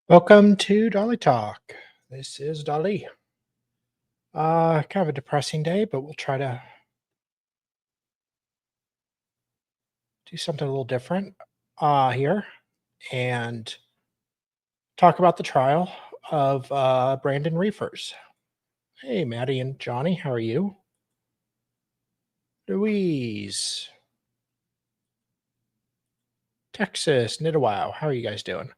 Welcome to Dolly Talk. This is Dolly. Kind of a depressing day, but we'll try to do something a little different here and talk about the trial of Brandon Riefers. Hey, Maddie and Johnny, how are you? Louise. Texas, Nidawau, how are you guys doing?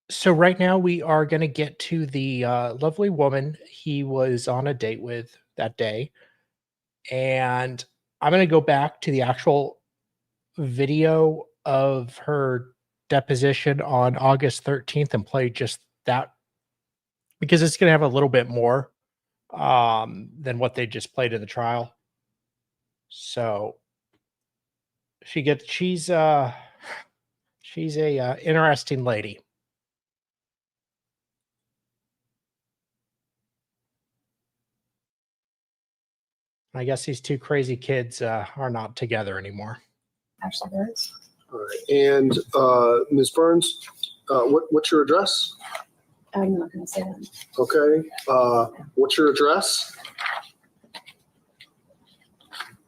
So right now we are going to get to the lovely woman he was on a date with that day. And I'm going to go back to the actual video of her deposition on August 13th and play just that because it's going to have a little bit more than what they just played in the trial. So she's a interesting lady. I guess these two crazy kids are not together anymore. Ashley Burns. All right. And Ms. Burns, what's your address? I'm not going to say that. Okay. What's your address?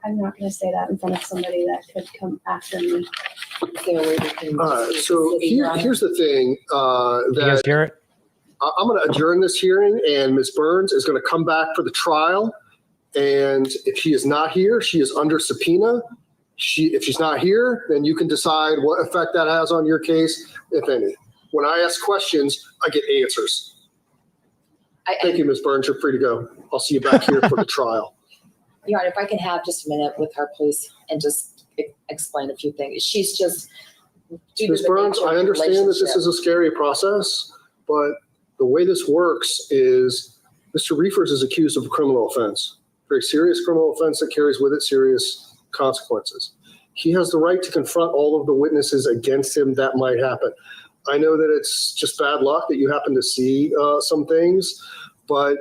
I'm not going to say that in front of somebody that could come after me. So here's the thing. You guys hear it? I'm going to adjourn this hearing, and Ms. Burns is going to come back for the trial. And if she is not here, she is under subpoena. If she's not here, then you can decide what effect that has on your case, if any. When I ask questions, I get answers. Thank you, Ms. Burns. You're free to go. I'll see you back here for the trial. Your Honor, if I can have just a minute with her, please, and just explain a few things. She's just... Ms. Burns, I understand that this is a scary process, but the way this works is Mr. Riefers is accused of a criminal offense. Very serious criminal offense that carries with it serious consequences. He has the right to confront all of the witnesses against him that might happen. I know that it's just bad luck that you happen to see some things, but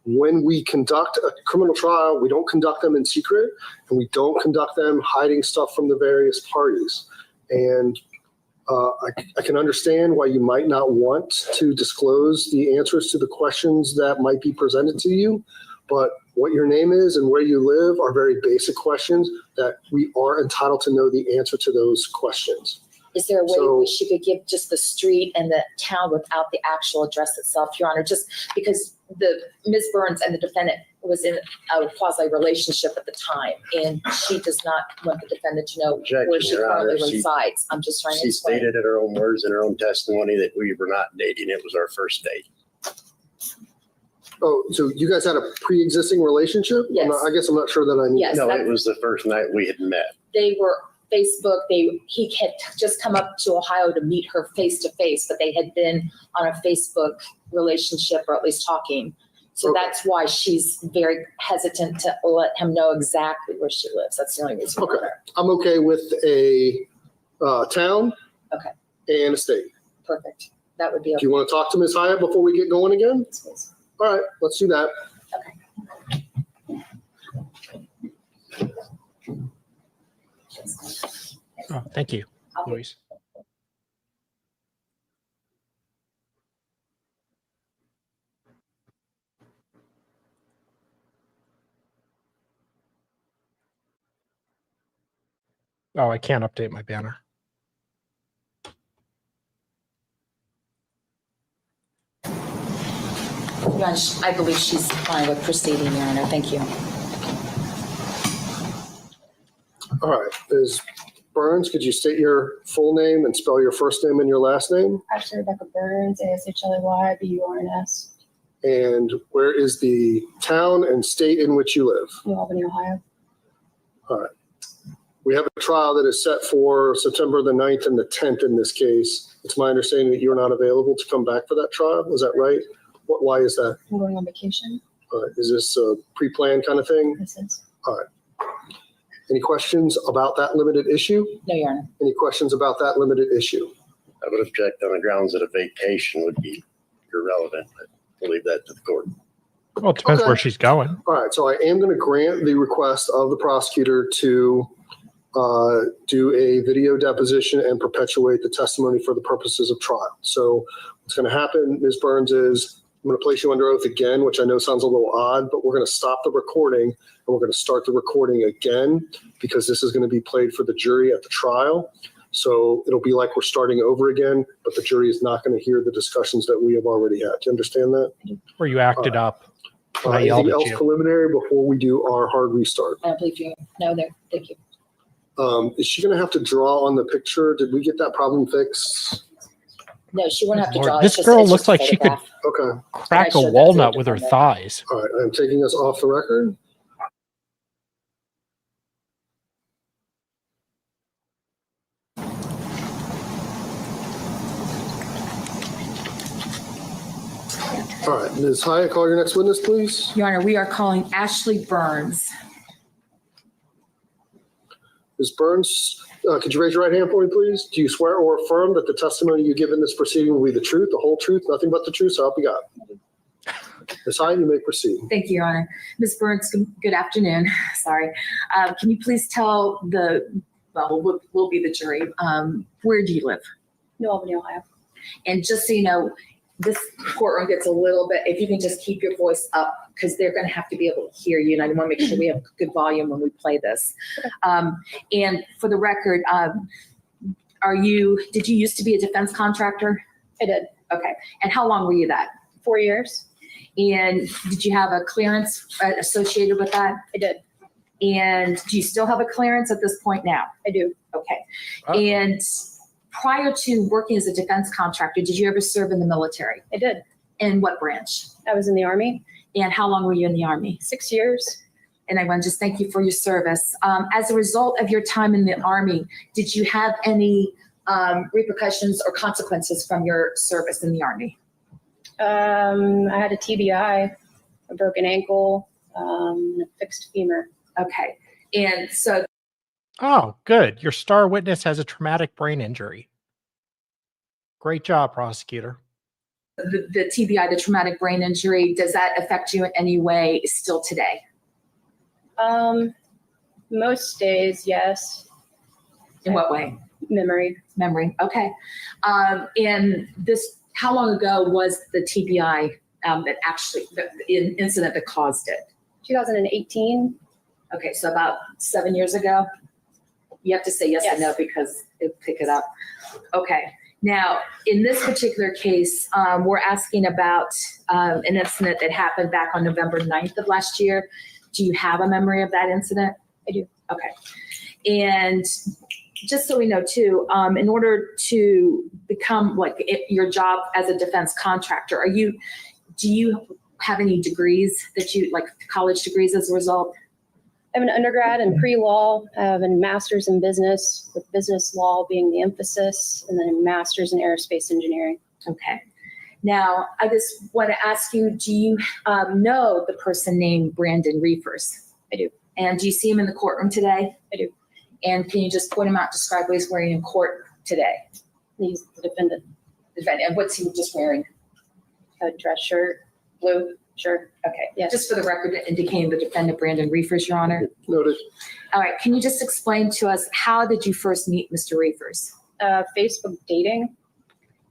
when we conduct a criminal trial, we don't conduct them in secret, and we don't conduct them hiding stuff from the various parties. And I can understand why you might not want to disclose the answers to the questions that might be presented to you, but what your name is and where you live are very basic questions that we are entitled to know the answer to those questions. Is there a way she could give just the street and the town without the actual address itself, Your Honor? Just because Ms. Burns and the defendant was in a quasi-relationship at the time, and she does not want the defendant to know where she currently resides. I'm just trying to explain. She stated in her own words in her own testimony that we were not dating. It was our first date. Oh, so you guys had a pre-existing relationship? Yes. I guess I'm not sure that I need. Yes. No, it was the first night we had met. They were Facebook. He had just come up to Ohio to meet her face to face, but they had been on a Facebook relationship, or at least talking. So that's why she's very hesitant to let him know exactly where she lives. That's the only reason. Okay. I'm okay with a town. Okay. And a state. Perfect. That would be okay. Do you want to talk to Ms. Hyatt before we get going again? Please. All right, let's do that. Okay. Oh, thank you, Louise. Oh, I can't update my banner. I believe she's fine with proceeding, Your Honor. Thank you. All right, Ms. Burns, could you state your full name and spell your first name and your last name? Ashley Rebecca Burns, ASHLEY, BURNS. And where is the town and state in which you live? New Albany, Ohio. All right. We have a trial that is set for September the 9th and the 10th in this case. It's my understanding that you're not available to come back for that trial. Is that right? Why is that? I'm going on vacation. Is this a pre-planned kind of thing? This is. All right. Any questions about that limited issue? No, Your Honor. Any questions about that limited issue? I would object on the grounds that a vacation would be irrelevant, but we'll leave that to the court. Well, it depends Okay. where she's going. All right, so I am going to grant the request of the prosecutor to do a video deposition and perpetuate the testimony for the purposes of trial. So what's going to happen, Ms. Burns, is I'm going to place you under oath again, which I know sounds a little odd, but we're going to stop the recording and we're going to start the recording again because this is going to be played for the jury at the trial. So it'll be like we're starting over again, but the jury is not going to hear the discussions that we have already had. Do you understand that? Where you acted up. When I yelled Anything at else you. preliminary before we do our hard restart? I don't believe you. No, there. Thank you. Is she going to have to draw on the picture? Did we get that problem fixed? No, she won't have to Lord, draw. this It's just- girl it's looks just a like she could photograph. Okay. crack I a showed that to walnut the with her defendant. thighs. All right. I'm taking us off the record. All right. Ms. Hyatt, call your next witness, please. Your Honor, we are calling Ashley Burns. Ms. Burns, could you raise your right hand for me, please? Do you swear or affirm that the testimony you give in this proceeding will be the truth, the whole truth, nothing but the truth, so help you God? Ms. Hyatt, you may proceed. Thank you, Your Honor. Ms. Burns, good afternoon. Sorry. Can you please tell we'll be the jury, where do you live? New Albany, Ohio. And just so you know, this courtroom gets a little bit, if you can just keep your voice up, because they're going to have to be able to hear you. And I want to make sure we have good volume when we play this. And for the record, did you used to be a defense contractor? I did. Okay. And how long were you that? 4 years. And did you have a clearance associated with that? I did. And do you still have a clearance at this point now? I do. Okay. Oh. And prior to working as a defense contractor, did you ever serve in the military? I did. In what branch? I was in the Army. And how long were you in the Army? 6 years. And I want to just thank you for your service. As a result of your time in the Army, did you have any repercussions or consequences from your service in the Army? I had a TBI, a broken ankle, and a fixed femur. Okay. And so Oh, good. Your star witness has a traumatic brain injury. Great job, prosecutor. the TBI, the traumatic brain injury, does that affect you in any way still today? Most days, yes. In what way? Memory. Memory. Okay. And this, how long ago was the TBI that actually, the incident that caused it? 2018. Okay, so about 7 years ago? You have to say yes or Yes. no because it'll pick it up. Okay. Now, in this particular case, we're asking about an incident that happened back on November 9th of last year. Do you have a memory of that incident? I do. Okay. And just so we know too, in order to become your job as a defense contractor, do you have any degrees that you, like college degrees as a result? I have an undergrad in pre-law. I have a master's in business, with business law being the emphasis, and then a master's in aerospace engineering. Okay. Now, I just want to ask you, do you know the person named Brandon Riefers? I do. And do you see him in the courtroom today? I do. And can you just point him out, describe what he's wearing in court today? He's the defendant. And what's he just wearing? A dress shirt, blue shirt. Okay. Yes. Just for the record, indicating the defendant, Brandon Riefers, Your Honor. Noted. All right. Can you just explain to us, how did you first meet Mr. Riefers? Facebook dating.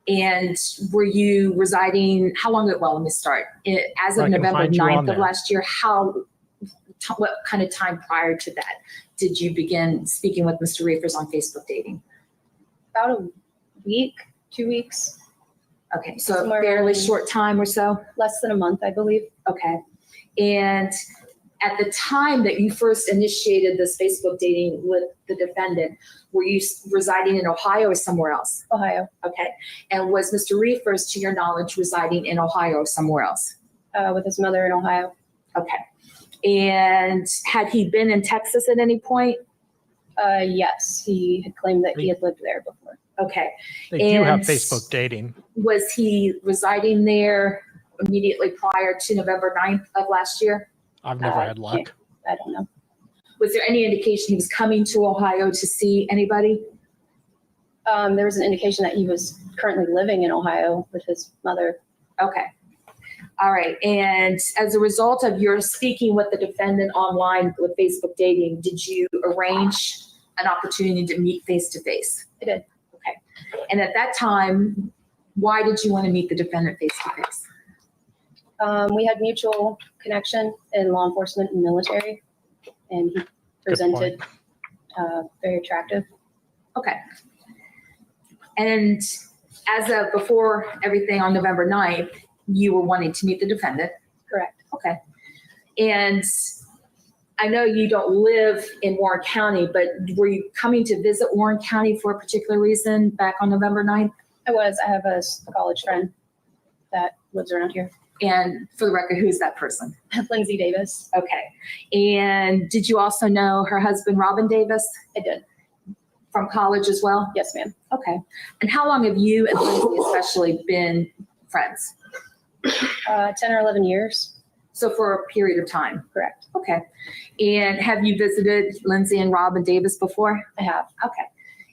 And were you residing, how long ago? Well, let me start. As I of can November find you on 9th of there. last year, what kind of time prior to that did you begin speaking with Mr. Riefers on Facebook dating? About a week, 2 weeks, Okay, so a Somewhere fairly around- short time or so? less than a month, I believe. Okay. And at the time that you first initiated this Facebook dating with the defendant, were you residing in Ohio or somewhere else? Ohio, Okay. And was Mr. Riefers, to your knowledge, residing in Ohio or somewhere else? with his mother in Ohio. Okay. And had he been in Texas at any point? Yes, he had claimed that he had lived there before. Okay. They do have And- Facebook dating. Was he residing there immediately prior to November 9th of last year? I've never had luck. I don't know. Was there any indication he was coming to Ohio to see anybody? There was an indication that he was currently living in Ohio with his mother. Okay. All right. And as a result of your speaking with the defendant online with Facebook dating, did you arrange an opportunity to meet face to face? I did. Okay. And at that time, why did you want to meet the defendant face to face? We had mutual connection in law enforcement and military, and he presented very attractive. Okay. And as of before everything on November 9th, you were wanting to meet the defendant. Correct. Okay. And I know you don't live in Warren County, but were you coming to visit Warren County for a particular reason back on November 9th? I have a college friend that lives around here, And for the record, who's that person? Lindsay Davis. Okay. And did you also know her husband, Robin Davis, I did. from college as well? Yes, ma'am. Okay. And how long have you and Lindsay especially been friends? 10 or 11 years. So for a period of time. Correct. Okay. And have you visited Lindsay and Robin Davis before? I have. Okay.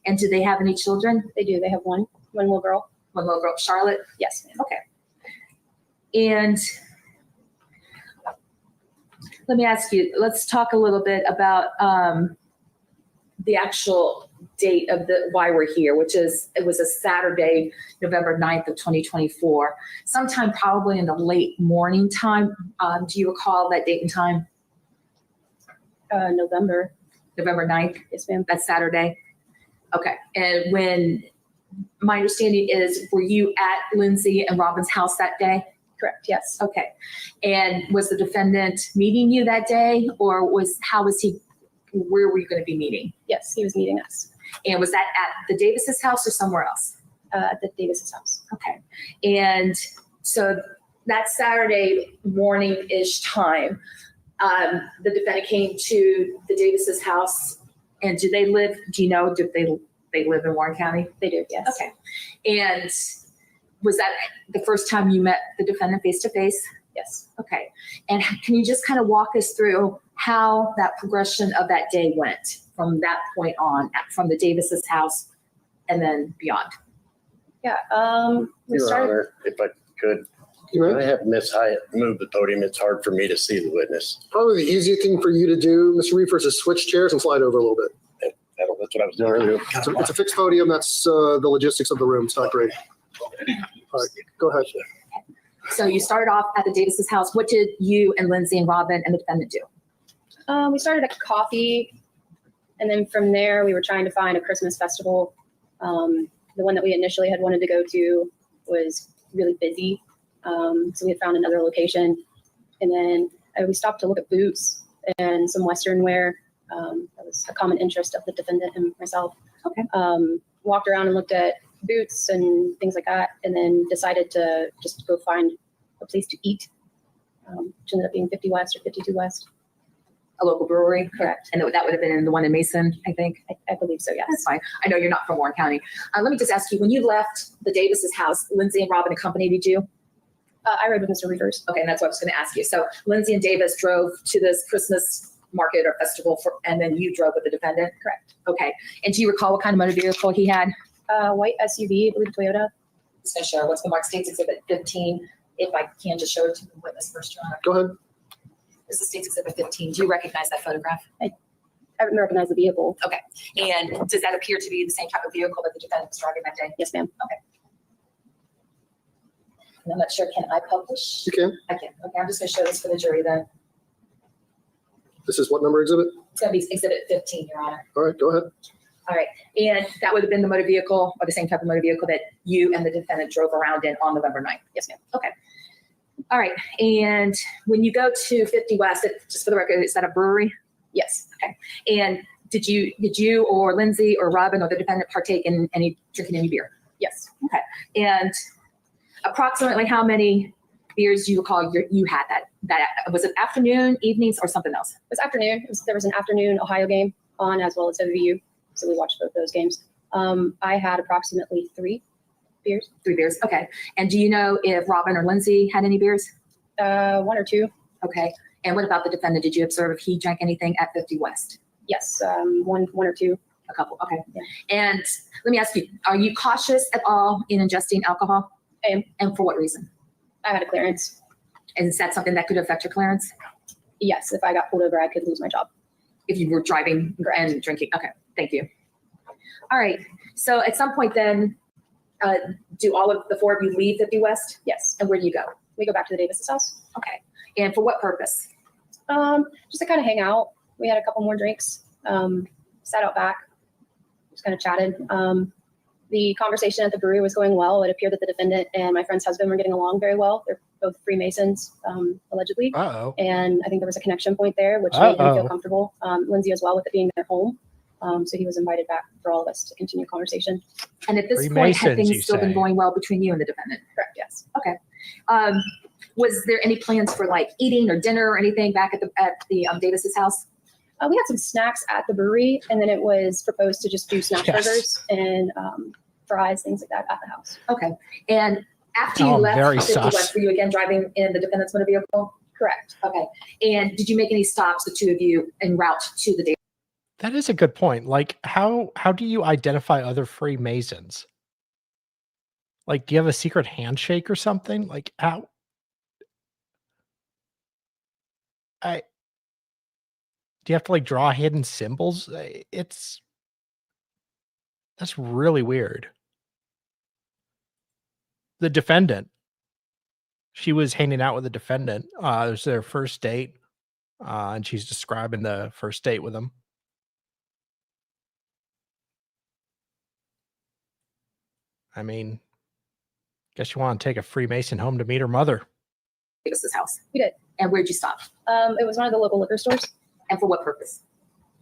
And do they have any children? They do. They have one little girl. One little girl, Charlotte? Yes, ma'am. Okay. And let me ask you, let's talk a little bit about the actual date of why we're here, which is, it was a Saturday, November 9th of 2024, sometime probably in the late morning time. Do you recall that date and time? November. November 9th? Yes, ma'am. That's Saturday? Okay. And when, my understanding is, were you at Lindsay and Robin's house that day? Correct. Yes. Okay. And was the defendant meeting you that day, or where were you going to be meeting? Yes, he was meeting us And was that at the Davis's house or somewhere else? at the Davis's house. Okay. And so that Saturday morning-ish time, the defendant came to the Davis's house. And do they live in Warren County? They do. Yes. Okay. And was that the first time you met the defendant face to face? Yes. Okay. And can you just kind of walk us through how that progression of that day went from that point on, from the Davis's house and then beyond? Yeah. We Your started. Honor, if I could, You can know, I have Ms. Hyatt move the podium? It's hard for me to see the witness. probably the easiest thing for you to do, Mr. Reefers, is switch chairs and slide over a little bit. That's what I was doing earlier. It's a fixed podium. That's the logistics of the room. It's not great. All right, go ahead. So you started off at the Davis's house. What did you and Lindsay and Robin and the defendant do? We started at coffee, and then from there we were trying to find a Christmas festival. The one that we initially had wanted to go to was really busy, so we had found another location. And then we stopped to look at boots and some Western wear. That was a common interest of the defendant and myself. Okay. Walked around and looked at boots and things like that, and then decided to just go find a place to eat, which ended up being 50 West or 52 West. A local brewery? Correct. And that would have been in the one in Mason, I think. I believe so, yes. That's fine. I know you're not from Warren County. Let me just ask you, when you left the Davis's house, Lindsay and Robin accompanied you? I rode with Mr. Reefers. Okay, and that's what I was going to ask you. So Lindsay and Davis drove to this Christmas market or festival, and then you drove with the defendant? Correct. Okay. And do you recall what kind of motor vehicle he had? White SUV, I believe Toyota. Just going to show what's the Mark States Exhibit 15. If I can just show it to the witness first, Your Honor. Go ahead. This is States Exhibit 15. Do you recognize that photograph? I didn't recognize the vehicle. And does that appear to be the same type of vehicle that the defendant was driving that day? Yes, ma'am. And I'm not sure, can I publish? You can. I can. Okay, I'm just going to show this for the jury then. This is what number exhibit? It's going to be Exhibit 15, Your Honor. All right, go ahead. All right. And that would have been the motor vehicle or the same type of motor vehicle that you and the defendant drove around in on November 9th? Yes, ma'am. Okay. All right. And when you go to 50 West, just for the record, is that a brewery? Yes. And did you or Lindsay or Robin or the defendant partake in drinking any beer? Yes. And approximately how many beers do you recall you had that was it afternoon, evenings, or something else? It was afternoon. There was an afternoon Ohio game on, as well as OVU. So we watched both those games. I had approximately 3 beers, 3 beers. Okay. And do you know if Robin or Lindsay had any beers? 1 or 2. Okay. And what about the defendant? Did you observe if he drank anything at 50 West? Yes, one or 2. A couple. Okay. Yeah. And let me ask you, are you cautious at all in ingesting alcohol? I am. And for what reason? I had a clearance. And is that something that could affect your clearance Yes, if I got pulled over, I could lose my job. if you were driving and drinking? Okay. Thank you. All right. So at some point then, do all of the 4 of you leave 50 West? Yes, And where do you go? we go back to the Davis's house. Okay. And for what purpose? Just to kind of hang out. We had a couple more drinks, sat out back, just kind of chatted. The conversation at the brewery was going well. It appeared that the defendant and my friend's husband were getting along very well. They're both Freemasons, allegedly. Uh-oh. And I think there was a connection point there, which made him Uh-oh. feel comfortable. Lindsay as well, with it being their home. So he was invited back for all of us to continue conversation. And at this point, had Freemasons, you things still been say? going well between you and the defendant? Correct, yes. Was there any plans for like eating or dinner or anything back at the Davis's house? We had some snacks at the brewery, and then it was proposed to just do snack Yes. burgers and fries, things like that at the house. Okay. And after you Oh, left very 50 sus. West, were you again driving in the defendant's motor vehicle? Correct. Okay. And did you make any stops, the 2 of you, en route to the Davis? That is a good point. Like, how do you identify other Freemasons? Like, do you have a secret handshake or something? Like, how? Do you have to like draw hidden symbols? That's really weird. The defendant, she was hanging out with the defendant. It was their first date, and she's describing the first date with him. I mean, guess you want to take a Freemason home to meet her mother. Davis's house? We did. And where'd you stop? It was one of the local liquor stores And for what purpose?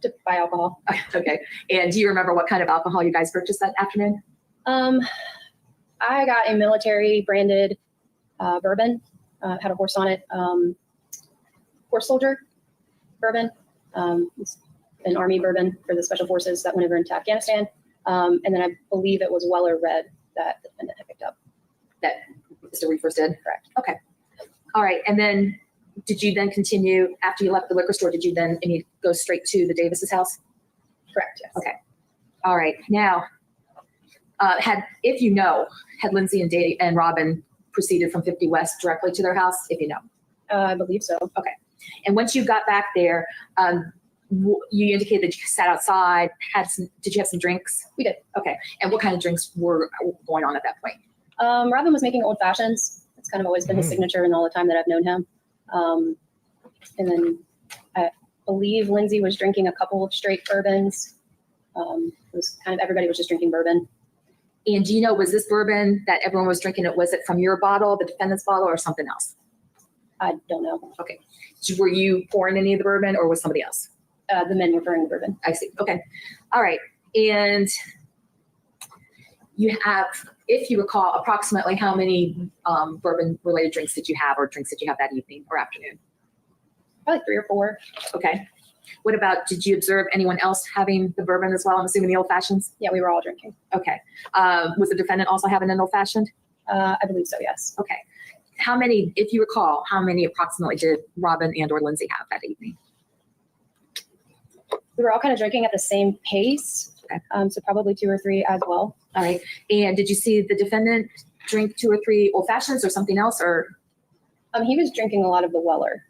to buy alcohol. Okay. And do you remember what kind of alcohol you guys purchased that afternoon? I got a military branded bourbon, had a horse on it, horse soldier bourbon, it's an army bourbon for the special forces that went over into Afghanistan. And then I believe it was Weller Red that the defendant had picked up. That Mr. Riefers did? Correct. Okay. All right. And then did you then continue after you left the liquor store? Did you then go straight to the Davis's house? Correct, yes. Okay. All right. Now, had Lindsay and Robin proceeded from 50 West directly to their house, if you know? I believe so. Okay. And once you got back there, you indicated that you sat outside, did you have some drinks? We did. Okay. And what kind of drinks were going on at that point? Robin was making old fashions. It's kind of always been his signature in all the time that I've known him. And then I believe Lindsay was drinking a couple of straight bourbons. It was kind of everybody was just drinking bourbon. And do you know, was this bourbon that everyone was drinking, was it from your bottle, the defendant's bottle, or something else? I don't know. Okay. Were you pouring any of the bourbon, or was somebody else? The men were pouring the bourbon. I see. Okay. All right. And you have, if you recall, approximately how many bourbon-related drinks did you have, or drinks did you have that evening or afternoon? Probably 3 or 4. Okay. What about, did you observe anyone else having the bourbon as well? I'm assuming the old fashions? Yeah, we were all drinking. Okay. Was the defendant also having an old fashioned? I believe so, yes. Okay. How many, if you recall, how many approximately did Robin and or Lindsay have that evening? We were all kind of drinking at the same pace. Okay. So probably 2 or 3 as well. All right. And did you see the defendant drink 2 or 3 old fashions or something else, or He was drinking a lot of the Weller.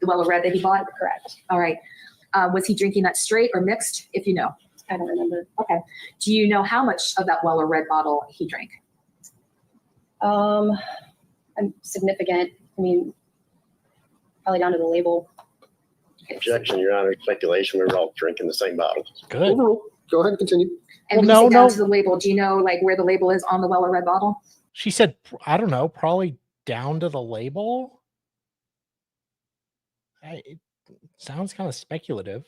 the Weller Red that he bought? Correct. All right. Was he drinking that straight or mixed, if you know? I don't remember. Okay. Do you know how much of that Weller Red bottle he drank? Significant. I mean, probably down to the label. Objection, Your Honor. Speculation. We were all drinking the same bottle. Good. Overruled. Go ahead and continue. And when Well, you say no, down no. to the label, do you know like where the label is on the Weller Red bottle? She said, I don't know, probably down to the label. It sounds kind of speculative.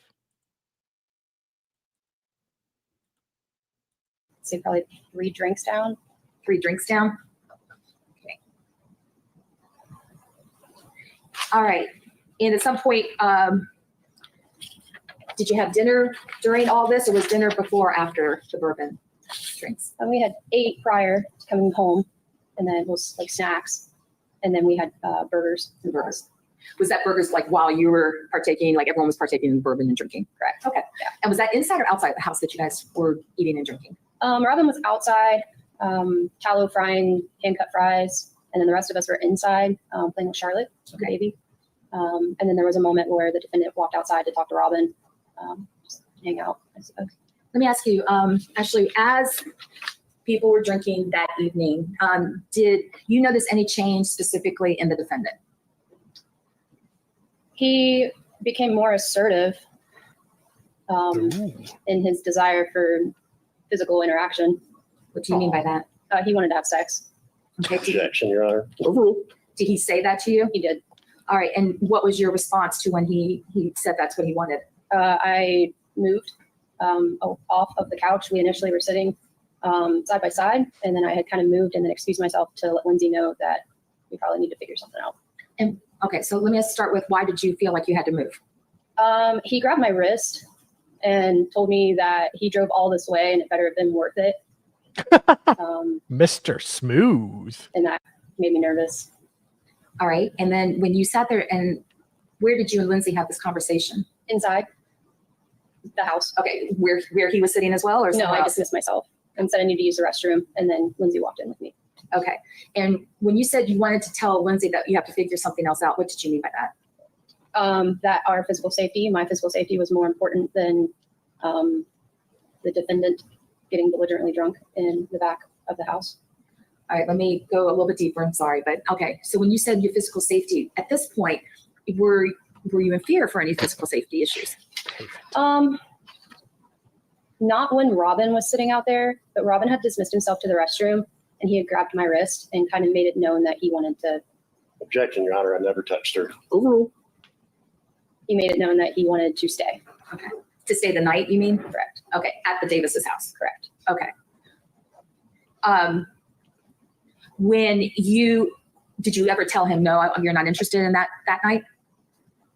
So probably 3 drinks down. 3 drinks down? Okay. All right. And at some point, Did you have dinner during all this, or was dinner before or after the bourbon drinks? And we had ate prior to coming home, and then it was like snacks, and then we had burgers. The burgers. Was that burgers like while you were partaking, like everyone was partaking in bourbon and drinking? Correct. Okay. Yeah. And was that inside or outside the house that you guys were eating and drinking? Robin was outside, tallow frying hand-cut fries, and then the rest of us were inside playing with Charlotte, the baby. And then there was a moment where the defendant walked outside to talk to Robin, just hang out, I suppose. Let me ask you, Ashley, as people were drinking that evening, did you notice any change specifically in the defendant? He became more assertive in his desire for physical interaction. What do you mean by that? He wanted to have sex. Okay. Objection, Your Honor. Overruled. Did he say that to you? He did. All right. And what was your response to when he said that's what he wanted? I moved off of the couch. We initially were sitting side by side, and then I had kind of moved and then excused myself to let Lindsay know that we probably need to figure something out. And okay, so let me start with, why did you feel like you had to move? He grabbed my wrist and told me that he drove all this way and it better have been worth it. Mr. Smooth. And that made me nervous. All right. And then when you sat there, and where did you and Lindsay have this conversation? Inside the house. Okay. Where he was sitting as well, or No, somewhere I else? dismissed myself and said I need to use the restroom. And then Lindsay walked in with me. Okay. And when you said you wanted to tell Lindsay that you have to figure something else out, what did you mean by that? That our physical safety, my physical safety was more important than the defendant getting belligerently drunk in the back of the house. All right, let me go a little bit deeper. I'm sorry, but okay. So when you said your physical safety, at this point, were you in fear for any physical safety issues? Not when Robin was sitting out there, but Robin had dismissed himself to the restroom and he had grabbed my wrist and kind of made it known that he wanted to, Objection, Your Honor. I never touched her. Overruled. he made it known that he wanted to stay. Okay. To stay the night, you mean? Correct. Okay, at the Davis's house. Correct. Okay. Did you ever tell him, no, you're not interested in that night?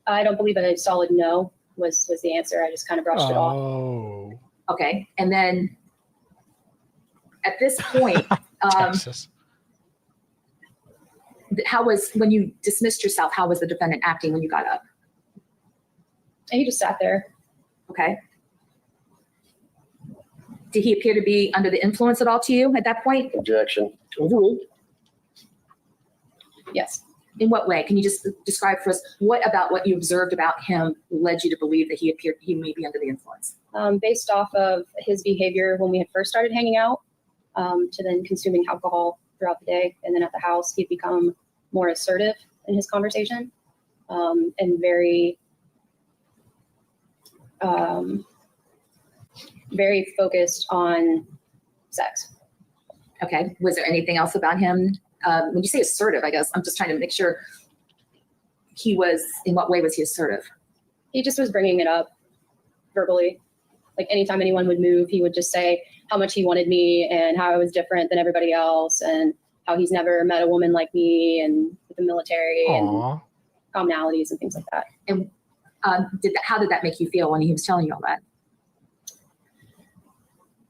I don't believe a solid no was the answer. I just kind of brushed it off. Oh, Okay. And then at this point, Texas. when you dismissed yourself, how was the defendant acting when you got up? And he just sat there. Okay. Did he appear to be under the influence at all to you at that point? Objection. Overruled. Yes. In what way? Can you just describe for us what about what you observed about him led you to believe that he may be under the influence? Based off of his behavior when we had first started hanging out, to then consuming alcohol throughout the day, and then at the house, he'd become more assertive in his conversation, and very focused on sex. Okay. Was there anything else about him? When you say assertive, I guess I'm just trying to make sure in what way was he assertive? He just was bringing it up verbally. Like anytime anyone would move, he would just say how much he wanted me and how I was different than everybody else and how he's never met a woman like me and the military and Aw. commonalities and things like that. And how did that make you feel when he was telling you all that?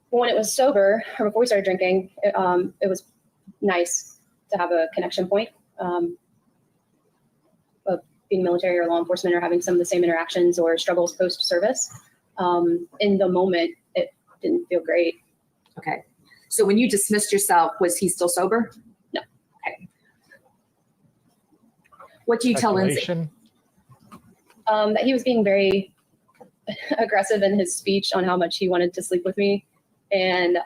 When it was sober or before we started drinking, it was nice to have a connection point of being military or law enforcement or having some of the same interactions or struggles post-service. In the moment, it didn't feel great. Okay. So when you dismissed yourself, was he still sober? No. Okay. What do you tell Lindsay? Escalation. That he was being very aggressive in his speech on how much he wanted to sleep with me, and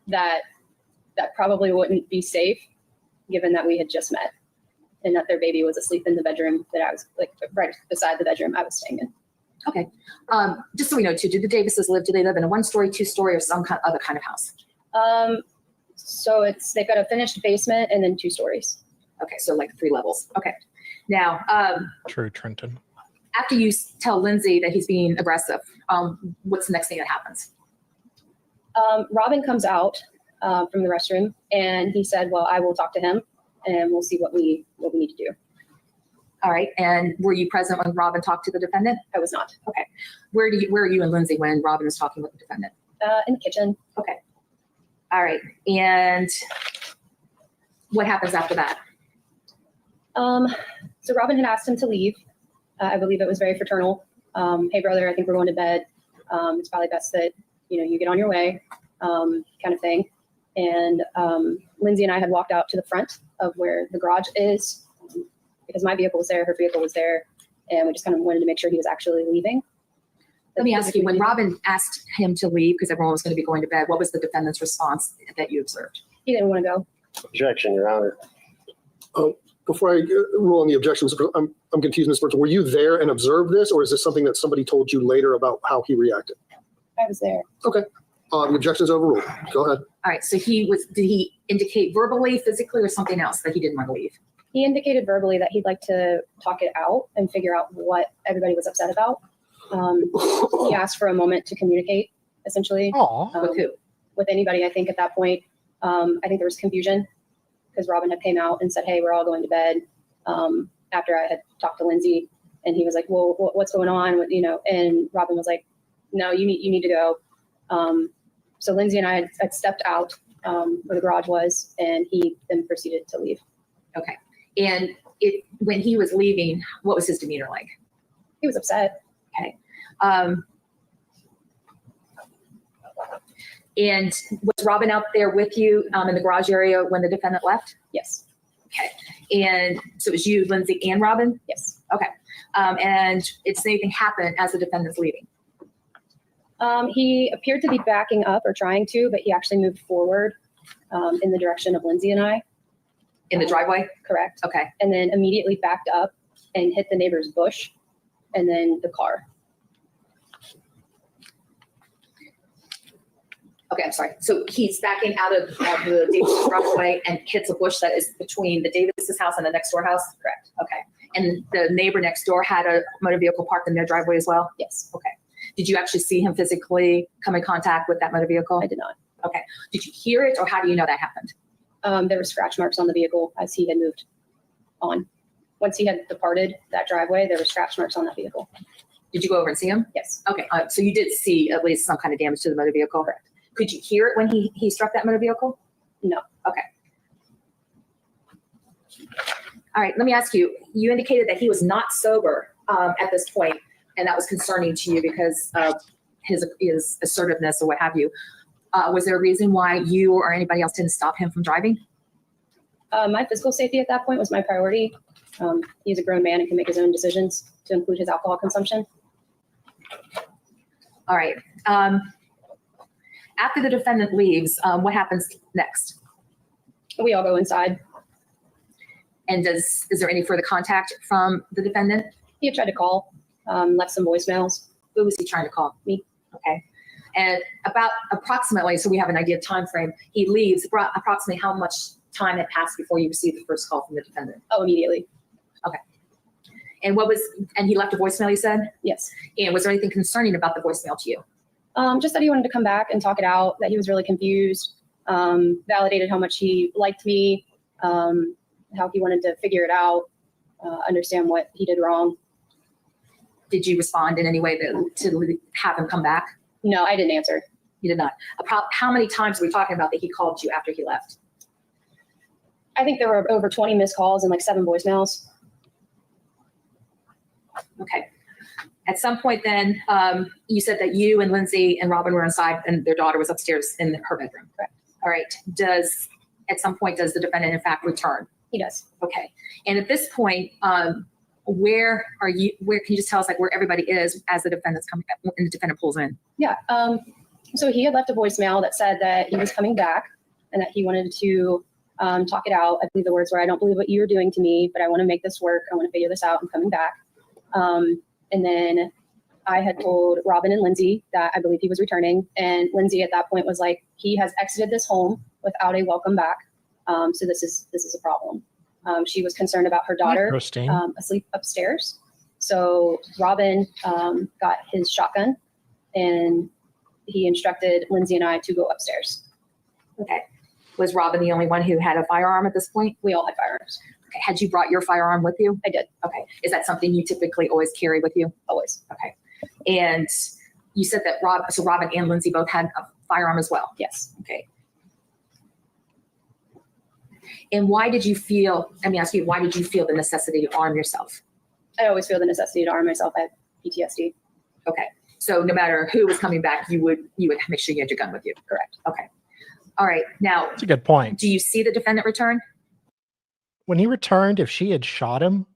that probably wouldn't be safe given that we had just met and that their baby was asleep in the bedroom that I was like right beside the bedroom I was staying in. Okay. Just so we know too, do they live in a 1-story, 2-story, or some other kind of house? So they've got a finished basement and then 2 stories. Okay. So like 3 levels. Okay. Now, True, Trenton. after you tell Lindsay that he's being aggressive, what's the next thing that happens? Robin comes out from the restroom and he said, well, I will talk to him and we'll see what we need to do. All right. And were you present when Robin talked to the defendant? I was not. Where are you and Lindsay when Robin was talking with the defendant? In the kitchen. All right. And what happens after that? So Robin had asked him to leave. I believe it was very fraternal. Hey brother, I think we're going to bed. It's probably best that, you get on your way, kind of thing. And Lindsay and I had walked out to the front of where the garage is, because my vehicle was there, her vehicle was there, and we just kind of wanted to make sure he was actually leaving. Let me ask you, when Robin asked him to leave because everyone was going to be going to bed, what was the defendant's response that you observed? He didn't want to go. Objection, Your Honor. Before I rule on the objections, I'm confused, Ms. Burns. Were you there and observed this, or is this something that somebody told you later about how he reacted? I was there. Okay. The objection is overruled. Go ahead. All right. So did he indicate verbally, physically, or something else that he didn't want to leave? He indicated verbally that he'd like to talk it out and figure out what everybody was upset about. He asked for a moment to communicate, essentially. Aw. With who? With anybody. I think at that point, I think there was confusion because Robin had came out and said, hey, we're all going to bed, after I had talked to Lindsay. And he was like, well, what's going on? And Robin was like, no, you need to go. So Lindsay and I had stepped out where the garage was, and he then proceeded to leave. Okay. And when he was leaving, what was his demeanor like? He was upset. Okay. And was Robin out there with you in the garage area when the defendant left? Yes. Okay. And so it was you, Lindsay, and Robin? Yes. Okay. And did anything happen as the defendant's leaving? He appeared to be backing up or trying to, but he actually moved forward in the direction of Lindsay and I. In the driveway? Correct. Okay. And then immediately backed up and hit the neighbor's bush and then the car. Okay, I'm sorry. So he's backing out of the Davis driveway and hits a bush that is between the Davis's house and the next door house? Correct. Okay. And the neighbor next door had a motor vehicle parked in their driveway as well? Yes. Okay. Did you actually see him physically come in contact with that motor vehicle? I did not. Okay. Did you hear it, or how do you know that happened? There were scratch marks on the vehicle as he had moved on. Once he had departed that driveway, there were scratch marks on that vehicle. Did you go over and see him? Yes. Okay. So you did see at least some kind of damage to the motor vehicle? Correct. Could you hear it when he struck that motor vehicle? No. Okay. All right. Let me ask you, you indicated that he was not sober at this point, and that was concerning to you because of his assertiveness or what have you. Was there a reason why you or anybody else didn't stop him from driving? My physical safety at that point was my priority. He's a grown man and can make his own decisions, to include his alcohol consumption. All right. After the defendant leaves, what happens next? We all go inside. And is there any further contact from the defendant? He had tried to call, left some voicemails. Who was he trying to call? Me. Okay. And about approximately, so we have an idea of time frame, he leaves, approximately how much time had passed before you received the first call from the defendant? Oh, immediately. And he left a voicemail, you said? Yes. And was there anything concerning about the voicemail to you? Just that he wanted to come back and talk it out, that he was really confused, validated how much he liked me, how he wanted to figure it out, understand what he did wrong. Did you respond in any way to have him come back? No, I didn't answer. You did not. How many times are we talking about that he called you after he left? I think there were over 20 missed calls and like 7 voicemails. Okay. At some point then, you said that you and Lindsay and Robin were inside and their daughter was upstairs in her bedroom. Correct. All right. At some point, does the defendant in fact return? He does. Okay. And at this point, where can you just tell us like where everybody is as the defendant's coming back and the defendant pulls in? Yeah. So he had left a voicemail that said that he was coming back and that he wanted to talk it out. I believe the words were, I don't believe what you're doing to me, but I want to make this work. I want to figure this out. I'm coming back. And then I had told Robin and Lindsay that I believe he was returning. And Lindsay at that point was like, he has exited this home without a welcome back. So this is a problem. She was concerned about her daughter Interesting. asleep upstairs. So Robin got his shotgun and he instructed Lindsay and I to go upstairs. Okay. Was Robin the only one who had a firearm at this point? We all had firearms. Okay. Had you brought your firearm with you? I did, Okay. Is that something you typically always carry with you? always. Okay. And you said that Robin and Lindsay both had a firearm as well. Yes. Okay. And why did you feel, let me ask you, why did you feel the necessity to arm yourself? I always feel the necessity to arm myself. I have PTSD. Okay. So no matter who was coming back, you would make sure you had your gun with you. Correct. Okay. All right. Now, That's a good point. do you see the defendant return? When he returned, if she had shot him,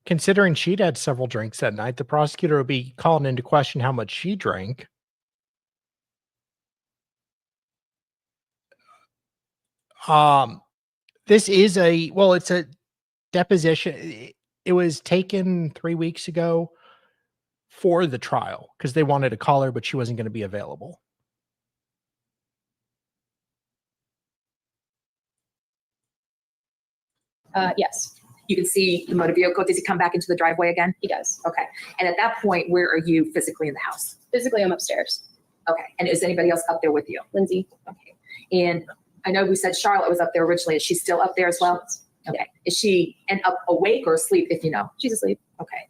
considering she'd had several drinks that night, the prosecutor would be calling into question how much she drank. This is it's a deposition. It was taken 3 weeks ago for the trial because they wanted to call her, but she wasn't going to be available. Yes, You can see the motor vehicle. Does he come back into the driveway again? he does. Okay. And at that point, where are you physically in the house? Physically, I'm upstairs. Okay. And is anybody else up there with you? Lindsay. Okay. And I know we said Charlotte was up there originally. Is she still up there as well? Okay. Is she up awake or asleep, if you know? She's asleep. Okay.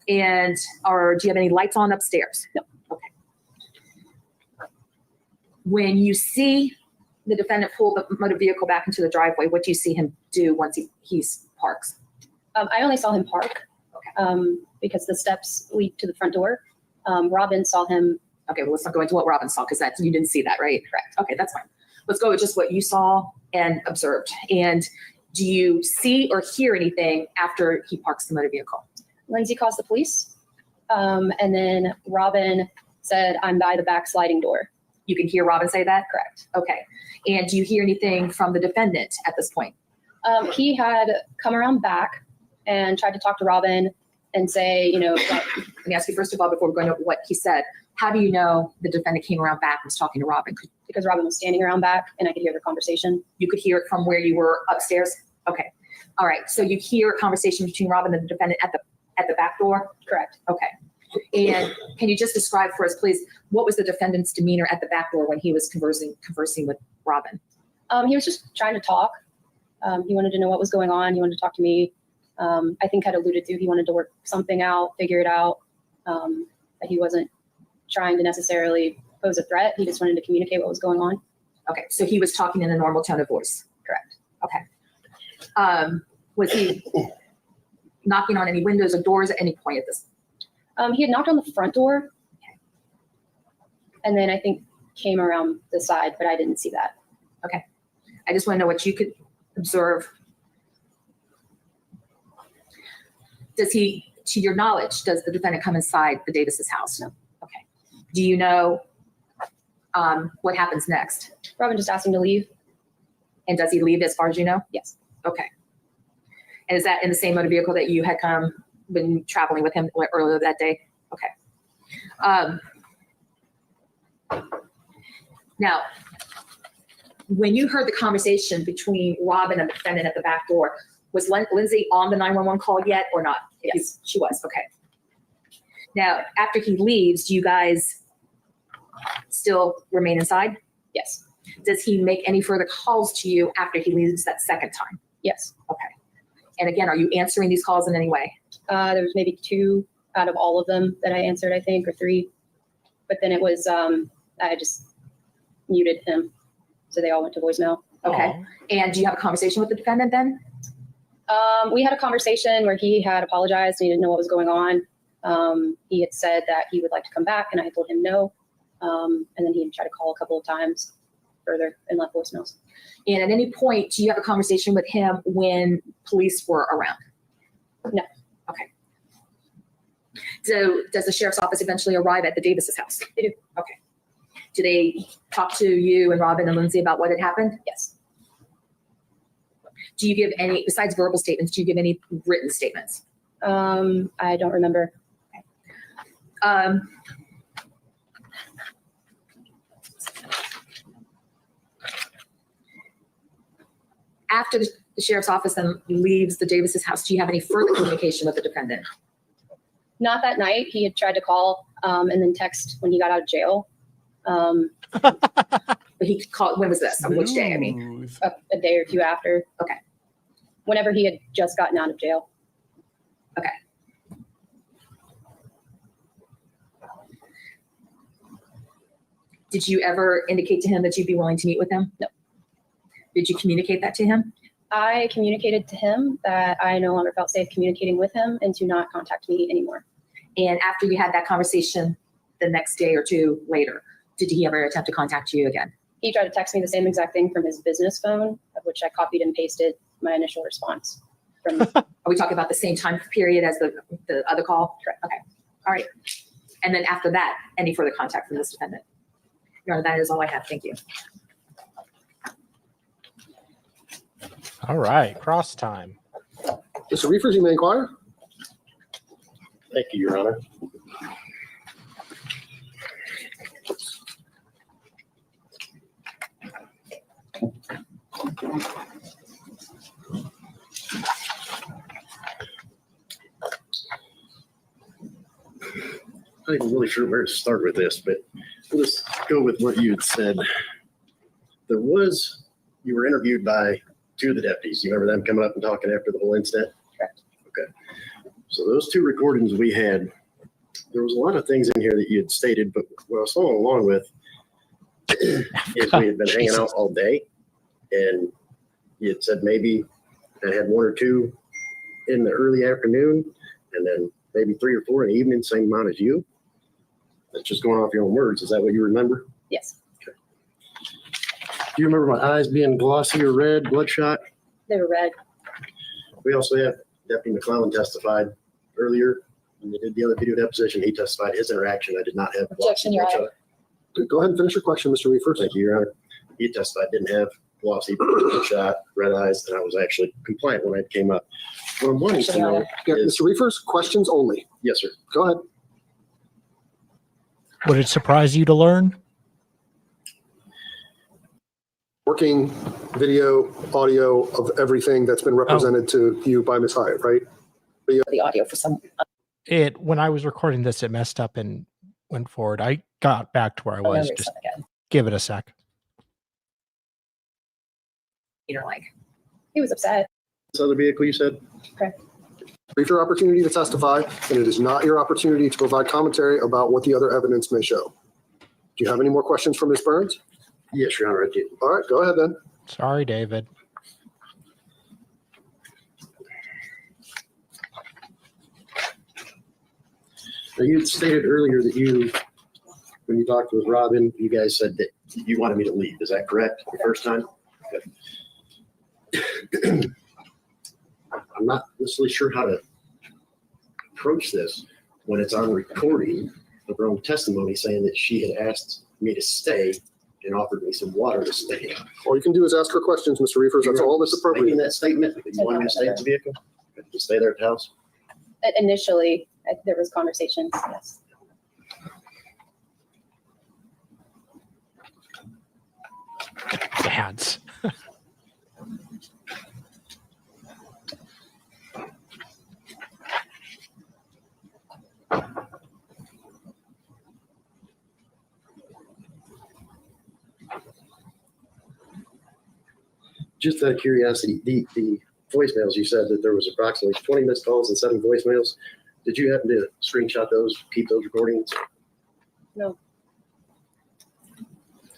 And do you have any lights on upstairs? No. Okay. When you see the defendant pull the motor vehicle back into the driveway, what do you see him do once he parks? I only saw him park because the steps lead to the front door. Robin saw him. Okay, well, let's not go into what Robin saw because you didn't see that, right? Correct. Okay, that's fine. Let's go with just what you saw and observed. And do you see or hear anything after he parks the motor vehicle? Lindsay calls the police. And then Robin said, "I'm by the back sliding door." You can hear Robin say that? Correct. Okay. And do you hear anything from the defendant at this point? He had come around back and tried to talk to Robin and say, Let me ask you first of all, before we're going to what he said, how do you know the defendant came around back and was talking to Robin? because Robin was standing around back and I could hear their conversation. You could hear it from where you were upstairs? Okay. All right. So you hear a conversation between Robin and the defendant at the back door? Correct. Okay. And can you just describe for us, please, what was the defendant's demeanor at the back door when he was conversing with Robin? He was just trying to talk. He wanted to know what was going on. He wanted to talk to me. I think had alluded to he wanted to work something out, figure it out. That he wasn't trying to necessarily pose a threat. He just wanted to communicate what was going on. Okay, so he was talking in a normal tone of voice. Correct. Okay. Was he knocking on any windows or doors at any point at this? He had knocked on the front door. And then I think came around the side, but I didn't see that. Okay. I just want to know what you could observe. Does he, to your knowledge, does the defendant come inside the Davis's house? No. Okay. Do you know what happens next? Robin just asked him to leave. And does he leave as far as you know? Yes. Okay. And is that in the same motor vehicle that you had been traveling with him earlier that day? Okay. Now, when you heard the conversation between Robin and the defendant at the back door, was Lindsay on the 911 call yet or not? Yes. She was. Okay. Now, after he leaves, do you guys still remain inside? Yes. Does he make any further calls to you after he leaves that second time? Yes. Okay. And again, are you answering these calls in any way? There was maybe 2 out of all of them that I answered, I think, or 3. But then it was, I just muted him. So they all went to voicemail. Okay. Aw. And do you have a conversation with the defendant then? We had a conversation where he had apologized and he didn't know what was going on. He had said that he would like to come back and I told him no. And then he tried to call a couple of times further and left voicemails. And at any point, do you have a conversation with him when police were around? No. Okay. So does the sheriff's office eventually arrive at the Davis's house? They do. Okay. Do they talk to you and Robin and Lindsay about what had happened? Yes. Do you give any, besides verbal statements, do you give any written statements? I don't remember. After the sheriff's office then leaves the Davis's house, do you have any further communication with the defendant? Not that night. He had tried to call and then text when he got out of jail. But he called, when was this? On which day? I mean, Smooth. A day or two after. Okay. Whenever he had just gotten out of jail. did you ever indicate to him that you'd be willing to meet with him? No. Did you communicate that to him? I communicated to him that I no longer felt safe communicating with him and to not contact me anymore. And after you had that conversation the next day or two later, did he ever attempt to contact you again? He tried to text me the same exact thing from his business phone, of which I copied and pasted my initial response from. Are we talking about the same time period as the other call? Correct. Okay. All right. And then after that, any further contact from this defendant? Your Honor, that is all I have. Thank you. All right, cross time. Mr. Riefers, you may inquire. Thank you, Your Honor. I'm not even really sure where to start with this, but let's go with what you had said. You were interviewed by two of the deputies. You remember them coming up and talking after the whole incident? Correct. Okay. So those two recordings we had, there was a lot of things in here that you had stated, but what I was following along with is we had been hanging out all day, and you had said maybe I had one or two in the early afternoon, and then maybe 3 or 4 in the evening, same amount as you. That's just going off your own words. Is that what you remember? Yes, Do you remember my eyes being glossy or red, bloodshot? they were red. We also had Deputy McClellan testified earlier when they did the other video deposition. He testified his interaction. I did not have Objection, Your Honor. Go ahead and finish your question, Mr. Riefers. Thank you, Your Honor. He testified didn't have glossy, bloodshot, red eyes, and I was actually compliant when I came up. What I'm wanting to know Yeah, is, Mr. Riefers, questions only. yes, sir. Go ahead. Would it surprise you to learn? Working video, audio of everything that's been represented to you by Ms. Hyatt, right? The audio for some, When I was recording this, it messed up and went forward. I got back to where I unknown was. reason Just again. give it a sec. Like, He was upset. This other vehicle you said? Brief your opportunity to testify, and it is not your opportunity to provide commentary about what the other evidence may show. Do you have any more questions for Ms. Burns? Yes, Your Honor, I did. All right, go ahead then. Sorry, David. Now, you had stated earlier that when you talked with Robin, you guys said that you wanted me to leave. Is that correct? The first time? Okay. I'm not necessarily sure how to approach this when it's on recording of her own testimony saying that she had asked me to stay and offered me some water to stay. All you can do is ask her questions, Mr. Riefers. That's all that's Making appropriate. that statement, that you wanted me to stay at the vehicle? To stay there at the house? Initially, there was conversations, yes. Dads. Just out of curiosity, the voicemails, you said that there was approximately 20 missed calls and 7 voicemails. Did you happen to screenshot those, keep those recordings? No.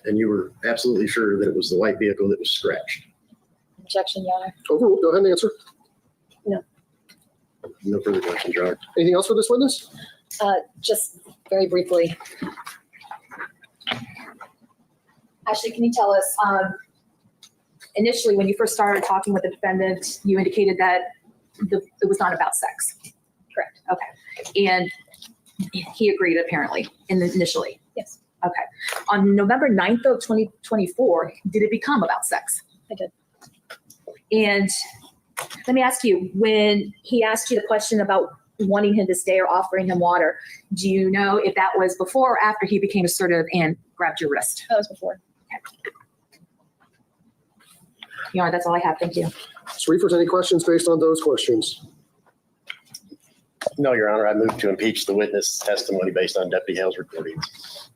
And you were absolutely sure that it was the white vehicle that was scratched? Objection, Your Honor. Overruled. Go ahead and answer. No further questions, Your Honor. Anything else for this witness? Just very briefly. Ashley, can you tell us, initially, when you first started talking with the defendant, you indicated that it was not about sex. Correct. Okay. And he agreed apparently initially. Yes, Okay. On November 9th of 2024, did it become about sex? I did. And let me ask you, when he asked you the question about wanting him to stay or offering him water, do you know if that was before or after he became assertive and grabbed your wrist? That was before. Your Honor, that's all I have. Thank you. Mr. Riefers, any questions based on those questions? No, Your Honor, I moved to impeach the witness testimony based on Deputy Hale's recordings.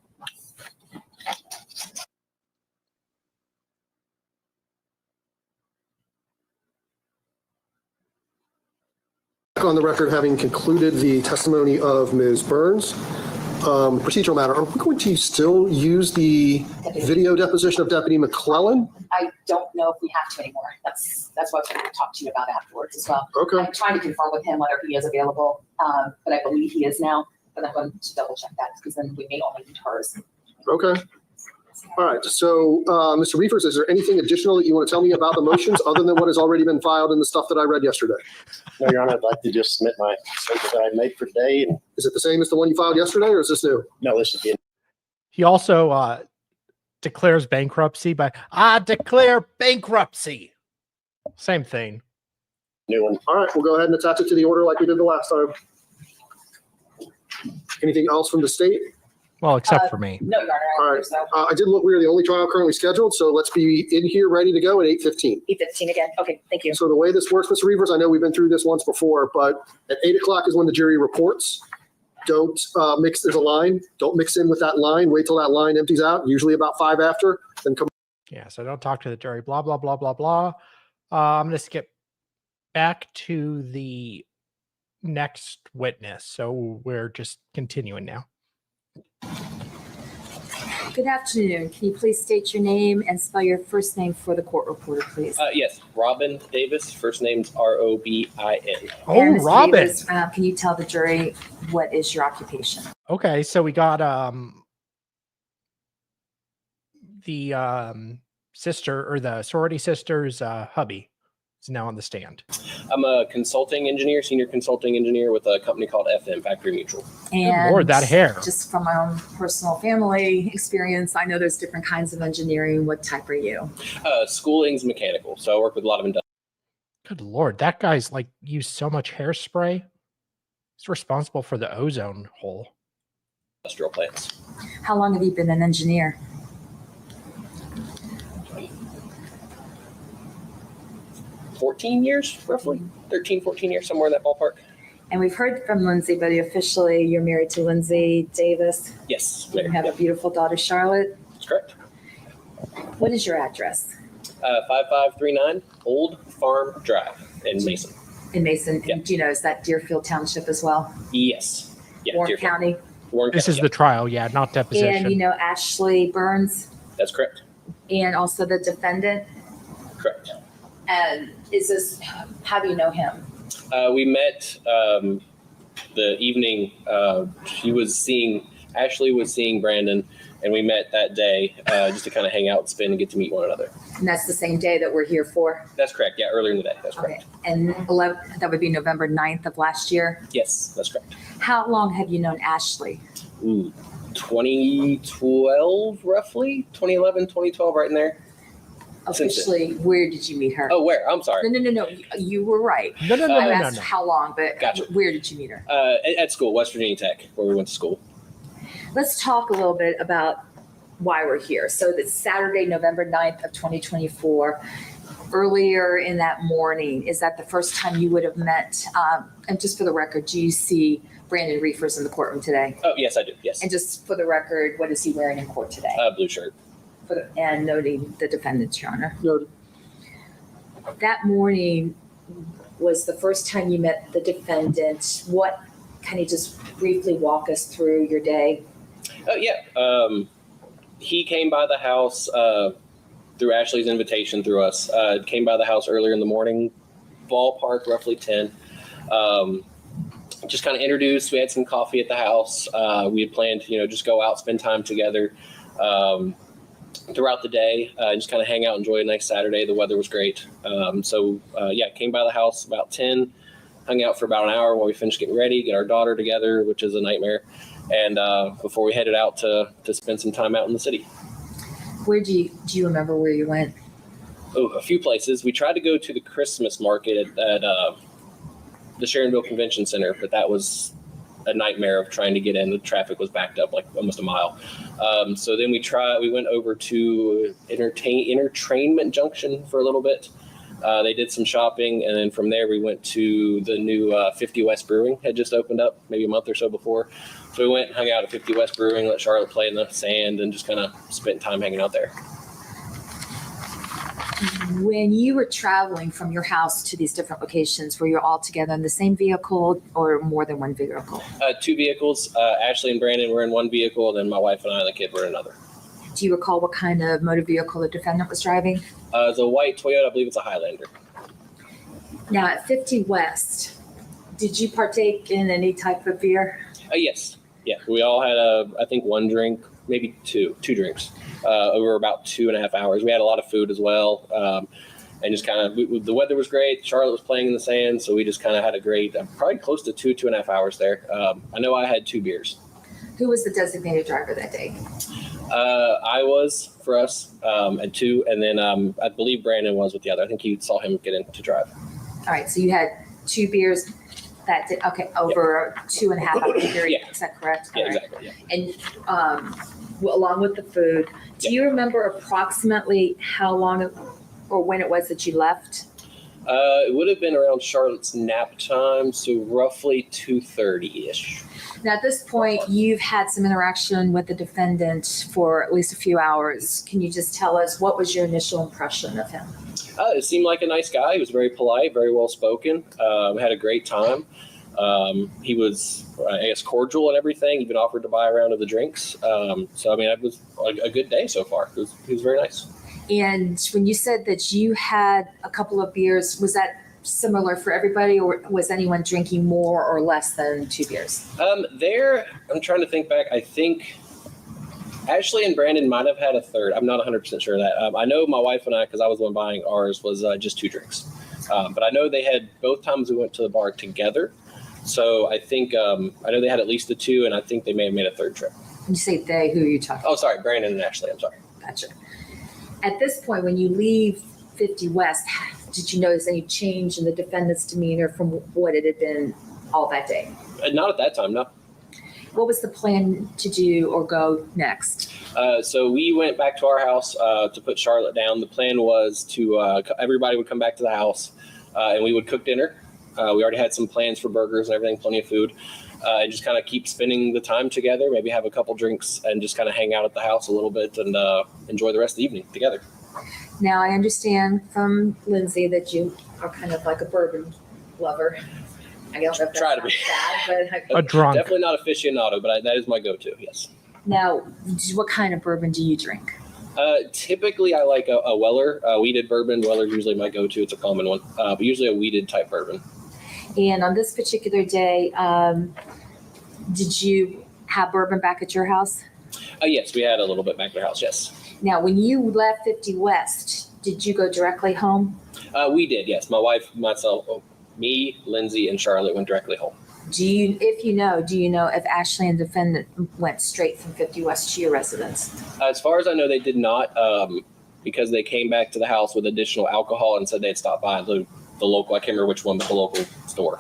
on the record having concluded the testimony of Ms. Burns. Procedural matter, are we going to still use the video deposition of Deputy McClellan? I don't know if we have to anymore. That's what I was going to talk to you about afterwards as well. Okay, I'm trying to confirm with him whether he is available, but I believe he is now. But I'm going to double check that because then we may only need hers. okay. All right, so Mr. Riefers, is there anything additional that you want to tell me about the motions other than what has already been filed in the stuff that I read yesterday? No, Your Honor, I'd like to just submit my statement that I made for today. And Is it the same as the one you filed yesterday, or is this new? no, this is the He also declares bankruptcy by, I declare bankruptcy. Same thing. new one. All right, we'll go ahead and attach it to the order like we did the last time. Anything else from the state? Well, except for me. No, Your Honor, I All don't right. think so. I did look, we are the only trial currently scheduled, so let's be in here ready to go at 8:15. 8:15 again. Okay, thank you. So the way this works, Mr. Riefers, I know we've been through this once before, but at 8 o'clock is when the jury reports. Don't mix, there's a line, don't mix in with that line, wait till that line empties out, usually about 5 after, then come. Yeah, so don't talk to the jury, blah, blah, blah, blah, blah. I'm going to skip back to the next witness. So we're just continuing now. Good afternoon. Can you please state your name and spell your first name for the court reporter, please? Yes, Robin Davis. First name's Robin. Oh, And Ms. Robin. Davis, can you tell the jury what is your occupation? Okay, so we got the sister or the sorority sister's hubby is now on the stand. I'm a consulting engineer, senior consulting engineer with a company called FM, Factory Mutual. And Lord, that hair. just from my own personal family experience, I know there's different kinds of engineering. What type are you? Schooling's mechanical, so I work with a lot of Good Lord, that guy's like used so much hairspray. He's responsible for the ozone hole. industrial plants. How long have you been an engineer? 14 years, roughly. 13, 14 years, somewhere in that ballpark. And we've heard from Lindsay, but officially you're married to Lindsay Davis. Yes, You have a beautiful daughter, Charlotte. that's correct. What is your address? 5539 Old Farm Drive in Mason. In Mason. Yeah. And do you know, is that Deerfield Township as well? Yes. Yeah, Warren Deerfield. County? Warren This County, is yeah, the trial, yeah, not deposition. And you know Ashley Burns that's correct. and also the defendant? Correct. And how do you know him? We met the evening Ashley was seeing Brandon, and we met that day just to kind of hang out and spend and get to meet one another. And that's the same day that we're here for? That's correct. Yeah, earlier in the day. That's correct. Okay. And that would be November 9th of last year? Yes, that's correct. How long have you known Ashley? 2012, roughly. 2011, 2012, right in there. Officially, where did you meet her? Oh, where? I'm sorry. No. You were right. No, no, no, I no, no, asked no. how long, but Gotcha. where did you meet her? At school, West Virginia Tech, where we went to school. Let's talk a little bit about why we're here. So it's Saturday, November 9th of 2024. Earlier in that morning, is that the first time you would have met, and just for the record, do you see Brandon Riefers in the courtroom today? Oh, yes, I do. Yes. And just for the record, what is he wearing in court today? Blue shirt. And noting the defendant's, Your Honor. Noted. That morning was the first time you met the defendant. Can you just briefly walk us through your day? Oh, yeah. He came by the house through Ashley's invitation through us. Came by the house earlier in the morning, ballpark, roughly 10. Just kind of introduced. We had some coffee at the house. We had planned, just go out, spend time together throughout the day, just kind of hang out, enjoy a nice Saturday. The weather was great. Came by the house about 10, hung out for about an hour while we finished getting ready, get our daughter together, which is a nightmare. And before we headed out to spend some time out in the city. Where do you remember where you went? Oh, a few places. We tried to go to the Christmas market at the Sharonville Convention Center, but that was a nightmare of trying to get in. The traffic was backed up like almost a mile. So then we went over to Entertainment Junction for a little bit. They did some shopping, and then from there we went to the new 50 West Brewing had just opened up maybe a month or so before. So we went and hung out at 50 West Brewing, let Charlotte play in the sand, and just kind of spent time hanging out there. When you were traveling from your house to these different locations, were you all together in the same vehicle or more than one vehicle? 2 vehicles. Ashley and Brandon were in one vehicle, then my wife and I and the kid were in another. Do you recall what kind of motor vehicle the defendant was driving? It's a white Toyota. I believe it's a Highlander. Now, at 50 West, did you partake in any type of beer? Yes. Yeah. We all had, I think, one drink, maybe two drinks over about 2.5 hours. We had a lot of food as well. And just kind of, the weather was great. Charlotte was playing in the sand. So we just kind of had a great, probably close to 2.5 hours there. I know I had 2 beers. Who was the designated driver that day? I was for us at 2. And then I believe Brandon was with the other. I think you saw him get in to drive. All right, so you had 2 beers that day, okay, over 2.5 hour period, Yeah. is that correct? Yeah, All right. exactly. Yeah. And along with the food, do you remember approximately how long or when it was that you left? It would have been around Charlotte's nap time, so roughly 2:30-ish. Now, at this point, you've had some interaction with the defendant for at least a few hours. Can you just tell us what was your initial impression of him? It seemed like a nice guy. He was very polite, very well spoken. Had a great time. He was, I guess, cordial and everything. Even offered to buy a round of the drinks. So I mean, it was a good day so far. He was very nice. And when you said that you had a couple of beers, was that similar for everybody, or was anyone drinking more or less than 2 beers? I'm trying to think back. I think Ashley and Brandon might have had a third. I'm not 100% sure of that. I know my wife and I, because I was the one buying ours, was just 2 drinks. But I know they had both times we went to the bar together. So I think I know they had at least the 2, and I think they may have made a third trip. When you say they, who are you talking Oh, sorry, Brandon and Ashley. I'm sorry. Gotcha. At this point, when you leave 50 West, did you notice any change in the defendant's demeanor from what it had been all that day? Not at that time, no. What was the plan to do or go next? So we went back to our house to put Charlotte down. The plan was to everybody would come back to the house and we would cook dinner. We already had some plans for burgers and everything, plenty of food, and just kind of keep spending the time together, maybe have a couple drinks and just kind of hang out at the house a little bit and enjoy the rest of the evening together. Now, I understand from Lindsay that you are kind of like a bourbon lover. I don't know if that Try to sounds be. bad, but A drunk. Definitely not aficionado, but that is my go-to, yes. now, what kind of bourbon do you drink? Typically, I like a Weller, weeded bourbon. Weller's usually my go-to. It's a common one, but usually a weeded type bourbon. And on this particular day, did you have bourbon back at your house? Yes, we had a little bit back at the house, yes. Now, when you left 50 West, did you go directly home? We did, yes. My wife, myself, me, Lindsay, and Charlotte went directly home. Do you know if Ashley and the defendant went straight from 50 West to your residence? As far as I know, they did not, because they came back to the house with additional alcohol and said they'd stop by the local, I can't remember which one, but the local store.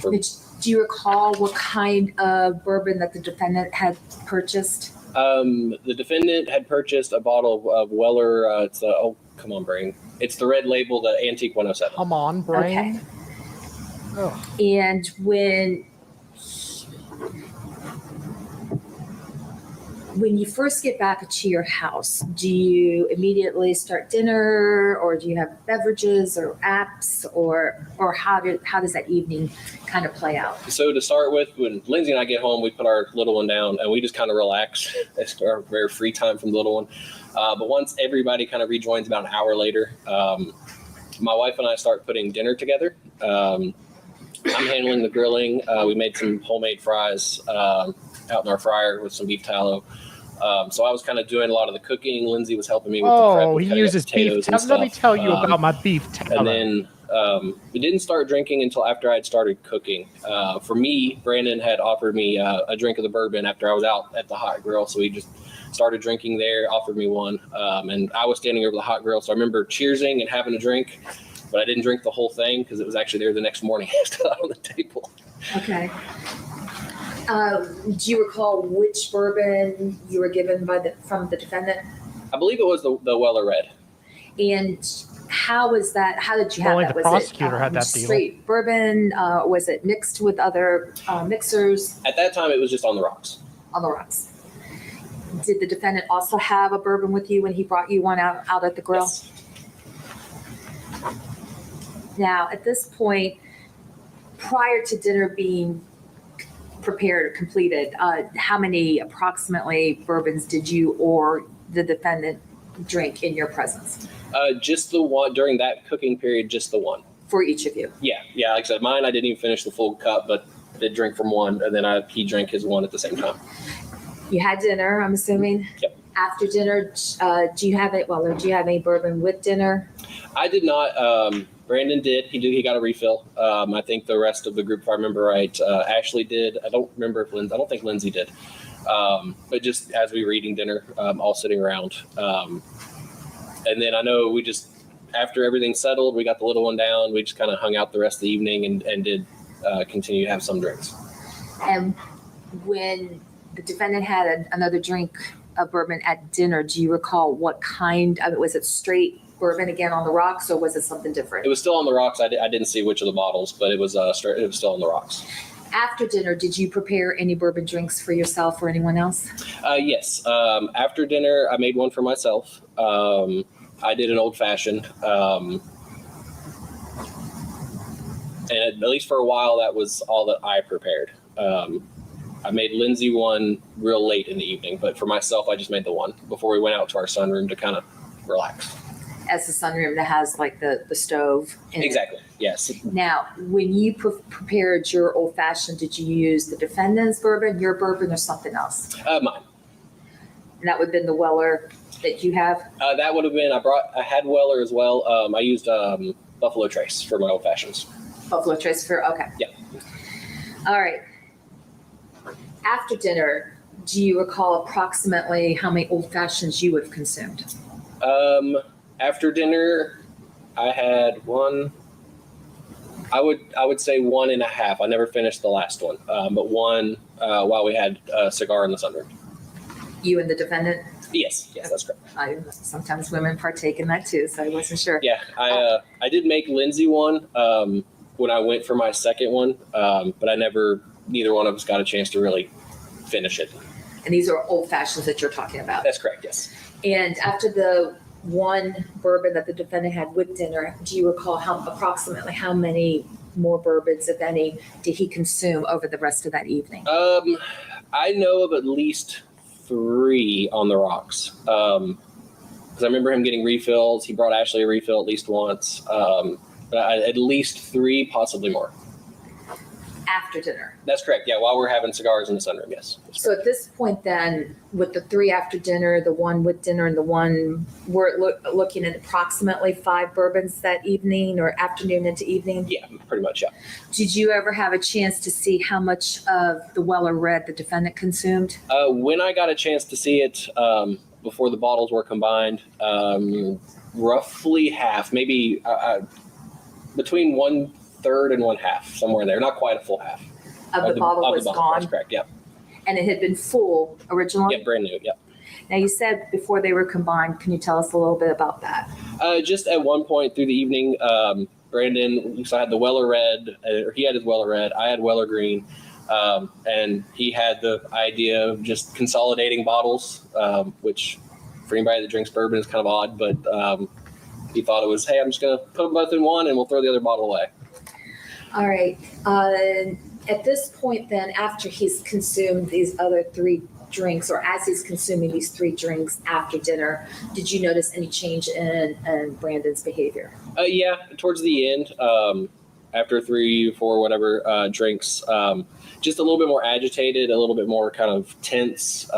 Do you recall what kind of bourbon that the defendant had purchased? The defendant had purchased a bottle of Weller. It's come on, brain. It's the red label, the Antique 107. Come on, brain. Okay. Oh. And when you first get back to your house, do you immediately start dinner, or do you have beverages or apps, or how does that evening kind of play out? So to start with, when Lindsay and I get home, we put our little one down and we just kind of relax. It's our very free time from the little one. But once everybody kind of rejoins about an hour later, my wife and I start putting dinner together. I'm handling the grilling. We made some homemade fries out in our fryer with some beef tallow. So I was kind of doing a lot of the cooking. Lindsay was helping me with the prep. Oh, he uses beef tallow. Let me tell you about my beef tallow. And then we didn't start drinking until after I'd started cooking. For me, Brandon had offered me a drink of the bourbon after I was out at the hot grill. So he just started drinking there, offered me one. And I was standing over the hot grill. So I remember cheersing and having a drink, but I didn't drink the whole thing because it was actually there the next morning still out on the table. Okay. Do you recall which bourbon you were given from the defendant? I believe it was the Weller Red. And how was that? How did you have Only that? the prosecutor had that deal. Straight bourbon? Was it mixed with other mixers? At that time, it was just on the rocks. On the rocks. Did the defendant also have a bourbon with you when he brought you one out at the grill? Yes. Now, at this point, prior to dinner being prepared or completed, how many approximately bourbons did you or the defendant drink in your presence Just the one during that cooking period, just the one. for each of you? Yeah. Like I said, mine, I didn't even finish the full cup, but did drink from one, and then he drank his one at the same time. You had dinner, I'm assuming? Yep. After dinner, do you have any bourbon with dinner? I did not. Brandon did. He got a refill. I think the rest of the group, if I remember right, Ashley did. I don't remember if I don't think Lindsay did. But just as we were eating dinner, all sitting around. And then I know we just, after everything settled, we got the little one down. We just kind of hung out the rest of the evening and did continue to have some drinks. And when the defendant had another drink of bourbon at dinner, do you recall what kind of it? Was it straight bourbon again on the rocks, or was it something different? It was still on the rocks. I didn't see which of the bottles, but it was straight. It was still on the rocks. After dinner, did you prepare any bourbon drinks for yourself or anyone else? Yes. After dinner, I made one for myself. I did an old fashioned. And at least for a while, that was all that I prepared. I made Lindsay one real late in the evening, but for myself, I just made the one before we went out to our sunroom to kind of relax. As the sunroom that has like the stove in it. Exactly. Yes. Now, when you prepared your old fashioned, did you use the defendant's bourbon, your bourbon, or something else? Mine. And that would have been the Weller that you have? That would have been, I had Weller as well. I used Buffalo Trace for my old fashions. Buffalo Trace okay. Yeah. All right. After dinner, do you recall approximately how many old fashions you would have consumed? After dinner, I had one. I would say 1.5. I never finished the last one, but one while we had a cigar in the sunroom. You and the defendant? Yes, that's correct. Sometimes women partake in that too, so I wasn't sure. Yeah, I did make Lindsay one when I went for my second one, but neither one of us got a chance to really finish it. And these are old fashions that you're talking about? That's correct, yes. And after the one bourbon that the defendant had with dinner, do you recall approximately how many more bourbons, if any, did he consume over the rest of that evening? I know of at least 3 on the rocks. Because I remember him getting refills. He brought Ashley a refill at least once. But at least 3, possibly more. After dinner? That's correct. Yeah, while we're having cigars in the sunroom, yes. So at this point then, with the 3 after dinner, the 1 with dinner, and the 1, we're looking at approximately 5 bourbons that evening or afternoon into evening? Yeah, pretty much, yeah. Did you ever have a chance to see how much of the Weller Red the defendant consumed? When I got a chance to see it before the bottles were combined, roughly half, maybe between 1/3 and 1/2, somewhere in there. Not quite a full half. Of the bottle was gone? That's correct, yeah. And it had been full originally? Yeah, brand new, yeah. Now you said before they were combined. Can you tell us a little bit about that? Just at one point through the evening, Brandon, so I had the Weller Red, or he had his Weller Red, I had Weller Green, and he had the idea of just consolidating bottles, which for anybody that drinks bourbon is kind of odd, but he thought it was, hey, I'm just going to put them both in one and we'll throw the other bottle away. All right. At this point then, after he's consumed these other 3 drinks, or as he's consuming these 3 drinks after dinner, did you notice any change in Brandon's behavior? Yeah, towards the end, after 3, 4, whatever drinks, just a little bit more agitated, a little bit more kind of tense.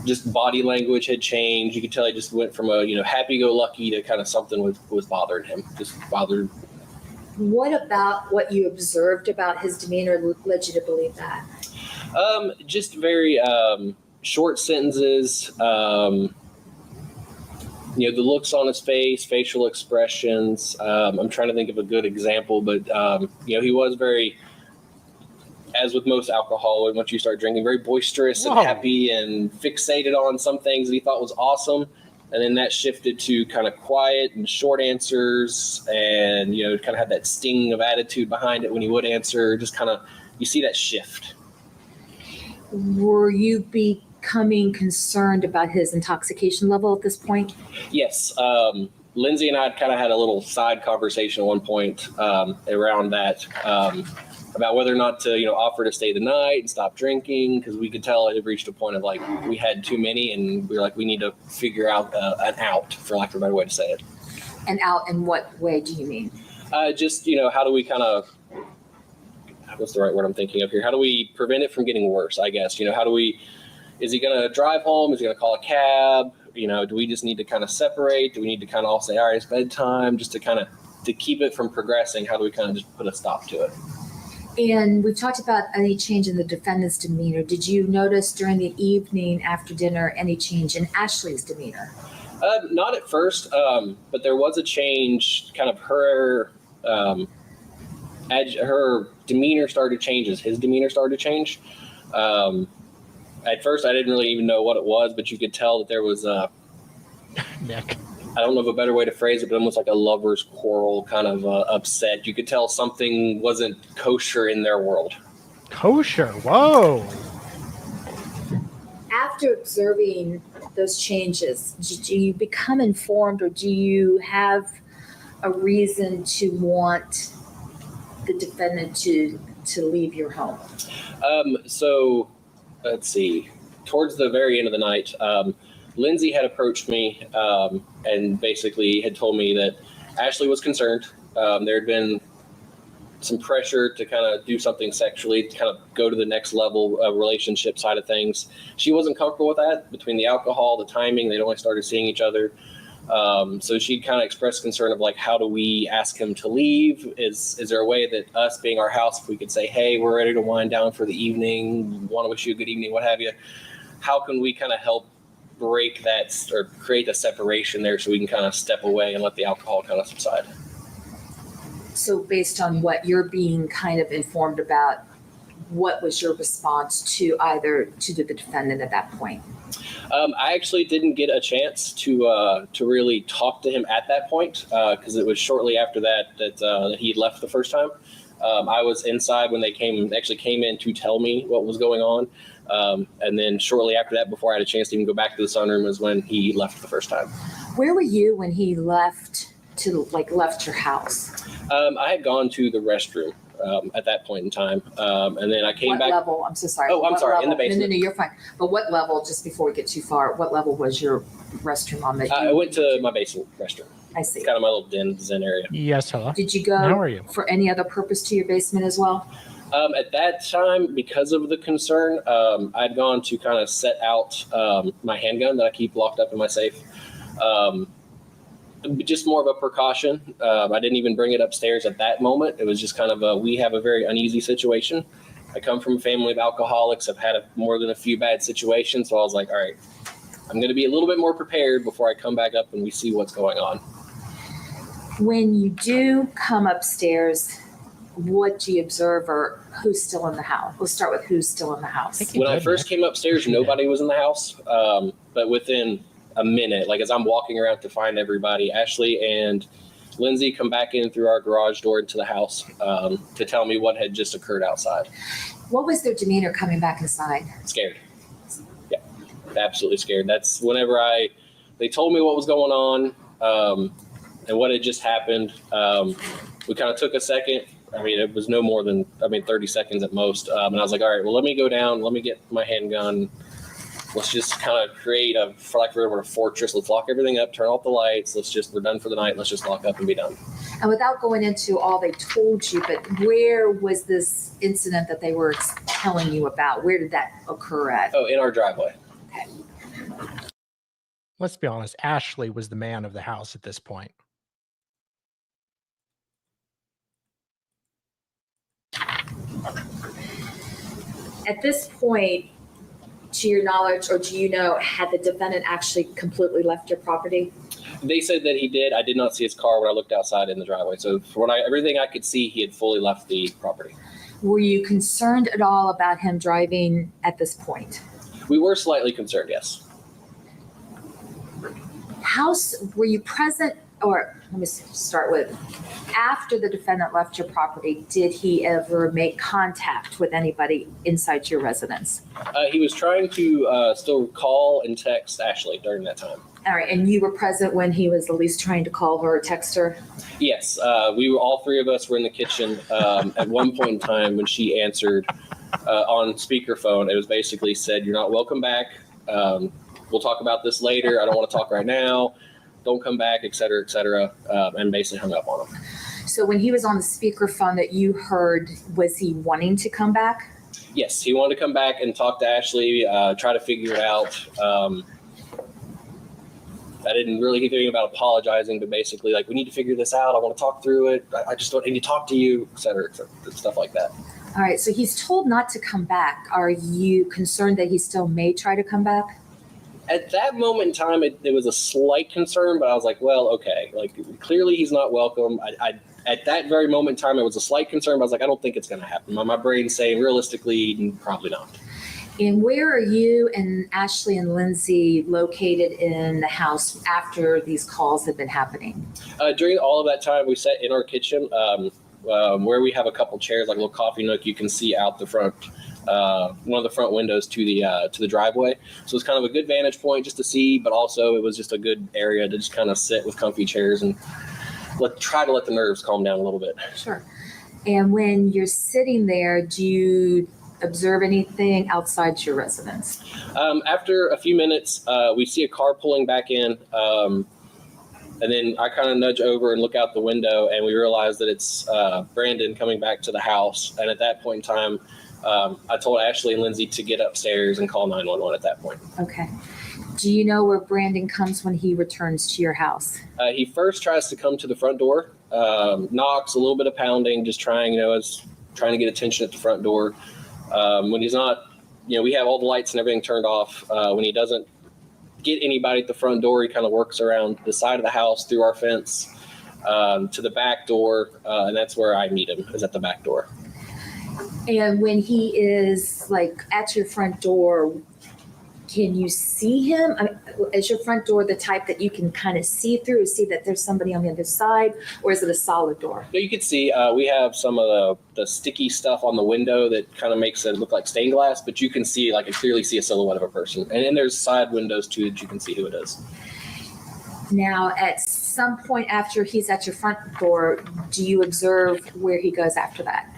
Just body language had changed. You could tell he just went from a happy-go-lucky to kind of something was bothering him. Just bothered. What about what you observed about his demeanor led you to believe that? Just very short sentences. The looks on his face, facial expressions. I'm trying to think of a good example, but he was very, as with most alcohol, once you start drinking, very boisterous and happy and fixated on some things that he thought was awesome. And then that shifted to kind of quiet and short answers, and, kind of had that sting of attitude behind it when he would answer. Just kind of, you see that shift. Were you becoming concerned about his intoxication level at this point? Yes. Lindsay and I kind of had a little side conversation at one point around that, about whether or not to, offer to stay the night and stop drinking, because we could tell it had reached a point of like we had too many, and we were like, we need to figure out an out, for lack of a better way to say it. And out in what way do you mean? Just, how do we kind of, what's the right word I'm thinking of here? How do we prevent it from getting worse, I guess? How do we, is he going to drive home? Is he going to call a cab? Do we just need to kind of separate? Do we need to kind of all say, all right, it's bedtime, just to kind of, to keep it from progressing? How do we kind of just put a stop to it? And we talked about any change in the defendant's demeanor. Did you notice during the evening after dinner any change in Ashley's demeanor? Not at first, but there was a change. Kind of her demeanor started to change as his demeanor started to change. At first, I didn't really even know what it was, but you could tell that there was Nick. I don't know of a better way to phrase it, but almost like a lover's quarrel, kind of upset. You could tell something wasn't kosher in their world. Kosher. Whoa. After observing those changes, do you become informed, or do you have a reason to want the defendant to leave your home? So let's see. Towards the very end of the night, Lindsay had approached me and basically had told me that Ashley was concerned. There had been some pressure to kind of do something sexually, to kind of go to the next level of relationship side of things. She wasn't comfortable with that. Between the alcohol, the timing, they'd only started seeing each other. So she kind of expressed concern of like, how do we ask him to leave? Is there a way that us being our house, if we could say, hey, we're ready to wind down for the evening, want to wish you a good evening, what have you? How can we kind of help break that or create a separation there so we can kind of step away and let the alcohol kind of subside? So based on what you're being kind of informed about, what was your response to the defendant at that point? I actually didn't get a chance to really talk to him at that point because it was shortly after that he left the first time. I was inside when they came in to tell me what was going on. And then shortly after that, before I had a chance to even go back to the sunroom, was when he left the first time. Where were you when he left your house? I had gone to the restroom at that point in time. And then I came What back. level? I'm so sorry. Oh, I'm What sorry. level? In the basement. No, you're fine. But what level, just before we get too far, what level was your restroom on that? I went to my basement restroom. I see. It's kind of my little zen area. Yes, hello. Did you How go are you? for any other purpose to your basement as well? At that time, because of the concern, I'd gone to kind of set out my handgun that I keep locked up in my safe. Just more of a precaution. I didn't even bring it upstairs at that moment. It was just kind of we have a very uneasy situation. I come from a family of alcoholics. I've had more than a few bad situations. So I was like, all right, I'm going to be a little bit more prepared before I come back up and we see what's going on. When you do come upstairs, what do you observe, or who's still in the house? We'll start with who's still in the house. Thank you. When I Good, first Nick. came upstairs, nobody was in the house. But within a minute, like as I'm walking around to find everybody, Ashley and Lindsay come back in through our garage door into the house to tell me what had just occurred outside. What was their demeanor coming back inside? Scared. Yeah, absolutely scared. That's whenever they told me what was going on and what had just happened. We kind of took a second. I mean, it was no more than 30 seconds at most. And I was like, all right, well, let me go down. Let me get my handgun. Let's just kind of create a fortress. Let's lock everything up, turn off the lights. We're done for the night. Let's just lock up and be done. And without going into all they told you, but where was this incident that they were telling you about? Where did that occur at? Oh, in our driveway. Okay. Let's be honest. Ashley was the man of the house at this point. At this point, to your knowledge, or do you know, had the defendant actually completely left your property? They said that he did. I did not see his car when I looked outside in the driveway. So for everything I could see, he had fully left the property. Were you concerned at all about him driving at this point? We were slightly concerned, yes. Were you present, or let me start with, after the defendant left your property, did he ever make contact with anybody inside your residence? He was trying to still call and text Ashley during that time. All right, and you were present when he was at least trying to call her or text her? Yes, we were all three of us were in the kitchen at one point in time when she answered on speakerphone. It was basically said, "You're not welcome back. We'll talk about this later. I don't want to talk right now. Don't come back," et cetera, and basically hung up on him. So when he was on the speakerphone that you heard, was he wanting to come back? Yes, he wanted to come back and talk to Ashley, try to figure it out. I didn't really hear anything about apologizing, but basically, like, we need to figure this out. I want to talk through it. I just don't need to talk to you, et cetera, stuff like that. All right, so he's told not to come back. Are you concerned that he still may try to come back? At that moment in time, it was a slight concern, but I was like, well, okay. Like, clearly he's not welcome. At that very moment in time, it was a slight concern, but I was like, I don't think it's going to happen. My brain's saying, realistically, probably not. And where are you and Ashley and Lindsay located in the house after these calls have been happening? During all of that time, we sat in our kitchen where we have a couple chairs, like a little coffee nook. You can see out the front, one of the front windows to the driveway. So it's kind of a good vantage point just to see, but also it was just a good area to just kind of sit with comfy chairs and try to let the nerves calm down a little bit. Sure. And when you're sitting there, do you observe anything outside your residence? After a few minutes, we see a car pulling back in, and then I kind of nudge over and look out the window, and we realize that it's Brandon coming back to the house. And at that point in time, I told Ashley and Lindsay to get upstairs and call 911 at that point. Okay. Do you know where Brandon comes when he returns to your house? He first tries to come to the front door, knocks, a little bit of pounding, just trying to get attention at the front door. When he's not, we have all the lights and everything turned off. When he doesn't get anybody at the front door, he kind of works around the side of the house through our fence to the back door, and that's where I meet him, is at the back door. And when he is like at your front door, can you see him? I mean, is your front door the type that you can kind of see through, see that there's somebody on the other side, or is it a solid door? Yeah, you can see we have some of the sticky stuff on the window that kind of makes it look like stained glass, but you can see, I clearly see a silhouette of a person. And then there's side windows too that you can see who it is. Now, at some point after he's at your front door, do you observe where he goes after that?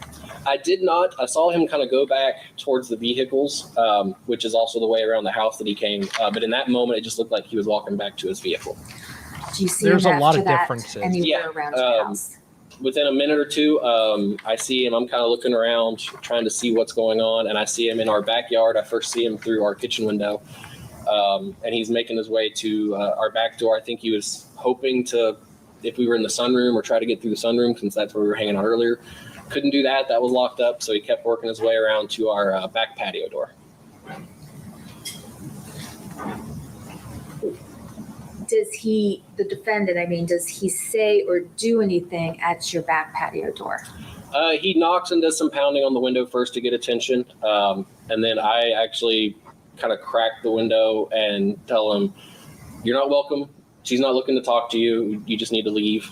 I did not. I saw him kind of go back towards the vehicles, which is also the way around the house that he came. But in that moment, it just looked like he was walking back to his vehicle. Do you see There's him a lot after of that differences. anywhere Yeah, around your house? Within a minute or two, I see him. I'm kind of looking around, trying to see what's going on. And I see him in our backyard. I first see him through our kitchen window. And he's making his way to our back door. I think he was hoping to, if we were in the sunroom, or try to get through the sunroom, since that's where we were hanging out earlier. Couldn't do that. That was locked up. So he kept working his way around to our back patio door. Does he, the defendant, does he say or do anything at your back patio door? He knocks and does some pounding on the window first to get attention. And then I actually kind of crack the window and tell him, "You're not welcome. She's not looking to talk to you. You just need to leave."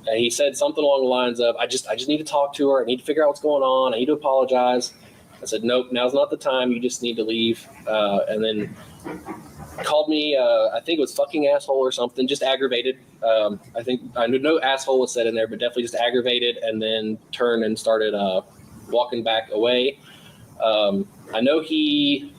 And he said something along the lines of, I just need to talk to her. I need to figure out what's going on. I need to apologize. I said, "Nope, now's not the time. You just need to leave." And then called me, I think it was fucking asshole or something, just aggravated. I think I knew no asshole was said in there, but definitely just aggravated, and then turned and started walking back away. I know he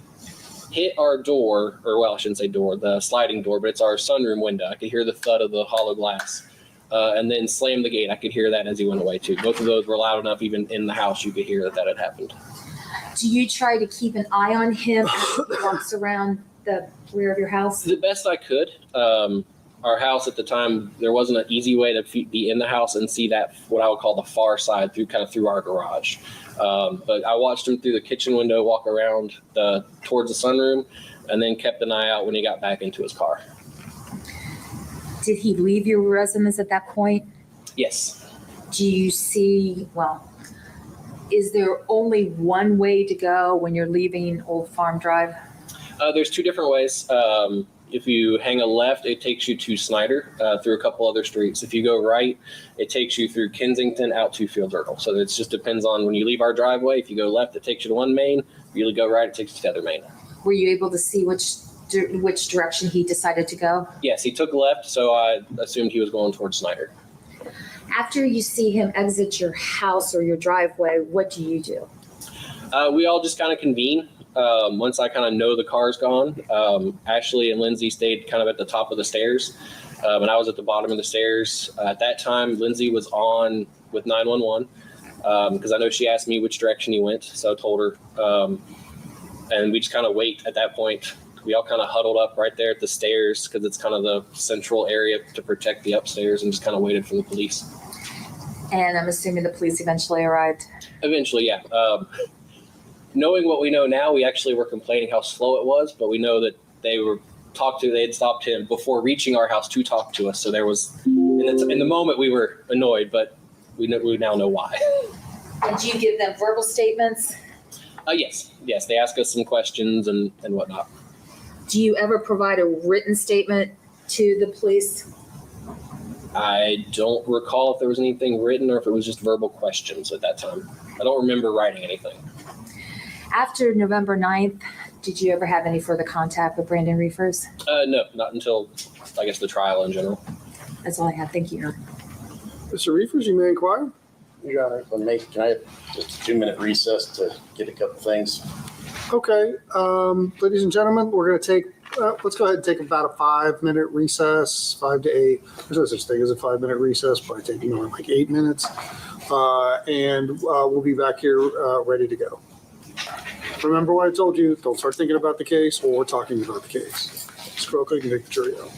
hit our door, or well, I shouldn't say door, the sliding door, but it's our sunroom window. I could hear the thud of the hollow glass. And then slammed the gate. I could hear that as he went away too. Both of those were loud enough, even in the house, you could hear that had happened. Do you try to keep an eye on him as he walks around the rear of your house? The best I could. Our house at the time, there wasn't an easy way to be in the house and see that, what I would call the far side, through our garage. But I watched him through the kitchen window walk around towards the sunroom, and then kept an eye out when he got back into his car. Did he leave your residence at that point? Yes. Do you see, is there only one way to go when you're leaving Old Farm Drive? There's two different ways. If you hang a left, it takes you to Snyder through a couple other streets. If you go right, it takes you through Kensington out to Field Journal. So it just depends on when you leave our driveway. If you go left, it takes you to one main. If you go right, it takes you to the other main. Were you able to see which which direction he decided to go? Yes, he took left, so I assumed he was going towards Snyder. After you see him exit your house or your driveway, what do you do? We all just kind of convene. Once I kind of know the car's gone, Ashley and Lindsay stayed kind of at the top of the stairs, and I was at the bottom of the stairs. At that time, Lindsay was on with 911 because I know she asked me which direction he went, so I told her. And we just kind of wait at that point. We all kind of huddled up right there at the stairs because it's kind of the central area to protect the upstairs, and just kind of waited for the police. And I'm assuming the police eventually arrived. Eventually, yeah. Knowing what we know now, we actually were complaining how slow it was, but we know that they had stopped him before reaching our house to talk to us. So there was, in the moment we were annoyed, but we now know why. Did you give them verbal statements? Yes. They ask us some questions and whatnot. Do you ever provide a written statement to the police? I don't recall if there was anything written or if it was just verbal questions at that time. I don't remember writing anything. After November 9th, did you ever have any further contact with Brandon Riefers? No, not until, I guess, the trial in general. That's all I have. Thank you. Mr. Riefers, you may inquire. Your Honor, can I have just a 2-minute recess to get a couple things? Okay, ladies and gentlemen, we're going to take, let's go ahead and take about a 5-minute recess, 5 to 8. There's no such thing as a 5-minute recess, probably taking more like 8 minutes. And we'll be back here ready to go. Remember what I told you, don't start thinking about the case or talking about the case. Scroll click and take the jury out.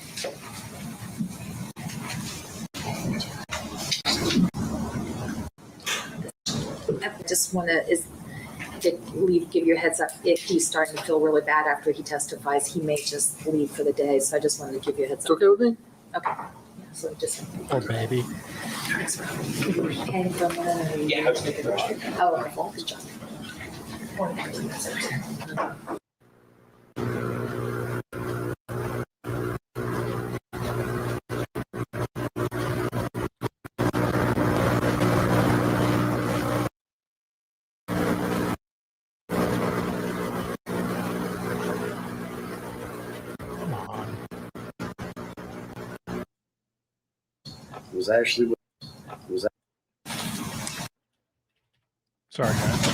I just want to give you a heads up. If he's starting to feel really bad after he testifies, he may just leave for the day. So I just wanted to give you a heads It's up. okay with me? Okay. Yeah, so just. Oh, baby. Hang for a minute. Yeah, I was thinking about it. Oh, wonderful. Good job. Come on. Was Ashley, Sorry, guys.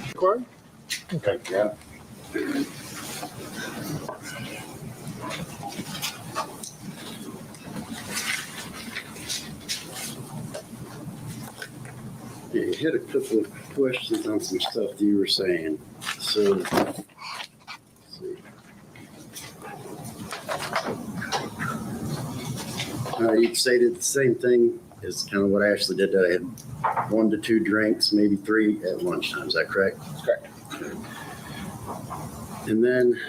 Inquire? Okay. yeah. Yeah, you had a couple of questions on some stuff that you were saying. So, let's see. You stated the same thing as kind of what Ashley did. I had 1 to 2 drinks, maybe 3 at lunchtime. Is that correct? That's correct. And then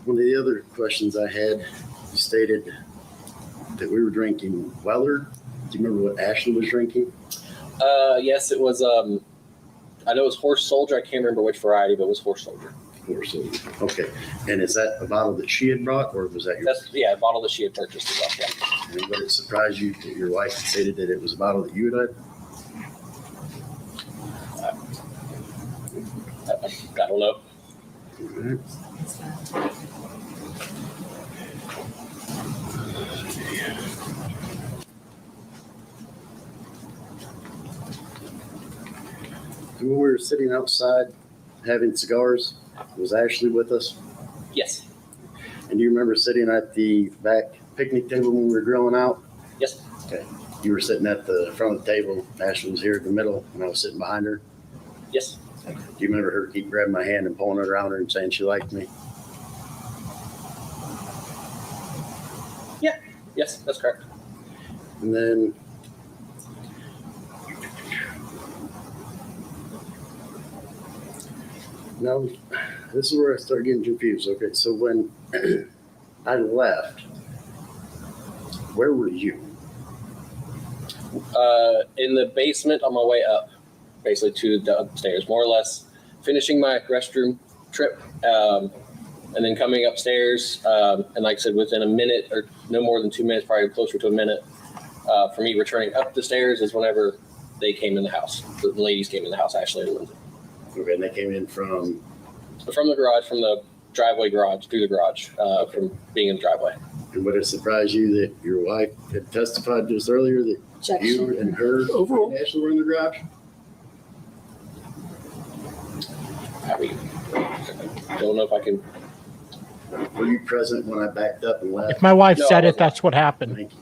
one of the other questions I had, you stated that we were drinking Weller. Do you remember what Ashley was drinking? Yes, it was, I know it was Horse Soldier. I can't remember which variety, but it was Horse Soldier. Horse Soldier. Okay. And is that a bottle that she had brought, or was that your? That's, yeah, a bottle that she had purchased as well. Yeah. And would it surprise you that your wife stated that it was a bottle that you had? I don't know. All right. And when we were sitting outside having cigars, was Ashley with us? Yes. And do you remember sitting at the back picnic table when we were grilling out? Yes. Okay. You were sitting at the front of the table. Ashley was here in the middle, and I was sitting behind her. Yes. Do you remember her keep grabbing my hand and pulling it around her and saying she liked me? Yes, that's correct. And then now, this is where I start getting confused. Okay, so when I left, where were you? In the basement on my way up, basically to the upstairs, more or less, finishing my restroom trip, and then coming upstairs. And like I said, within a minute or no more than 2 minutes, probably closer to a minute, for me returning up the stairs is whenever they came in the house. The ladies came in the house, Ashley and Lindsay. Okay, and they came in from, From the driveway garage, through the garage, from being in the driveway. and would it surprise you that your wife had testified just earlier that you Objection. and her Overall. and Ashley were in the garage? I mean, I don't know if I can. Were you present when I backed up and left? If my wife No, said I it, wasn't. that's what happened. Thank you.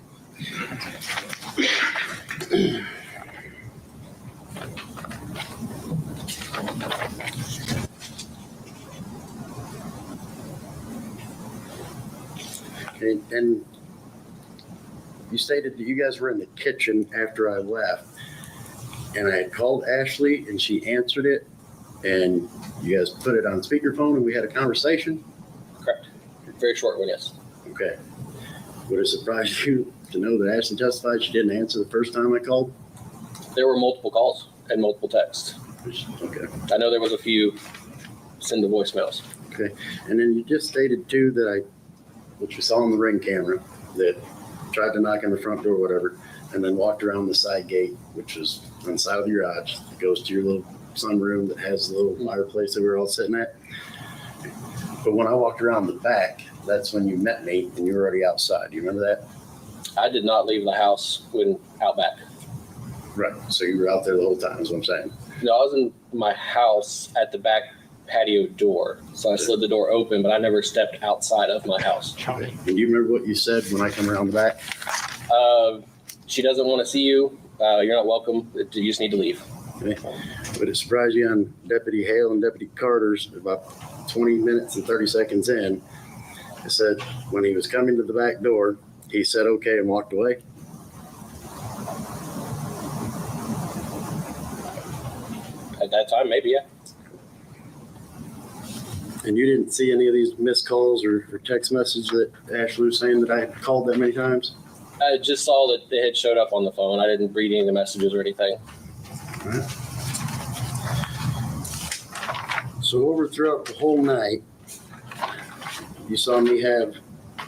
Okay, and you stated that you guys were in the kitchen after I left, and I had called Ashley and she answered it, and you guys put it on speakerphone and we had a conversation? Correct. Very short one, yes. Okay. Would it surprise you to know that Ashley testified she didn't answer the first time I called? There were multiple calls and multiple texts. Okay. I know there was a few send to voicemails. Okay. And then you just stated too that which you saw on the ring camera, that tried to knock on the front door, whatever, and then walked around the side gate, which is on the side of the garage, that goes to your little sunroom that has the little fireplace that we were all sitting at. But when I walked around the back, that's when you met me and you were already outside. Do you remember that? I did not leave the house when out back. Right. So you were out there the whole time, is what I'm saying. No, I was in my house at the back patio door. So I slid the door open, but I never stepped outside of my house. Charlie. And do you remember what you said when I come around the back? She doesn't want to see you. You're not welcome. You just need to leave. Okay. Would it surprise you on Deputy Hale and Deputy Carter's about 20 minutes and 30 seconds in, it said when he was coming to the back door, he said okay and walked away? At that time, maybe, yeah. And you didn't see any of these missed calls or text messages that Ashley was saying that I had called that many times? I just saw that they had showed up on the phone. I didn't read any of the messages or anything. All right. So over throughout the whole night, you saw me have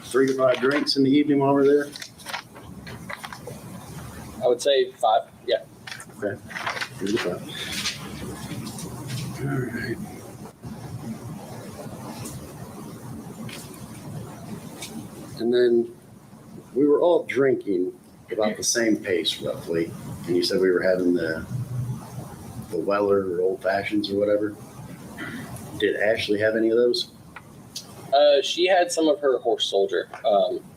3 to 5 drinks in the evening while we were there? I would say 5. Yeah. Okay. 3 to 5. All right. And then we were all drinking about the same pace roughly. And you said we were having the Weller or Old Fashions or whatever. Did Ashley have any of those? She had some of her horse soldier.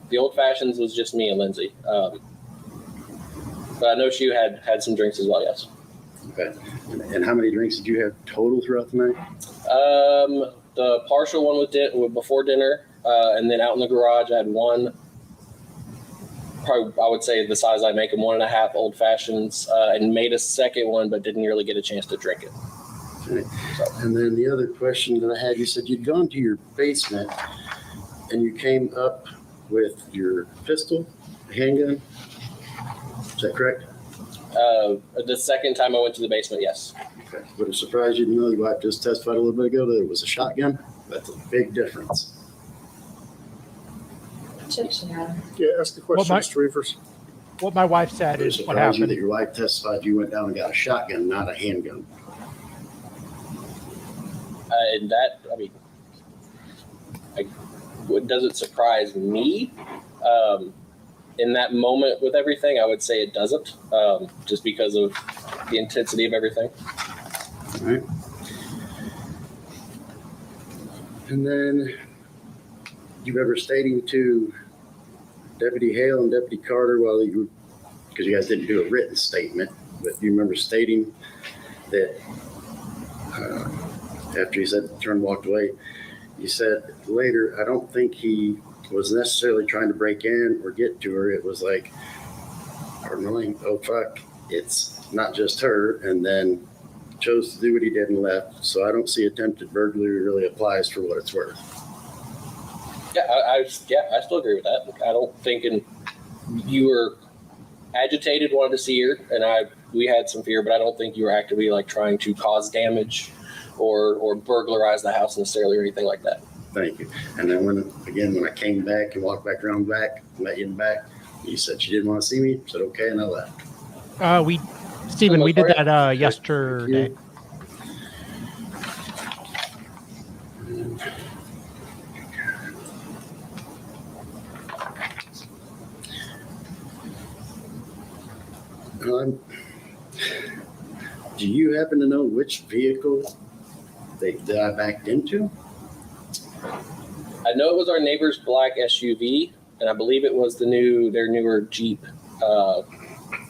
The Old Fashions was just me and Lindsay. But I know she had some drinks as well, yes. Okay. And how many drinks did you have total throughout the night? The partial one was before dinner, and then out in the garage I had one, probably I would say the size I make them, 1.5 Old Fashions, and made a second one, but didn't really get a chance to drink it. Okay. And then the other question that I had, you said you'd gone to your basement and you came up with your pistol, handgun. Is that correct? The second time I went to the basement, yes. Okay. Would it surprise you to know your wife just testified a little bit ago that it was a shotgun? That's a big difference. Objection, Adam. Yeah, ask the question, Well, Mr. Reefers. What my wife said Would it is what surprise you that happened. your wife testified you went down and got a shotgun, not a handgun? And that, I mean, does it surprise me? In that moment with everything, I would say it doesn't, just because of the intensity of everything. All right. And then you remember stating to Deputy Hale and Deputy Carter while you, because you guys didn't do a written statement, but you remember stating that after you said turn walked away, you said later, I don't think he was necessarily trying to break in or get to her. It was like, oh fuck, it's not just her, and then chose to do what he did and left. So I don't see attempted burglary really applies for what it's worth. Yeah, I still agree with that. I don't think you were agitated, wanted to see her, and we had some fear, but I don't think you were actively like trying to cause damage or burglarize the house necessarily or anything like that. Thank you. And then when I came back and walked back around back, met you in the back, you said she didn't want to see me. I said okay, and I left. Stephen, we did part. that yesterday. Do you happen to know which vehicle that I backed into? I know it was our neighbor's black SUV, and I believe it was their newer Jeep.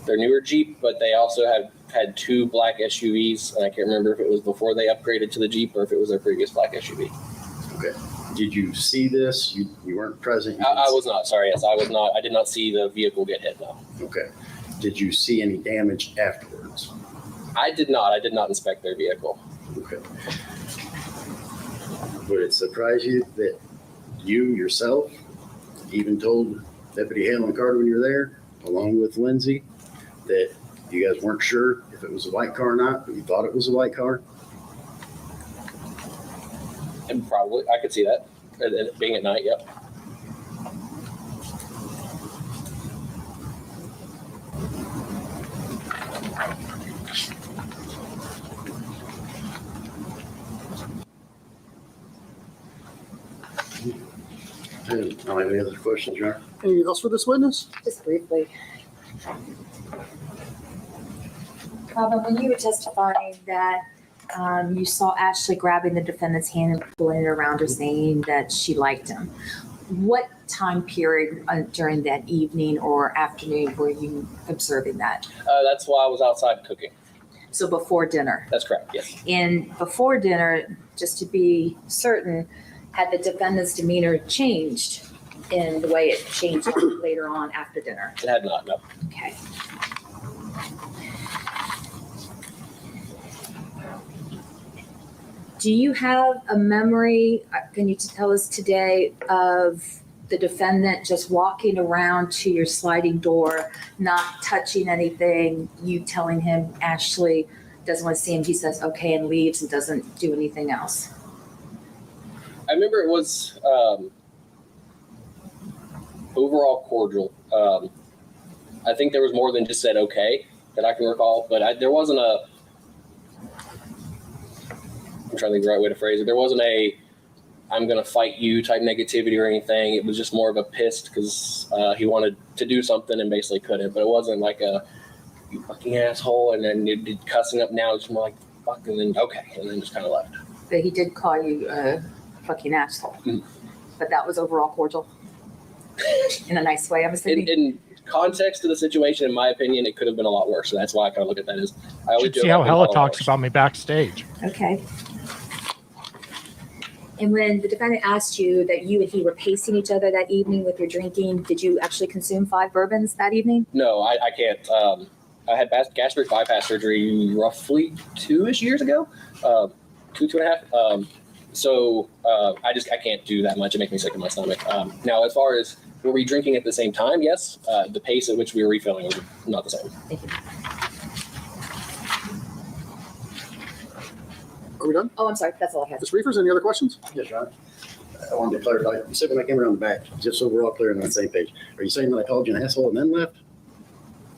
Their newer Jeep, but they also had two black SUVs, and I can't remember if it was before they upgraded to the Jeep or if it was their previous black SUV. Okay. Did you see this? You weren't present? I was not. Sorry, yes, I was not. I did not see the vehicle get hit. No. Okay. Did you see any damage afterwards? I did not. I did not inspect their vehicle. Okay. Would it surprise you that you yourself even told Deputy Hale and Carter when you were there, along with Lindsay, that you guys weren't sure if it was a white car or not, but you thought it was a white car? And probably, I could see that. And being at night, yep. I don't have any other questions, Your Honor. Anything else for this witness? Just briefly. Robin, when you were testifying that you saw Ashley grabbing the defendant's hand and pulling it around her saying that she liked him, what time period during that evening or afternoon were you observing that? That's why I was outside cooking. So before dinner. That's correct, yes. And before dinner, just to be certain, had the defendant's demeanor changed in the way it changed later on after dinner? It had not, no. Okay. Do you have a memory, can you tell us today, of the defendant just walking around to your sliding door, not touching anything, you telling him Ashley doesn't want to see him, he says okay and leaves and doesn't do anything else? I remember it was overall cordial. I think there was more than just said okay that I can recall, but there wasn't a, I'm trying to think the right way to phrase it. There wasn't a, I'm going to fight you type negativity or anything. It was just more of a pissed because he wanted to do something and basically couldn't, but it wasn't like a, you fucking asshole, and then it did cussing up now. It's more like, fuck, and then okay, and then just kind of left. But he did call you a fucking asshole. But that was overall cordial? In a nice way, I'm assuming? In context to the situation, in my opinion, it could have been a lot worse. So that's why I kind of look at that as, I always Should see how Hella talks about me backstage. Okay. And when the defendant asked you that you and he were pacing each other that evening with your drinking, did you actually consume 5 bourbons that evening? No, I can't. I had gastric bypass surgery roughly 2-ish years ago, 2.5. So I can't do that much. It makes me sick in my stomach. Now, as far as were we drinking at the same time? Yes. The pace at which we were refilling was not the same. Thank you. Are we done? Oh, I'm sorry, that's all I had. Ms. Riefers, any other questions? Yes, Your Honor. I wanted to clarify. You said when I came around the back, just so we're all clear on the same page, are you saying that I called you an asshole and then left?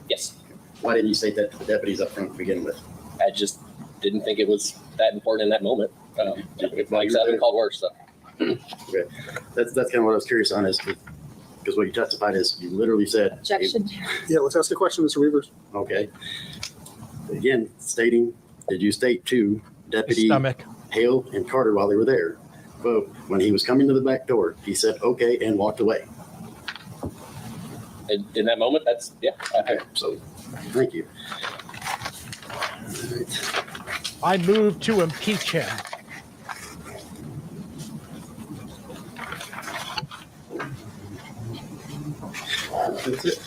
Yes. Why didn't you say that to the deputies up front to begin with? I just didn't think it was that important in that moment. Like I said, I've been called worse. So. Okay, that's kind of what I was curious on, is because what you testified is you literally said. Objection. Yeah, let's ask the question, Mr. Riefers. Okay. Again, did you state to My Deputy stomach. Hale and Carter while they were there, but when he was coming to the back door, he said okay and walked away? In that moment, that's, yeah. Okay, so thank you. All right. I move to impeach him. That's it.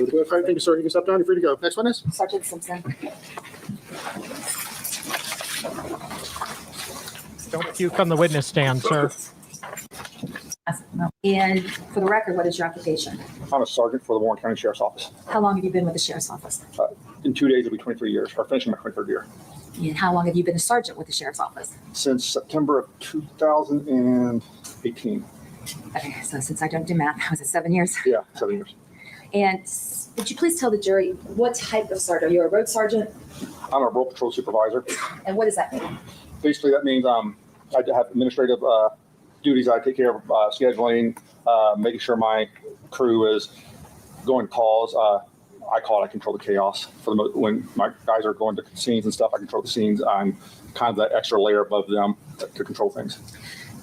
All right, thank you, sir. You can step down. You're free to go. Next witness? Sergeant Simpson. Don't puke on the witness stand, sir. And for the record, what is your occupation? I'm a sergeant for the Warren County Sheriff's Office. How long have you been with the Sheriff's Office? In 2 days, it'll be 23 years, or finishing my 23rd year. And how long have you been a sergeant with the Sheriff's Office? Since September of 2018. Okay, so since I don't do math, I was at 7 years. Yeah, 7 years. And would you please tell the jury what type of sergeant? Are you a road sergeant? I'm a road patrol supervisor. And what does that mean? Basically, that means I have administrative duties. I take care of scheduling, making sure my crew is going to calls. I control the chaos when my guys are going to scenes and stuff. I control the scenes. I'm kind of that extra layer above them to control things.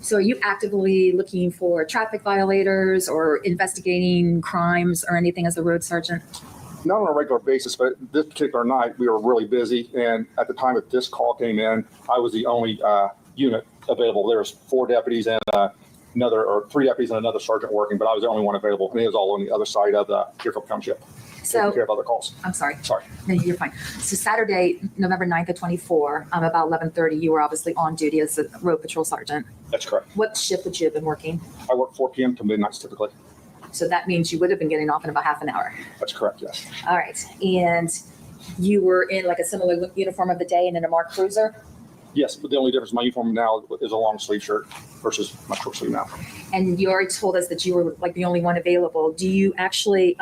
So are you actively looking for traffic violators or investigating crimes or anything as a road sergeant? Not on a regular basis, but this particular night we were really busy. And at the time that this call came in, I was the only unit available. There was 4 deputies and 3 deputies and another sergeant working, but I was the only one available. And it was all on the other side of the Deerfield Township. So, taking care of other calls. I'm sorry. Sorry. No, you're fine. So Saturday, November 9th of 24, about 11:30, you were obviously on duty as a road patrol sergeant. That's correct. What shift would you have been working? I work 4 p.m. to midnight typically. So that means you would have been getting off in about half an hour. That's correct, yes. All right. And you were in like a similar uniform of the day and in a marked cruiser? Yes, but the only difference in my uniform now is a long sleeve shirt versus my short sleeve now. And you already told us that you were like the only one available. Do you actually,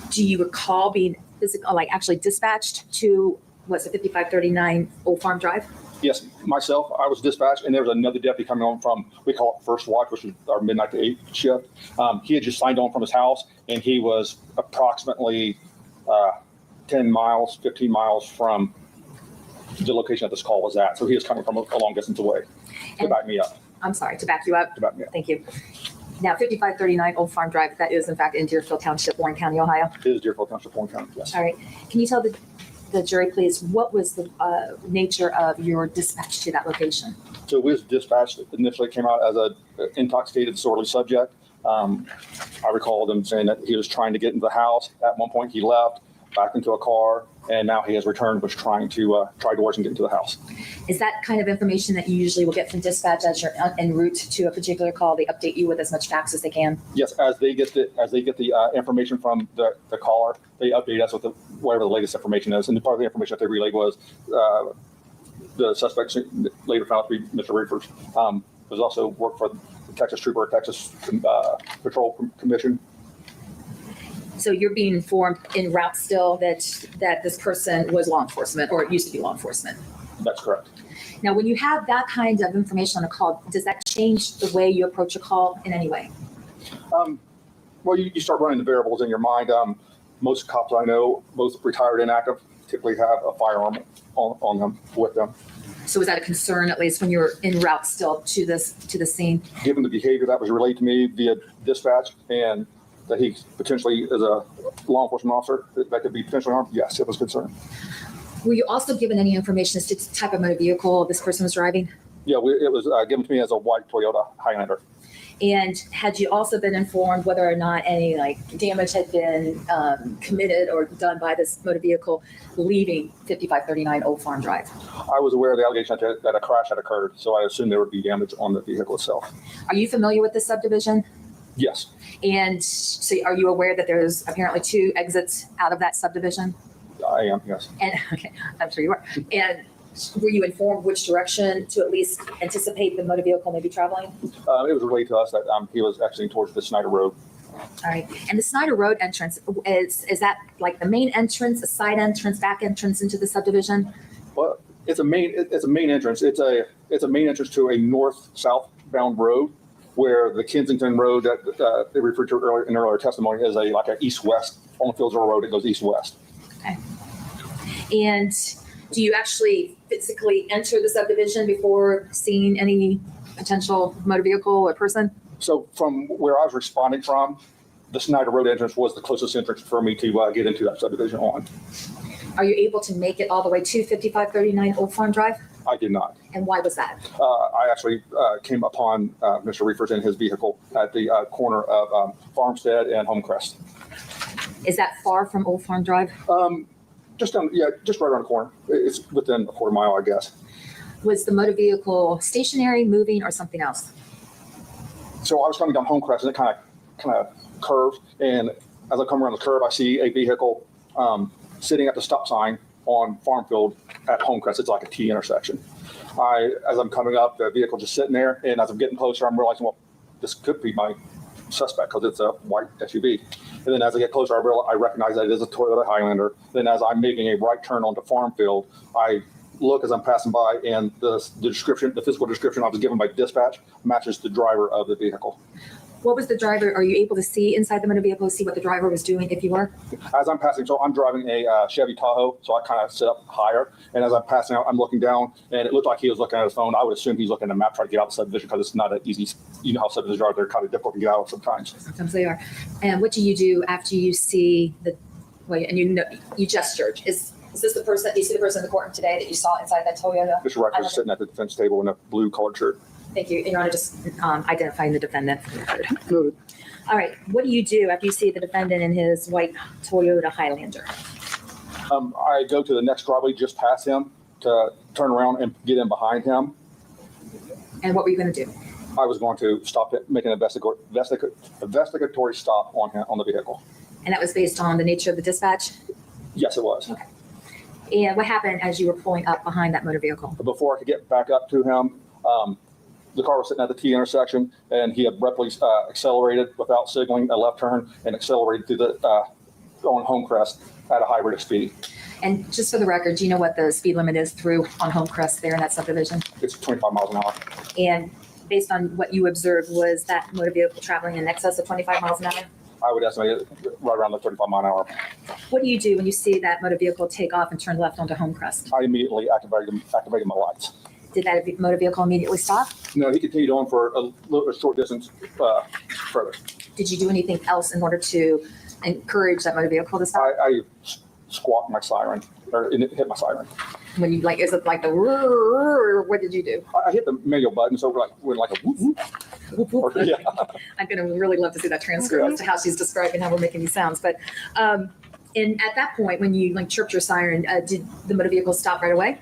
do you recall being actually dispatched to, what's it, 5539 Old Farm Drive? Yes, myself, I was dispatched, and there was another deputy coming on from, we call it first watch, which is our midnight to 8 shift. He had just signed on from his house, and he was approximately 10 miles, 15 miles from the location that this call was at. So he was coming from a long distance away to back me up. I'm sorry, to back you up? To back me up. Thank you. Now, 5539 Old Farm Drive, that is in fact in Deerfield Township, Warren County, Ohio. It is Deerfield Township, Warren County, yes. All right. Can you tell the jury, please, what was the nature of your dispatch to that location? So we was dispatched, initially came out as a intoxicated disorderly subject. I recall them saying that he was trying to get into the house. At one point he left, back into a car, and now he has returned, was trying to towards and get into the house. Is that kind of information that you usually will get from dispatch as you're en route to a particular call? They update you with as much facts as they can? Yes, as they get the information from the caller, they update us with whatever the latest information is. And part of the information that they relayed was the suspect later found out to be Mr. Riefers. Was also worked for the Texas Trooper, Texas Patrol Commission. So you're being informed en route still that this person was law enforcement, or it used to be law enforcement? That's correct. Now, when you have that kind of information on a call, does that change the way you approach a call in any way? Well, you start running the variables in your mind. Most cops I know, both retired and active, typically have a firearm on them, with them. So was that a concern, at least when you were en route still to the scene? Given the behavior that was relayed to me via dispatch, and that he potentially is a law enforcement officer that could be potentially armed, yes, it was a concern. Were you also given any information as to the type of motor vehicle this person was driving? Yeah, it was given to me as a white Toyota Highlander. And had you also been informed whether or not any damage had been committed or done by this motor vehicle leaving 5539 Old Farm Drive? I was aware of the allegation that a crash had occurred, so I assumed there would be damage on the vehicle itself. Are you familiar with this subdivision? Yes. And so are you aware that there's apparently 2 exits out of that subdivision? I am, yes. And okay, I'm sure you are. And were you informed which direction to at least anticipate the motor vehicle may be traveling? It was relayed to us that he was exiting towards the Snyder Road. All right. And the Snyder Road entrance, is that like the main entrance, a side entrance, back entrance into the subdivision? Well, it's a main entrance. It's a main entrance to a north-southbound road, where the Kensington Road that they referred to earlier in earlier testimony is like an east-west on Fieldsboro Road. It goes east-west. Okay. And do you actually physically enter the subdivision before seeing any potential motor vehicle or person? So from where I was responding from, the Snyder Road entrance was the closest entrance for me to get into that subdivision on. Are you able to make it all the way to 5539 Old Farm Drive? I did not. And why was that? I actually came upon Mr. Riefers in his vehicle at the corner of Farmstead and Homecrest. Is that far from Old Farm Drive? Just right around the corner. It's within a quarter mile, I guess. Was the motor vehicle stationary, moving, or something else? So I was coming down Homecrest, and it kind of curves. And as I come around the curve, I see a vehicle sitting at the stop sign on Farmfield at Homecrest. It's like a T intersection. As I'm coming up, the vehicle just sitting there, and as I'm getting closer, I'm realizing, well, this could be my suspect because it's a white SUV. And then as I get closer, I recognize that it is a Toyota Highlander. Then as I'm making a right turn onto Farm Field, I look as I'm passing by, and the description, the physical description I was given by dispatch matches the driver of the vehicle. What was the driver? Are you able to see inside the motor vehicle, see what the driver was doing if you were? As I'm passing, so I'm driving a Chevy Tahoe, so I kind of sit up higher. And as I'm passing out, I'm looking down, and it looked like he was looking at his phone. I would assume he's looking at a map, trying to get out of the subdivision, because it's not an easy, you know how subdivisions are, they're kind of difficult to get out of sometimes. Sometimes they are. And what do you do after you see the, well, and you know, you gestured. Is this the person, you see the person in the courtroom today that you saw inside that Toyota? Mr. Riefers sitting at the defense table in a blue colored shirt. Thank you. And Your Honor, just identifying the defendant for the record. Noted. All right. What do you do after you see the defendant in his white Toyota Highlander? I go to the next driveway just past him to turn around and get in behind him. And what were you going to do? I was going to stop it, make an investigatory stop on him, on the vehicle. And that was based on the nature of the dispatch? Yes, it was. Okay. And what happened as you were pulling up behind that motor vehicle? But before I could get back up to him, the car was sitting at the T intersection, and he abruptly accelerated without signaling a left turn and accelerated through the on Homecrest at a high rate of speed. And just for the record, do you know what the speed limit is through on Homecrest there in that subdivision? It's 25 miles an hour. And based on what you observed, was that motor vehicle traveling in excess of 25 miles an hour? I would estimate it right around the 35 mile an hour. What do you do when you see that motor vehicle take off and turn left onto Homecrest? I immediately activated my lights. Did that motor vehicle immediately stop? No, he continued on for a short distance further. Did you do anything else in order to encourage that motor vehicle to stop? I squawked my siren, or it hit my siren. When you like, is it like the or what did you do? I hit the manual button, so we're like a whoop whoop. Whoop, whoop. Yeah. I'm going to really love to see that transcript as to how she's describing how we're making these sounds. But and at that point, when you like chirped your siren, did the motor vehicle stop right away?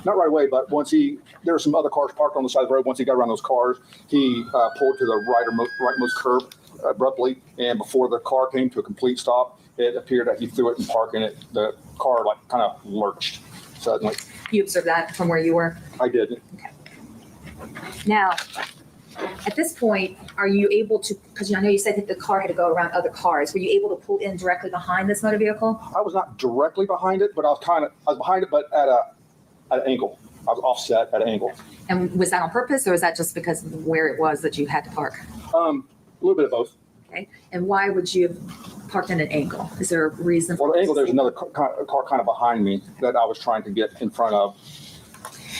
Not right away, but once there were some other cars parked on the side of the road. Once he got around those cars, he pulled to the rightmost curb abruptly, and before the car came to a complete stop, it appeared that he threw it in park, and the car like kind of lurched suddenly. You observed that from where you were? I did. Okay. Now, at this point, are you able to, because I know you said that the car had to go around other cars, were you able to pull in directly behind this motor vehicle? I was not directly behind it, but I was behind it, but at an angle. I was offset at an angle. And was that on purpose, or was that just because of where it was that you had to park? A little bit of both. Okay. And why would you have parked in an angle? Is there a reason? For the angle, there's another car kind of behind me that I was trying to get in front of.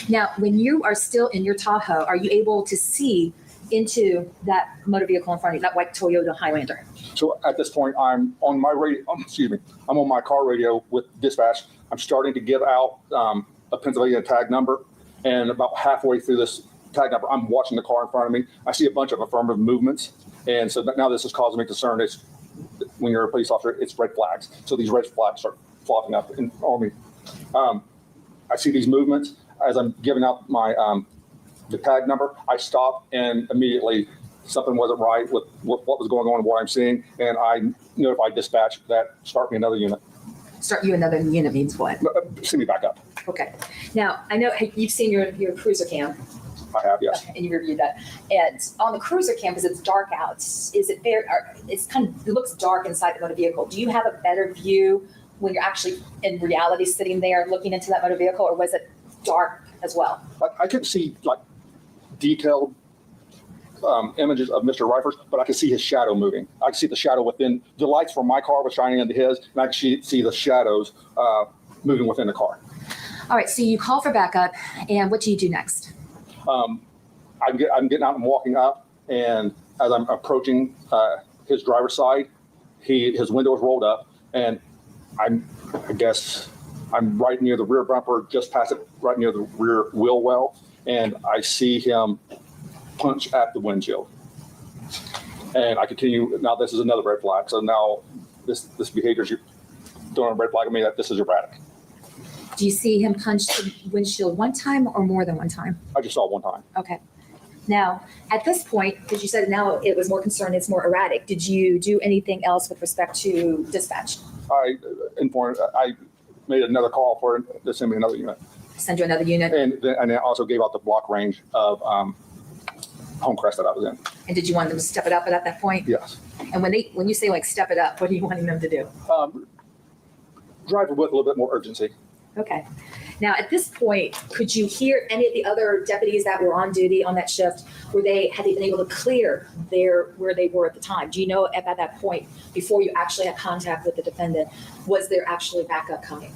Now, when you are still in your Tahoe, are you able to see into that motor vehicle in front of you, that white Toyota Highlander? So at this point, I'm on my radio. I'm on my car radio with dispatch. I'm starting to give out a Pennsylvania tag number, and about halfway through this tag number, I'm watching the car in front of me. I see a bunch of affirmative movements, and so now this is causing me concern. It's when you're a police officer, it's red flags. So these red flags start flopping up on me. I see these movements as I'm giving out my the tag number. I stop, and immediately something wasn't right with what was going on and what I'm seeing, and I notify dispatch that start me another unit. Start you another unit means what? Send me back up. Okay. Now, I know you've seen your cruiser cam. I have, yes. And you reviewed that. And on the cruiser cam, because it's dark out, is it there? It's it looks dark inside the motor vehicle. Do you have a better view when you're actually in reality sitting there looking into that motor vehicle, or was it dark as well? I could see like detailed images of Mr. Riefers, but I could see his shadow moving. I could see the shadow within the lights from my car was shining into his, and I could see the shadows moving within the car. All right. So you call for backup, and what do you do next? I'm getting out and walking up, and as I'm approaching his driver's side, his window is rolled up, and I guess I'm right near the rear bumper, just past it, right near the rear wheel well, and I see him punch at the windshield. And I continue. Now this is another red flag. So now this behavior is throwing a red flag at me that this is erratic. Do you see him punch the windshield one time or more than one time? I just saw it one time. Okay. Now, at this point, because you said now it was more concerned, it's more erratic, did you do anything else with respect to dispatch? I made another call for to send me another unit. Send you another unit? And I also gave out the block range of Homecrest that I was in. And did you want them to step it up at that point? Yes. And when you say like step it up, what are you wanting them to do? Drive it with a little bit more urgency. Okay. Now, at this point, could you hear any of the other deputies that were on duty on that shift? Had they been able to clear where they were at the time? Do you know at that point, before you actually had contact with the defendant, was there actually backup coming?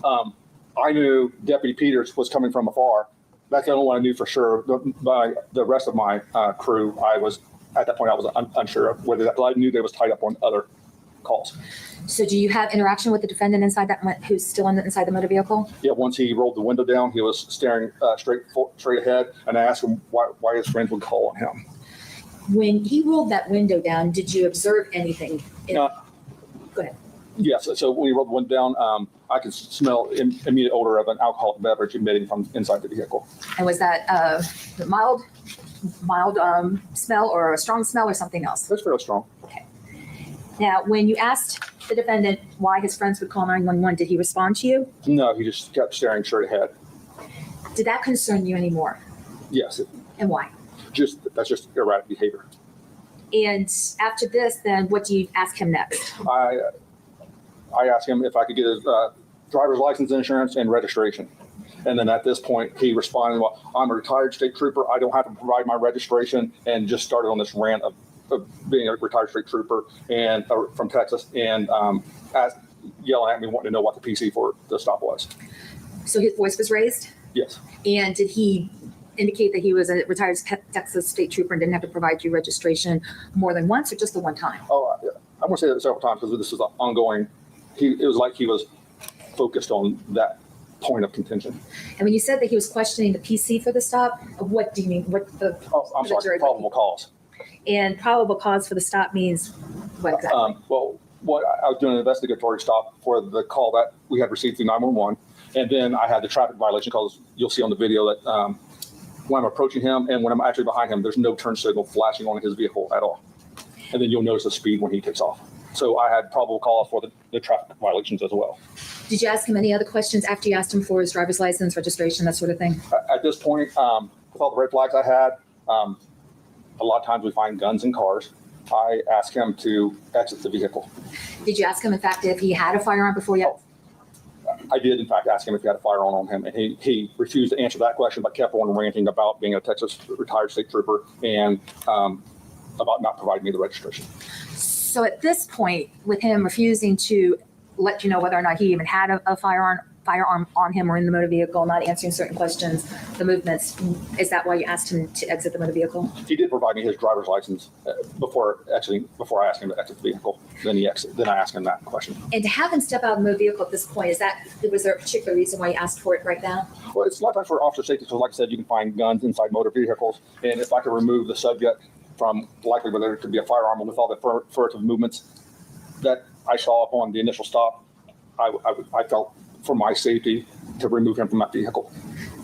I knew Deputy Peters was coming from afar. That's the only one I knew for sure. By the rest of my crew, at that point I was unsure of whether that. I knew they was tied up on other calls. So do you have interaction with the defendant who's still inside the motor vehicle? Yeah, once he rolled the window down, he was staring straight ahead, and I asked him why his friends would call on him. When he rolled that window down, did you observe anything? Go ahead. Yes. So when he rolled the window down, I could smell immediate odor of an alcoholic beverage emitting from inside the vehicle. And was that a mild smell or a strong smell or something else? That's fairly strong. Okay. Now, when you asked the defendant why his friends would call 911, did he respond to you? No, he just kept staring straight ahead. Did that concern you anymore? Yes. And why? That's just erratic behavior. And after this, then what do you ask him next? I asked him if I could get his driver's license, insurance, and registration. And then at this point, he responded, well, I'm a retired state trooper. I don't have to provide my registration, and just started on this rant of being a retired state trooper and from Texas, and yelling at me, wanting to know what the PC for the stop was. So his voice was raised? Yes. And did he indicate that he was a retired Texas state trooper and didn't have to provide you registration more than once or just the one time? Oh, yeah. I'm going to say that several times because this is ongoing. It was like he was focused on that point of contention. And when you said that he was questioning the PC for the stop, what do you mean? I'm sorry, probable cause. And probable cause for the stop means what exactly? Well, I was doing an investigatory stop for the call that we had received through 911. And then I had the traffic violation because you'll see on the video that when I'm approaching him and when I'm actually behind him, there's no turn signal flashing on his vehicle at all. And then you'll notice the speed when he takes off. So I had probable cause for the traffic violations as well. Did you ask him any other questions after you asked him for his driver's license, registration, that sort of thing? At this point, with all the red flags I had, a lot of times we find guns in cars. I asked him to exit the vehicle. Did you ask him, in fact, if he had a firearm before you? I did, in fact, ask him if he had a firearm on him, and he refused to answer that question, but kept on ranting about being a Texas retired state trooper and about not providing me the registration. So at this point, with him refusing to let you know whether or not he even had a firearm on him or in the motor vehicle, not answering certain questions, the movements, is that why you asked him to exit the motor vehicle? He did provide me his driver's license before I asked him to exit the vehicle. Then I asked him that question. And to have him step out of the motor vehicle at this point, was there a particular reason why you asked for it right now? Well, it's a lot of times for officer safety. So like I said, you can find guns inside motor vehicles. And if I could remove the subject from likely whether it could be a firearm with all the furtive movements that I saw upon the initial stop, I felt for my safety to remove him from that vehicle.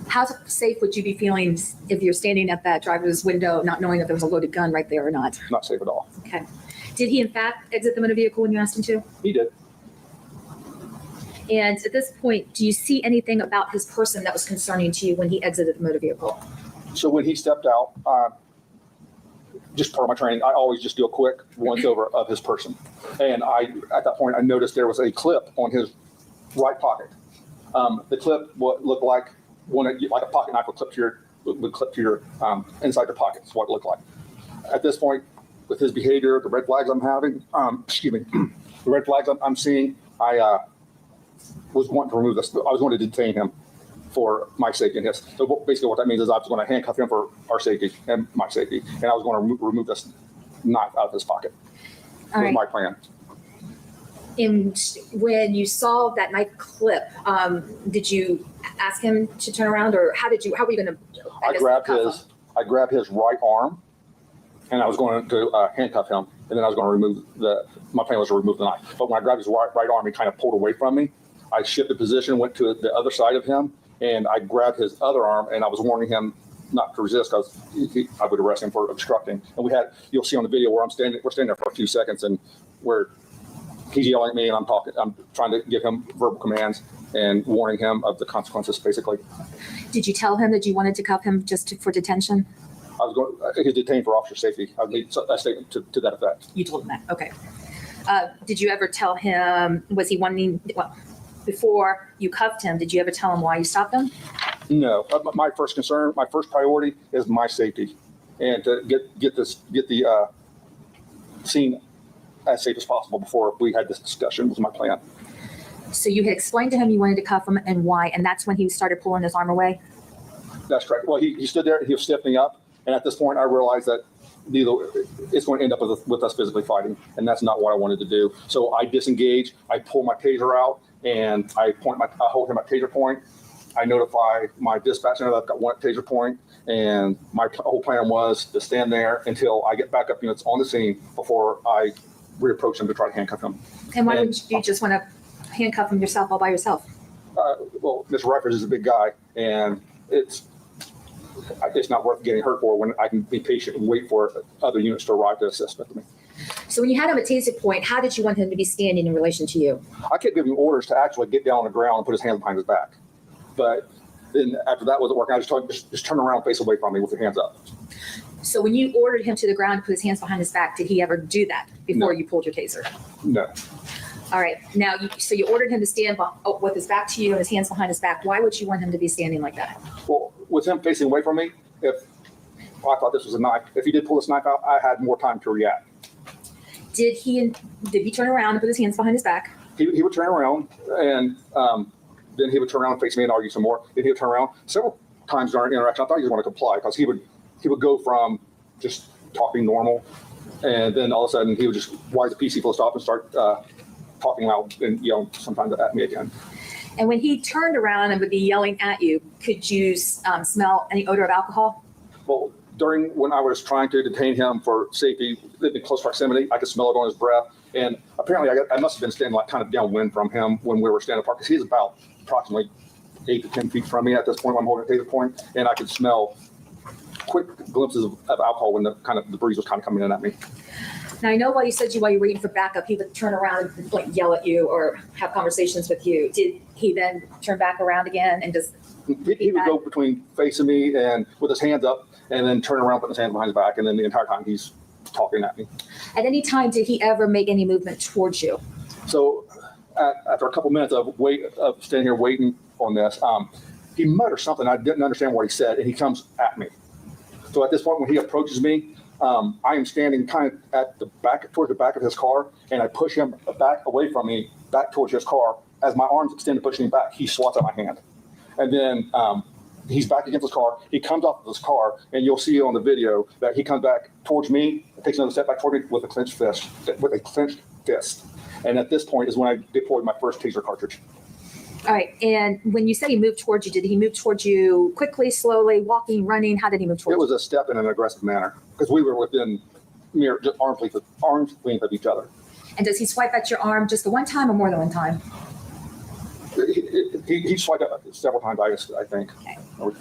How safe would you be feeling if you're standing at that driver's window, not knowing if there was a loaded gun right there or not? Not safe at all. Okay. Did he in fact exit the motor vehicle when you asked him to? He did. And at this point, do you see anything about his person that was concerning to you when he exited the motor vehicle? So when he stepped out, just part of my training, I always just do a quick once over of his person. And at that point, I noticed there was a clip on his right pocket. The clip looked like a pocket knife would clip to your inside the pocket. That's what it looked like. At this point, with his behavior, the red flags I'm having, the red flags I'm seeing, I was wanting to remove this. I was going to detain him for my safety and his. So basically what that means is I was going to handcuff him for our safety and my safety. And I was going to remove this knife out of his pocket. That was my plan. And when you saw that knife clip, did you ask him to turn around, or how were you going to? I grabbed his right arm, and I was going to handcuff him, and then I was going to remove my plan was to remove the knife. But when I grabbed his right arm, he kind of pulled away from me. I shifted position, went to the other side of him, and I grabbed his other arm, and I was warning him not to resist because I would arrest him for obstructing. And you'll see on the video where we're standing there for a few seconds, and where he's yelling at me and I'm trying to give him verbal commands and warning him of the consequences, basically. Did you tell him that you wanted to cuff him just for detention? He's detained for officer safety. I made a statement to that effect. You told him that, okay. Did you ever tell him, was he wanting, well, before you cuffed him, did you ever tell him why you stopped him? No, my first concern, my first priority is my safety, and to get the scene as safe as possible before we had this discussion was my plan. So you had explained to him you wanted to cuff him and why, and that's when he started pulling his arm away? That's correct. Well, he stood there, he was stiffening up, and at this point I realized that it's going to end up with us physically fighting, and that's not what I wanted to do. So I disengage, I pull my taser out, and I hold him at taser point. I notify my dispatch center that I've got one at taser point, and my whole plan was to stand there until I get backup units on the scene before I reapproach him to try to handcuff him. And why wouldn't you just want to handcuff him yourself all by yourself? Well, Mr. Riefers is a big guy, and it's not worth getting hurt for when I can be patient and wait for other units to arrive to assist with me. So when you had him at taser point, how did you want him to be standing in relation to you? I kept giving orders to actually get down on the ground and put his hands behind his back. But then after that wasn't working, I just told him, just turn around, face away from me with your hands up. So when you ordered him to the ground to put his hands behind his back, did he ever do that before No. you pulled your taser? No. All right. Now, so you ordered him to stand with his back to you and his hands behind his back. Why would you want him to be standing like that? Well, with him facing away from me, I thought this was a knife. If he did pull this knife out, I had more time to react. Did he turn around and put his hands behind his back? He would turn around, and then he would turn around and face me and argue some more. Then he would turn around several times during the interaction. I thought he was going to comply because he would go from just talking normal, and then all of a sudden he would just, why is the PC full stop, and start talking loud and yelling sometimes at me again. And when he turned around and would be yelling at you, could you smell any odor of alcohol? Well, when I was trying to detain him for safety in close proximity, I could smell it on his breath. And apparently I must have been standing like kind of downwind from him when we were standing apart, because he's about approximately 8 to 10 feet from me at this point when I'm holding a taser point, and I could smell quick glimpses of alcohol when the breeze was kind of coming in at me. Now, I know while you were waiting for backup, he would turn around and like yell at you or have conversations with you. Did he then turn back around again and just? He would go between facing me and with his hands up, and then turn around, put his hands behind his back, and then the entire time he's talking at me. At any time, did he ever make any movement towards you? So after a couple minutes of standing here waiting on this, he muttered something. I didn't understand what he said, and he comes at me. So at this point, when he approaches me, I am standing kind of at the back, towards the back of his car, and I push him back away from me, back towards his car. As my arms extend to push him back, he swats at my hand. And then he's back against his car. He comes off of his car, and you'll see on the video that he comes back towards me, takes another step back toward me with a clenched fist. And at this point is when I deployed my first taser cartridge. All right. And when you say he moved towards you, did he move towards you quickly, slowly, walking, running? How did he move towards you? It was a step in an aggressive manner because we were within mere arm's length of each other. And does he swipe at your arm just the one time or more than one time? He swiped up several times, I think. Okay.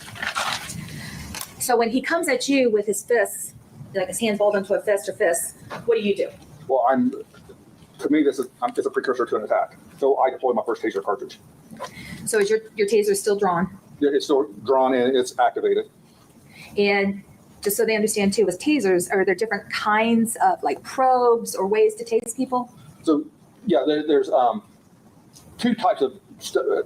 So when he comes at you with his fists, like his hands balled into a fist or fists, what do you do? Well, to me, it's a precursor to an attack. So I deployed my first taser cartridge. So is your taser still drawn? It's still drawn and it's activated. And just so they understand too, with tasers, are there different kinds of like probes or ways to tase people? So yeah, there's two types of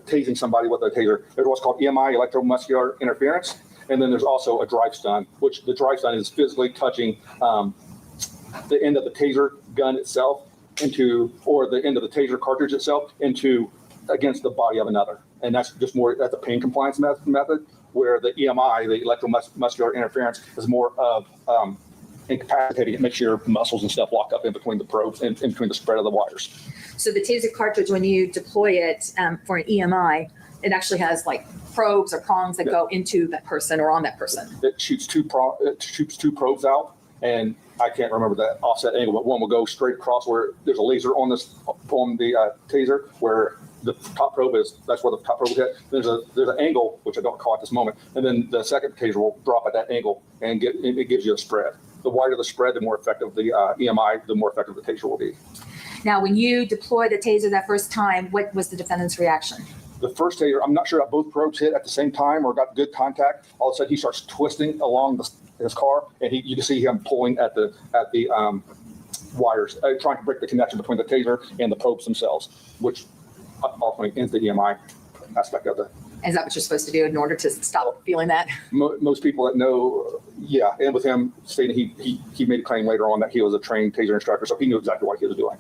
tasing somebody with a taser. There's what's called EMI, electromuscular interference, and then there's also a drive stun, which the drive stun is physically touching the end of the taser gun itself or the end of the taser cartridge itself against the body of another. And that's a pain compliance method, where the EMI, the electromuscular interference, is more of incapacitating. It makes your muscles and stuff lock up in between the probes and in between the spread of the wires. So the taser cartridge, when you deploy it for an EMI, it actually has like probes or prongs that go into that person or on that person. It shoots two probes out, and I can't remember that offset angle, but one will go straight across where there's a laser on the taser, where the top probe that's where the top probe is at. There's an angle, which I don't call at this moment, and then the second taser will drop at that angle and it gives you a spread. The wider the spread, the more effective the EMI, the more effective the taser will be. Now, when you deploy the taser that first time, what was the defendant's reaction? The first taser, I'm not sure that both probes hit at the same time or got good contact. All of a sudden, he starts twisting along his car, and you can see him pulling at the wires, trying to break the connection between the taser and the probes themselves, which ultimately ends the EMI aspect of it. Is that what you're supposed to do in order to stop feeling that? Most people that know, yeah, and with him stating he made a claim later on that he was a trained taser instructor, so he knew exactly what he was doing.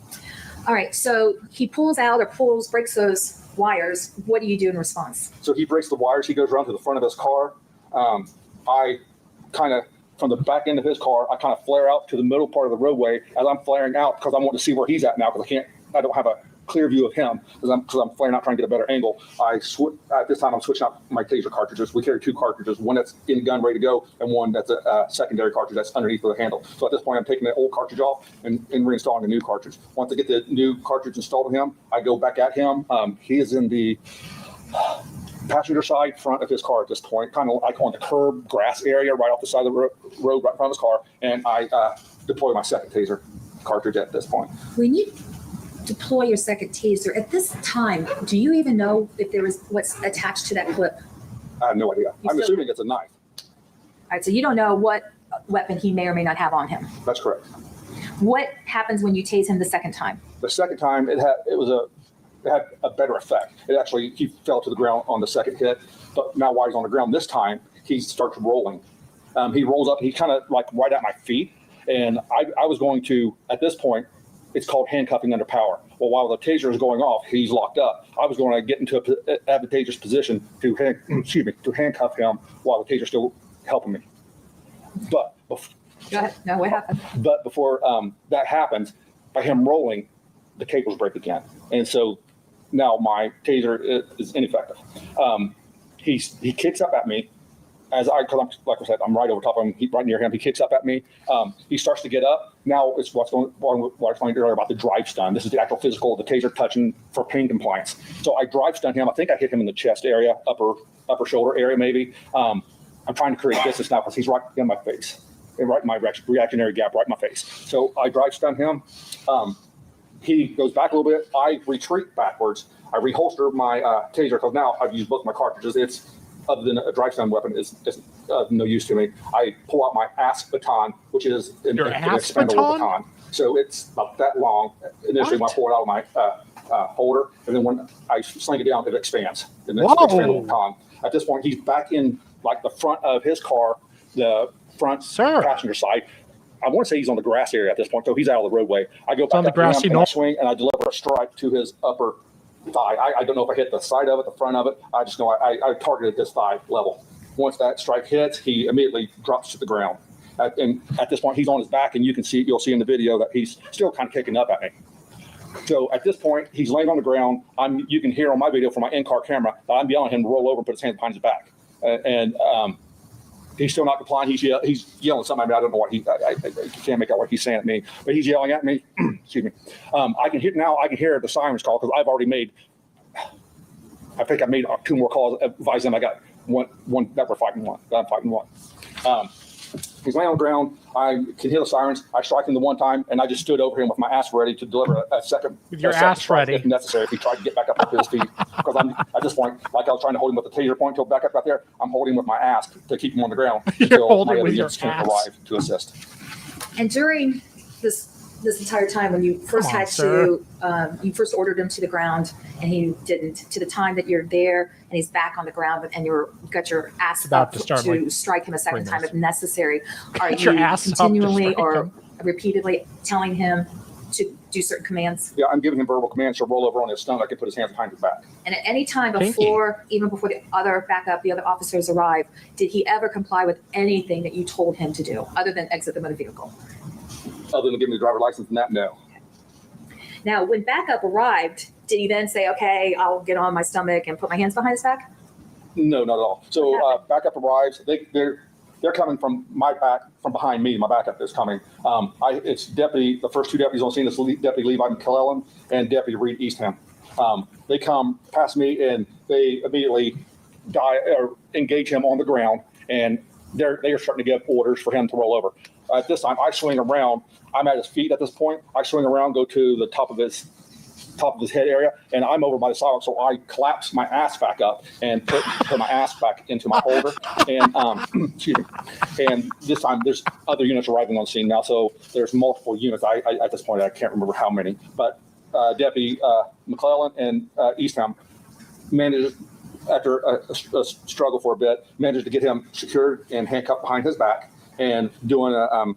All right, so he breaks those wires. What do you do in response? So he breaks the wires. He goes around to the front of his car. I kind of, from the back end of his car, I kind of flare out to the middle part of the roadway as I'm flaring out because I want to see where he's at now because I don't have a clear view of him because I'm flaring out trying to get a better angle. At this time, I'm switching out my taser cartridges. We carry 2 cartridges, one that's in gun ready to go and one that's a secondary cartridge that's underneath the handle. So at this point, I'm taking the old cartridge off and reinstalling a new cartridge. Once I get the new cartridge installed on him, I go back at him. He is in the passenger side front of his car at this point, kind of like on the curb grass area right off the side of the road right in front of his car, and I deploy my second taser cartridge at this point. When you deploy your second taser, at this time, do you even know if there was what's attached to that clip? I have no idea. I'm assuming it's a knife. All right, so you don't know what weapon he may or may not have on him. That's correct. What happens when you tase him the second time? The second time, it had a better effect. He fell to the ground on the second hit, but now while he's on the ground this time, he starts rolling. He rolls up, he kind of like right at my feet, and I was going to, at this point, it's called handcuffing under power. Well, while the taser is going off, he's locked up. I was going to get into an advantageous position to handcuff him while the taser's still helping me. But Go ahead. No, what happened? But before that happens, by him rolling, the cables break again, and so now my taser is ineffective. He kicks up at me because like I said, I'm right over top of him, right near him. He kicks up at me. He starts to get up. Now it's what I was talking earlier about the drive stun. This is the actual physical of the taser touching for pain compliance. So I drive stun him. I think I hit him in the chest area, upper shoulder area maybe. I'm trying to create distance now because he's right in my face, and right in my reactionary gap, right in my face. So I drive stun him. He goes back a little bit. I retreat backwards. I reholster my taser because now I've used both my cartridges. It's, other than a drive stun weapon, is no use to me. I pull out my ass baton, which is an expendable baton. So it's about that long. Initially, when I pull it out of my holder, and then when I sling it down, it expands. And it's an expendable baton. At this point, he's back in like the front of his car, the front passenger side. I want to say he's on the grass area at this point, so he's out of the roadway. I go back on the grassy and I swing, and I deliver a strike to his upper thigh. I don't know if I hit the side of it, the front of it. I just know I targeted this thigh level. Once that strike hits, he immediately drops to the ground. And at this point, he's on his back, and you'll see in the video that he's still kind of kicking up at me. So at this point, he's laying on the ground. You can hear on my video from my in-car camera that I'm yelling at him to roll over and put his hands behind his back. He's still not complying. He's yelling something at me. I don't know what I can't make out what he's saying at me, but he's yelling at me. Excuse me. I can hear the sirens call because I've already made. I think I made 2 more calls advising them I got one that we're fighting one. That I'm fighting one. He's laying on the ground. I can hear the sirens. I strike him the one time, and I just stood over him with my ass ready to deliver a second. With your ass ready, if necessary. If he tried to get back up to his feet, because I'm at this point, like I was trying to hold him with the taser point till back up out there. I'm holding him with my ass to keep him on the ground until my other units can arrive to assist. And during this entire time, when you first you first ordered him to the ground, and he didn't, to the time that you're there and he's back on the ground and you got your ass about up to strike him a second time if necessary, are your you ass continually or repeatedly telling him to do certain commands? Yeah, I'm giving him verbal commands to roll over on his stomach and put his hands behind his back. And at any time before, even before the other officers arrive, did he ever comply with anything that you told him to do other than exit the motor vehicle? Other than giving me the driver's license and that, no. Now, when backup arrived, did he then say, okay, I'll get on my stomach and put my hands behind his back? No, not at all. So backup arrives. They're coming from my back, from behind me. My backup is coming. It's the first 2 deputies on scene. It's Deputy Levi McClellan and Deputy Reed Eastham. They come past me and they immediately engage him on the ground, and they are starting to give orders for him to roll over. At this time, I swing around. I'm at his feet at this point. I swing around, go to the top of his top of his head area, and I'm over by the sidewalk, so I collapsed my ass back up and put my ass back into my holder. And excuse me. And this time, there's other units arriving on scene now, so there's multiple units. I at this point I can't remember how many, but Deputy McClellan and Eastham managed, after a struggle for a bit, managed to get him secured and handcuffed behind his back and doing a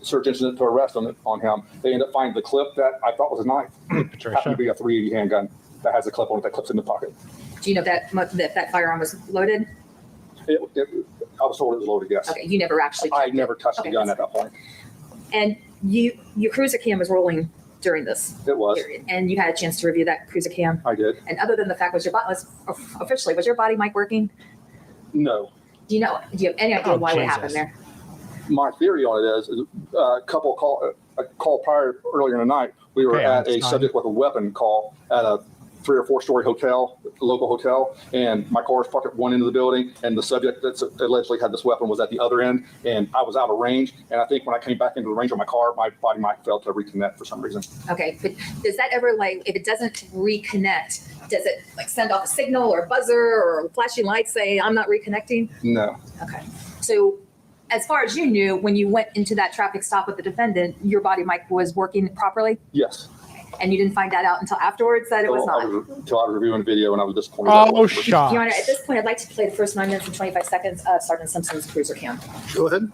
search incident to arrest on him. They ended up finding the clip that I thought was a knife. Patricia. Happened to be a .380 handgun that has a clip on it that clips in the pocket. Do you know that firearm was loaded? I was told it was loaded, yes. Okay, you never actually. I never touched Okay, the gun that's at that point. And your cruiser cam was rolling during this It was. period, and you had a chance to review that cruiser cam. I did. And other than the fact, was your body mic working? No. Do you have any idea Oh, why what Jesus. happened there? My theory on it is a call prior earlier in the night. We were Okay, at a Einstein. subject with a weapon call at a 3 or 4 story hotel, local hotel, and my car was parked at one end of the building, and the subject that allegedly had this weapon was at the other end, and I was out of range. And I think when I came back into the range of my car, my body mic failed to reconnect for some reason. Okay, but does that ever, like, if it doesn't reconnect, does it like send off a signal or a buzzer or flashing lights say I'm not reconnecting? No. Okay, so as far as you knew, when you went into that traffic stop with the defendant, your body mic was working properly, Yes. and you didn't find that out until afterwards that it was not. Until I was reviewing the video, and I was disappointed. Oh, that it wasn't. shots. Your Honor, at this point, I'd like to play the first 9 minutes and 25 seconds of Sergeant Simpson's cruiser cam. Go ahead.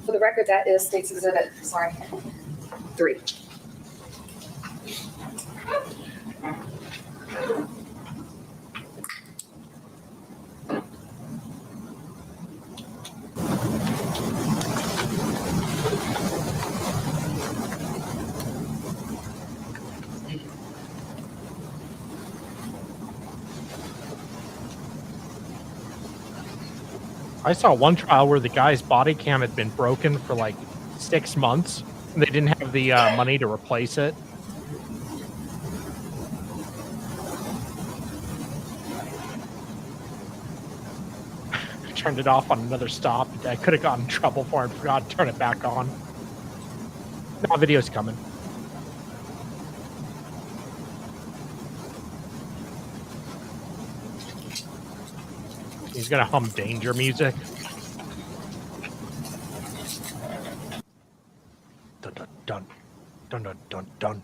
For the record, that is State's Exhibit, 3. I saw one trial where the guy's body cam had been broken for like 6 months, and they didn't have the money to replace it. I turned it off on another stop. I could have gotten in trouble for it and forgot to turn it back on. No, video's coming. He's gonna hum danger music. Dun dun dun dun dun dun dun.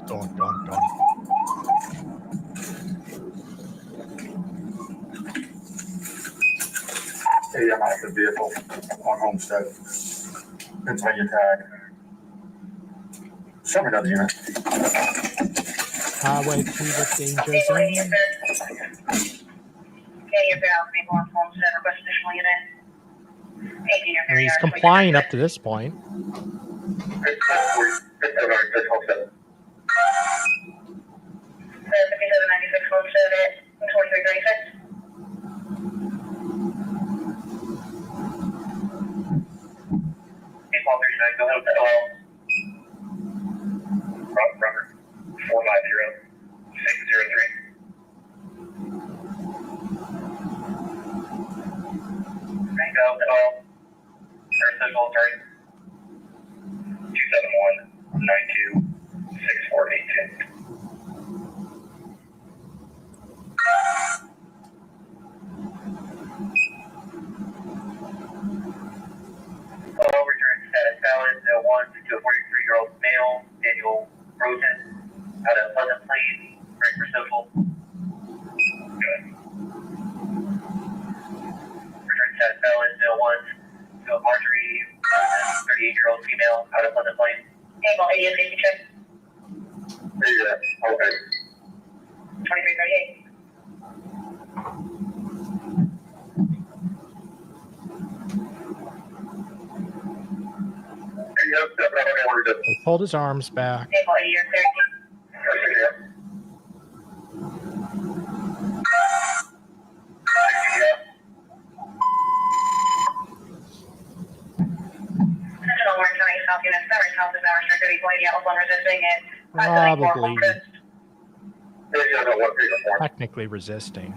Dun dun dun dun. Hey, I'm out of the vehicle on Homestead, Pennsylvania tag. Show me another unit. Highway to the danger zone. And he's complying up to this point. Runner 450-603. Mango, First Military 271-92-6482. Return status valid 01 to a 43-year-old male, Daniel Rosen, out of Pleasant Plains, break for social. Good. Return status valid 01 to a Marjorie, 38-year-old female, out of Pleasant Plains. Able ADS safety check. There you go. Okay. 2338. He pulled his arms back. Able ADS safety. Probably technically resisting.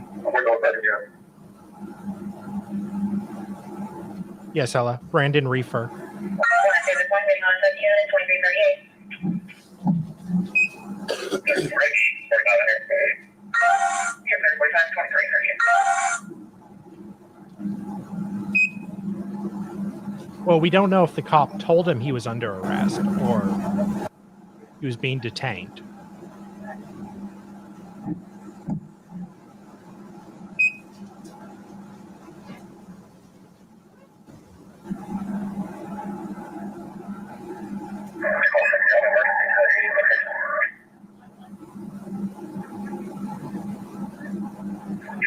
Yes, Ella. Brandon Reefer. One active one waiting on 7 unit 2338. Ready, 4500. Here, 45, 2338. Well, we don't know if the cop told him he was under arrest or he was being detained.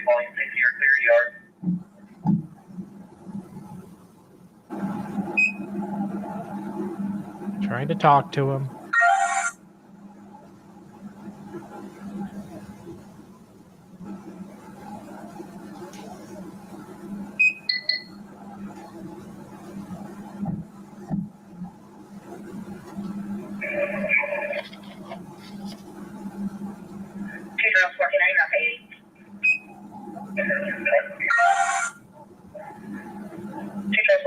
Volume 6, you're clear, yard. Trying to talk to him.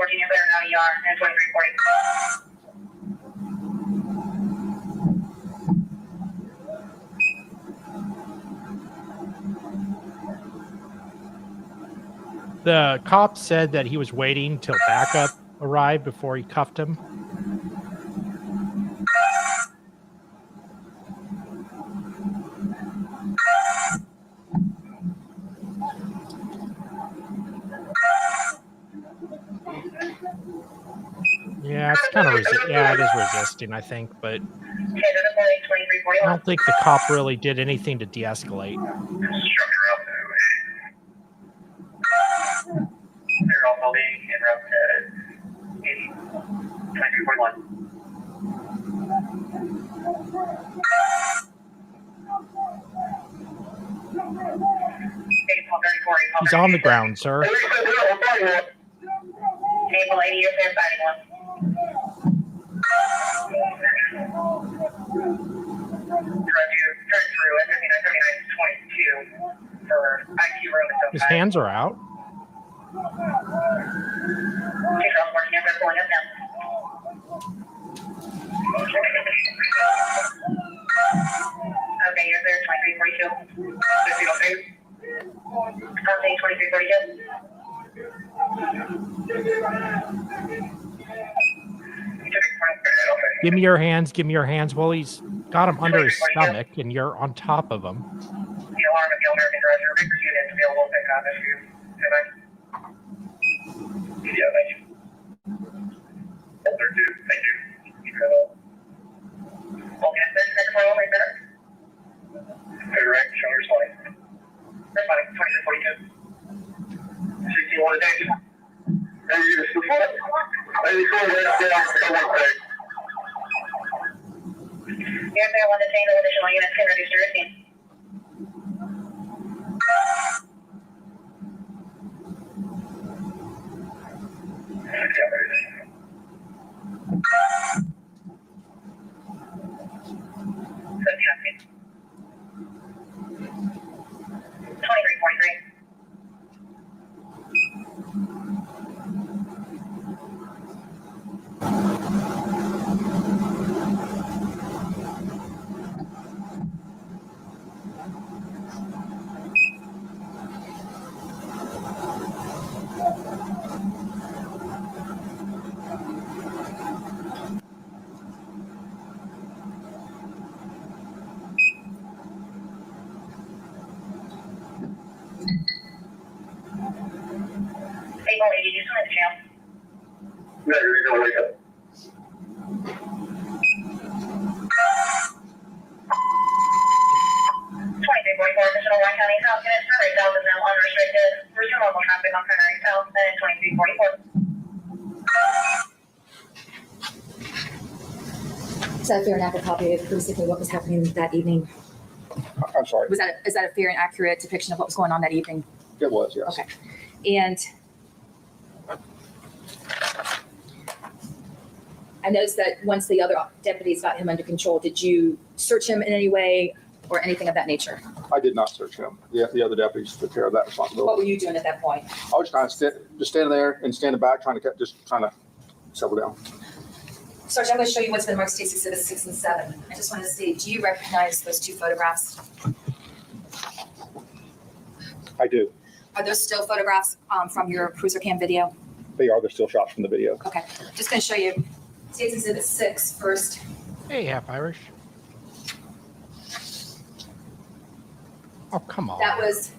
You're clear now, ER, and 2340. The cop said that he was waiting till backup arrived before he cuffed him. Yeah, it's kind of it is resisting, I think, but I don't think the cop really did anything to de-escalate. They're all building en route to 80, 2341. He's on the ground, sir. Table 80, you're clear, fighting one. Turn through at 5939-22 for IQ room. His hands are out. Okay, you're there, 2342. Okay, 2342. Give me your hands. Give me your hands. Well, he's got him under his stomach, and you're on top of him. The alarm of the American Director of Riefers units available pick up if you yeah, thank you. There too, thank you. Okay, next one right there. Correct, show your slide. That's fine, 2342. 61 attention. And you just before that, you're there, one detained, no additional units can reduce your routine. Able 80, you still in jail? No, you're going to wake up. 2344, additional White County South units, Prairie South is now unrestricted. Resume normal traffic on Prairie South, and 2344. Is that a fair and accurate copy of basically what was happening that evening? I'm sorry. Is that a fair and accurate depiction of what was going on that evening? It was, yes. Okay. And I noticed that once the other deputies got him under control, did you search him in any way or anything of that nature? I did not search him. The other deputies took care of that What responsibility. were you doing at that point? I was kind of just standing there and standing back, trying to settle down. Sergeant, I'm going to show you what's been marked State's Exhibits 6 and 7. I just want to see, do you recognize those two photographs? I do. Are those still photographs from your cruiser cam video? They're still shots from the video. Okay, just going to show you State's Exhibit 6 first. Hey, half Irish. Oh, come on. That was,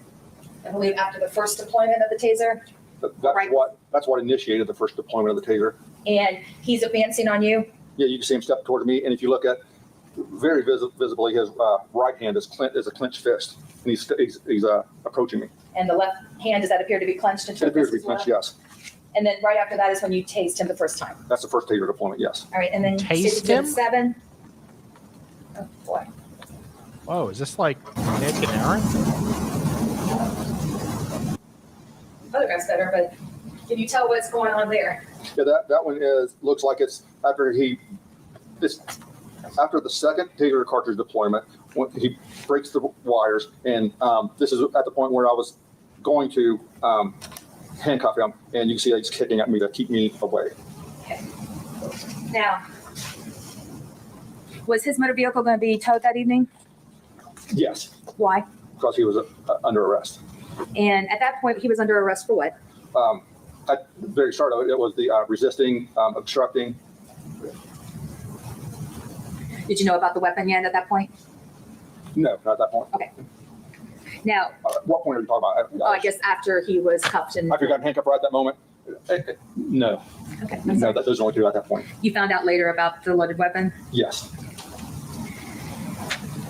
I believe, after the first deployment of the taser. Right. That's what initiated the first deployment of the taser. And he's advancing on you. Yeah, you can see him step towards me, and if you look at very visibly, his right hand is a clenched fist, and he's approaching me. And the left hand, does that appear to be clenched into It a appears fist to be as clenched, well? yes. And then right after that is when you tased him the first time. That's the first taser deployment, yes. All right, and then Tased State's Exhibit him? 7. Oh, boy. Whoa, is this like Nick and Aaron? Photograph's better, but can you tell what's going on there? Yeah, that one looks like it's after the second taser cartridge deployment, when he breaks the wires, and this is at the point where I was going to handcuff him, and you can see he's kicking at me to keep me away. Okay. Now, was his motor vehicle going to be towed that evening? Yes, Why? because he was under arrest. And at that point, he was under arrest for what? At the very start of it, it was the resisting, obstructing. Did you know about the weapon yet at that point? No, not at that point. Now, What point are you talking about? I guess after he was cuffed and, After you got handcuffed right at that moment? No, okay. no, those are only two at that point. You found out later about the loaded weapon? Yes.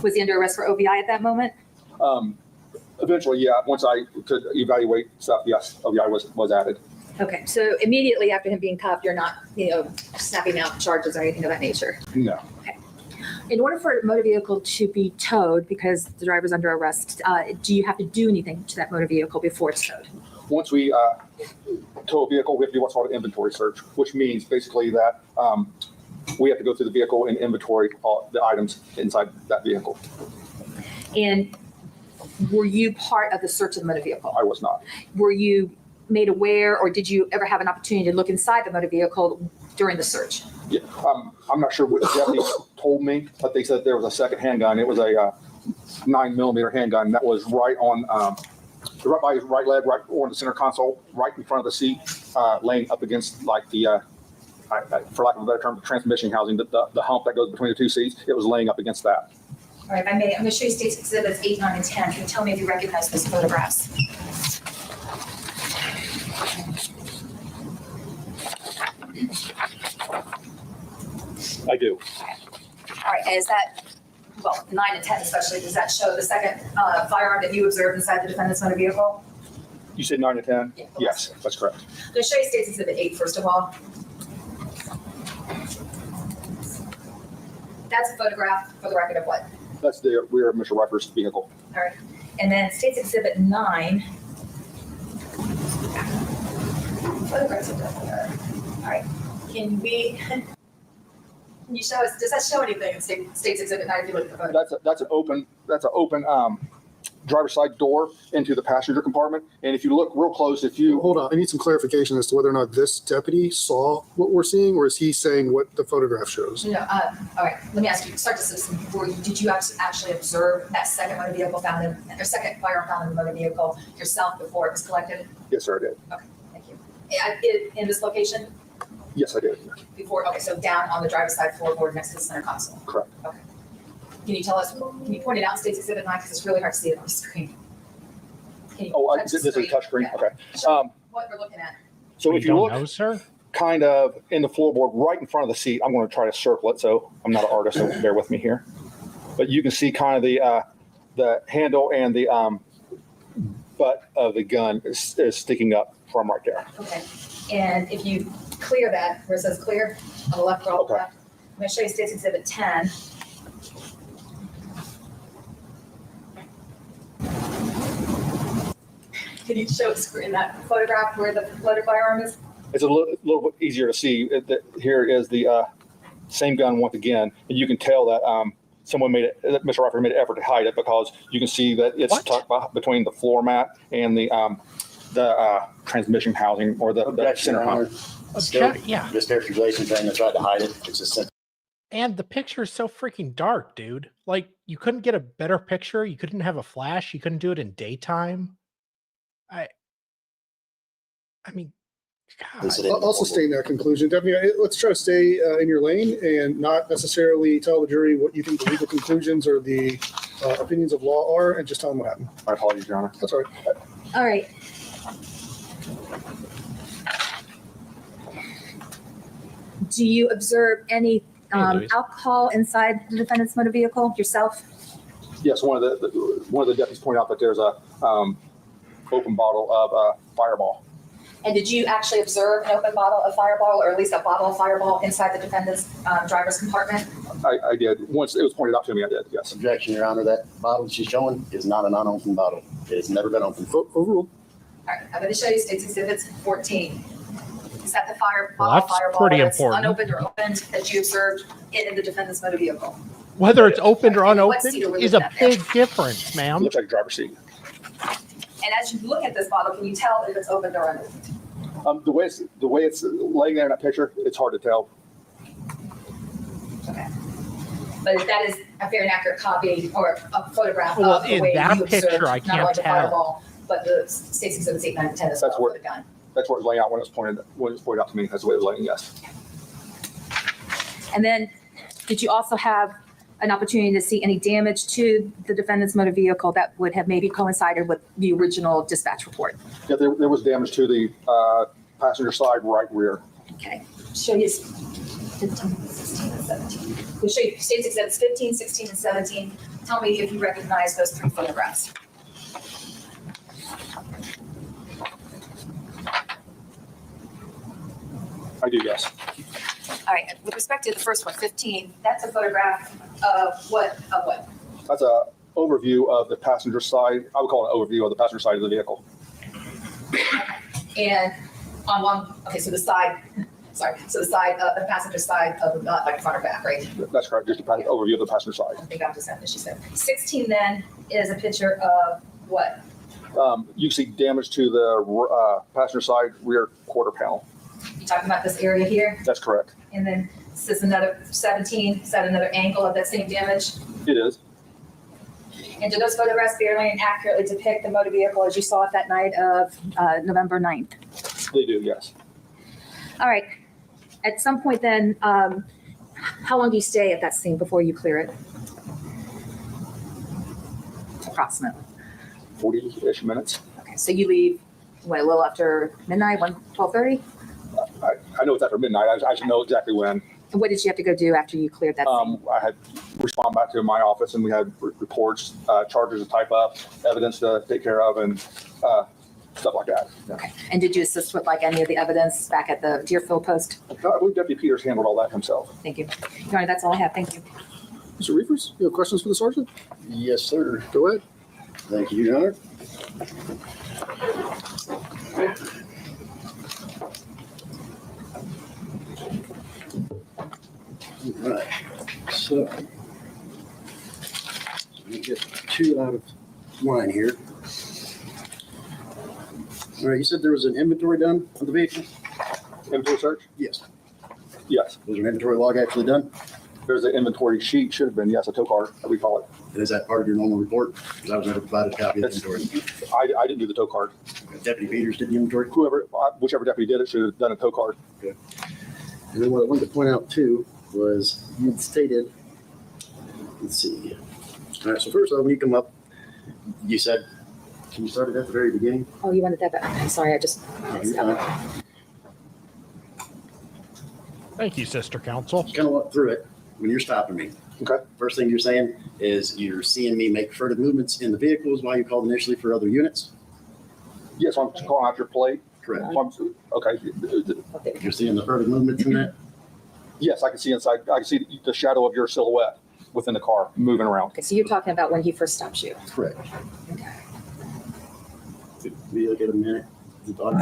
Was he under arrest for OVI at that moment? Eventually, yeah. Once I could evaluate stuff, yes, OVI was added. Okay, so immediately after him being cuffed, you're not, snapping out charges or anything of that nature? No. In order for a motor vehicle to be towed because the driver's under arrest, do you have to do anything to that motor vehicle before it's towed? Once we tow a vehicle, we have to do what's called an inventory search, which means basically that we have to go through the vehicle and inventory all the items inside that vehicle. And were you part of the search of the motor vehicle? I was not. Were you made aware, or did you ever have an opportunity to look inside the motor vehicle during the search? Yeah, I'm not sure what the deputies told me, but they said there was a second handgun. It was a 9mm handgun that was right by his right leg, right on the center console, right in front of the seat, laying up against like the, for lack of a better term, the transmission housing, the hump that goes between the two seats. It was laying up against that. All right, if I may, I'm going to show you State's Exhibits 8, 9, and 10. Can you tell me if you recognize those photographs? I do. All right, and is that, well, 9 and 10 especially, does that show the second firearm that you observed inside the defendant's motor vehicle? You said 9 to 10? Yeah. Yes, that's correct. I'm going to show you State's Exhibit 8, first of all. That's a photograph for the record of what? That's the rear of Mr. Riefers' vehicle. All right, and then State's Exhibit 9. Photographs of that. All right, can you show us, does that show anything in State's Exhibit 9 if you look at the photo? That's an open driver's side door into the passenger compartment. And if you look real close, Hold on, I need some clarification as to whether or not this deputy saw what we're seeing, or is he saying what the photograph shows? No, all right, let me ask you, Sergeant Simpson, did you actually observe that second motor vehicle found in, or second firearm found in the motor vehicle yourself before it was collected? Yes, sir, I did. Okay, thank you. In this location Yes, I did. before, okay, so down on the driver's side floorboard next to the center console. Correct. Okay. Can you tell us, can you point it out in State's Exhibit 9, because it's really hard to see it on the screen? Can you touch the This is a touch screen? Yeah. Okay. Show what we're looking at. So We if you don't look know, sir. kind of in the floorboard right in front of the seat, I'm going to try to circle it. So I'm not an artist, so bear with me here. But you can see kind of the handle and the butt of the gun is sticking up from right there. Okay, and if you clear that, where it says clear, on the left or on the Okay. left, I'm going to show you State's Exhibit 10. Can you show us in that photograph where the loaded firearm is? It's a little bit easier to see. Here is the same gun once again, and you can tell that someone made it, Mr. Riefers made an effort to hide it because you can see that it's What? tucked between the floor mat and the transmission housing or the Objection, center Your Honor. hub. Still, Yeah. This characterization thing that tried to hide it, it's just simple. And the picture is so freaking dark, dude. Like, you couldn't get a better picture. You couldn't have a flash. You couldn't do it in daytime. I mean, God. I'll sustain that conclusion. Definitely, let's try to stay in your lane and not necessarily tell the jury what you think the legal conclusions or the opinions of law are, and just tell them what happened. My apologies, Your Honor. That's all right. All right. Do you observe any Louise. alcohol inside the defendant's motor vehicle yourself? Yes, one of the deputies pointed out that there's a open bottle of Fireball. And did you actually observe an open bottle of Fireball, or at least a bottle of Fireball inside the defendant's driver's compartment? I did. Once it was pointed out to me, I did, yes. Objection, Your Honor. That bottle she's showing is not an unopened bottle. It has never been opened. Overruled. All right, I'm going to show you State's Exhibits 14. Is that the Well, bottle of that's Fireball pretty that's important. unopened or opened that you observed in the defendant's motor vehicle? Whether it's opened or What unopened seat are we is a looking at there? big difference, It ma'am. looks like a driver's seat. And as you look at this bottle, can you tell if it's opened or unopened? The way it's laying there in that picture, it's hard to tell. Okay. But that is a fair and accurate copy or a photograph Well, of the in way that you picture, observed I not can't only the tell. Fireball, but the State's Exhibits 8, 9, and 10 as well That's where- for the gun. That's what it was laying out when it was pointed out to me. That's the way it was laying, yes. And then did you also have an opportunity to see any damage to the defendant's motor vehicle that would have maybe coincided with the original dispatch report? Yeah, there was damage to the passenger side right rear. Okay. Show you 15, 16, and 17. We'll show you State's Exhibits 15, 16, and 17. Tell me if you recognize those three photographs. I do, yes. All right, with respect to the first one, 15, that's a photograph of what? That's a overview of the passenger side. I would call it an overview of the passenger side of the vehicle. And on one, okay, so the side, so the side, the passenger side of the, not like front or back, right? That's correct. Just a overview of the passenger side. I think I'm just having she said. 16 then is a picture of what? You see damage to the passenger side rear quarter panel. You talking about this area here? That's correct. And then this is another 17, is that another angle of that same damage? It is. And do those photographs fairly and accurately depict the motor vehicle as you saw it that night of November 9th. They do, yes. All right. At some point then, how long do you stay at that scene before you clear it? Approximately. 40-ish minutes. Okay, so you leave, what, a little after midnight, 12:30? I know it's after midnight. I should know exactly when. And what did you have to go do after you cleared that scene? I had respond back to my office, and we had reports, charges to type up, evidence to take care of, and stuff like that. Yeah. Okay. And did you assist with like any of the evidence back at the Deerfield post? I believe Deputy Peters handled all that himself. Thank you. Your Honor, that's all I have. Thank you. Mr. Riefers, you have questions for the sergeant? Yes, sir. Go ahead. Thank you, Your Honor. All right, so let me get two out of line here. All right, you said there was an inventory done on the vehicle? Inventory search? Yes. Yes. Was there an inventory log actually done? There's an inventory sheet, should have been, yes, a tow card, as we call it. And is that part of your normal report? Because I was never provided a copy of the inventory. I didn't do the tow card. Deputy Peters did the inventory? Whichever deputy did it should have done a tow card. And then what I wanted to point out too was you had stated, let's see. All right, so first off, when you come up, you said, can you start it at the very beginning? Oh, you wanted that back. I'm sorry. I just. No, you're fine. Thank you, Sister Counsel. Kind of walk through it when you're stopping me. Okay. First thing you're saying is you're seeing me make furtive movements in the vehicles while you called initially for other units? Yes, I'm calling out your plate. Correct. Okay. You're seeing the furtive movements in that? Yes, I can see inside. I can see the shadow of your silhouette within the car moving around. Okay, so you're talking about when he first stops you. Correct. Okay. We look at a minute. The dog.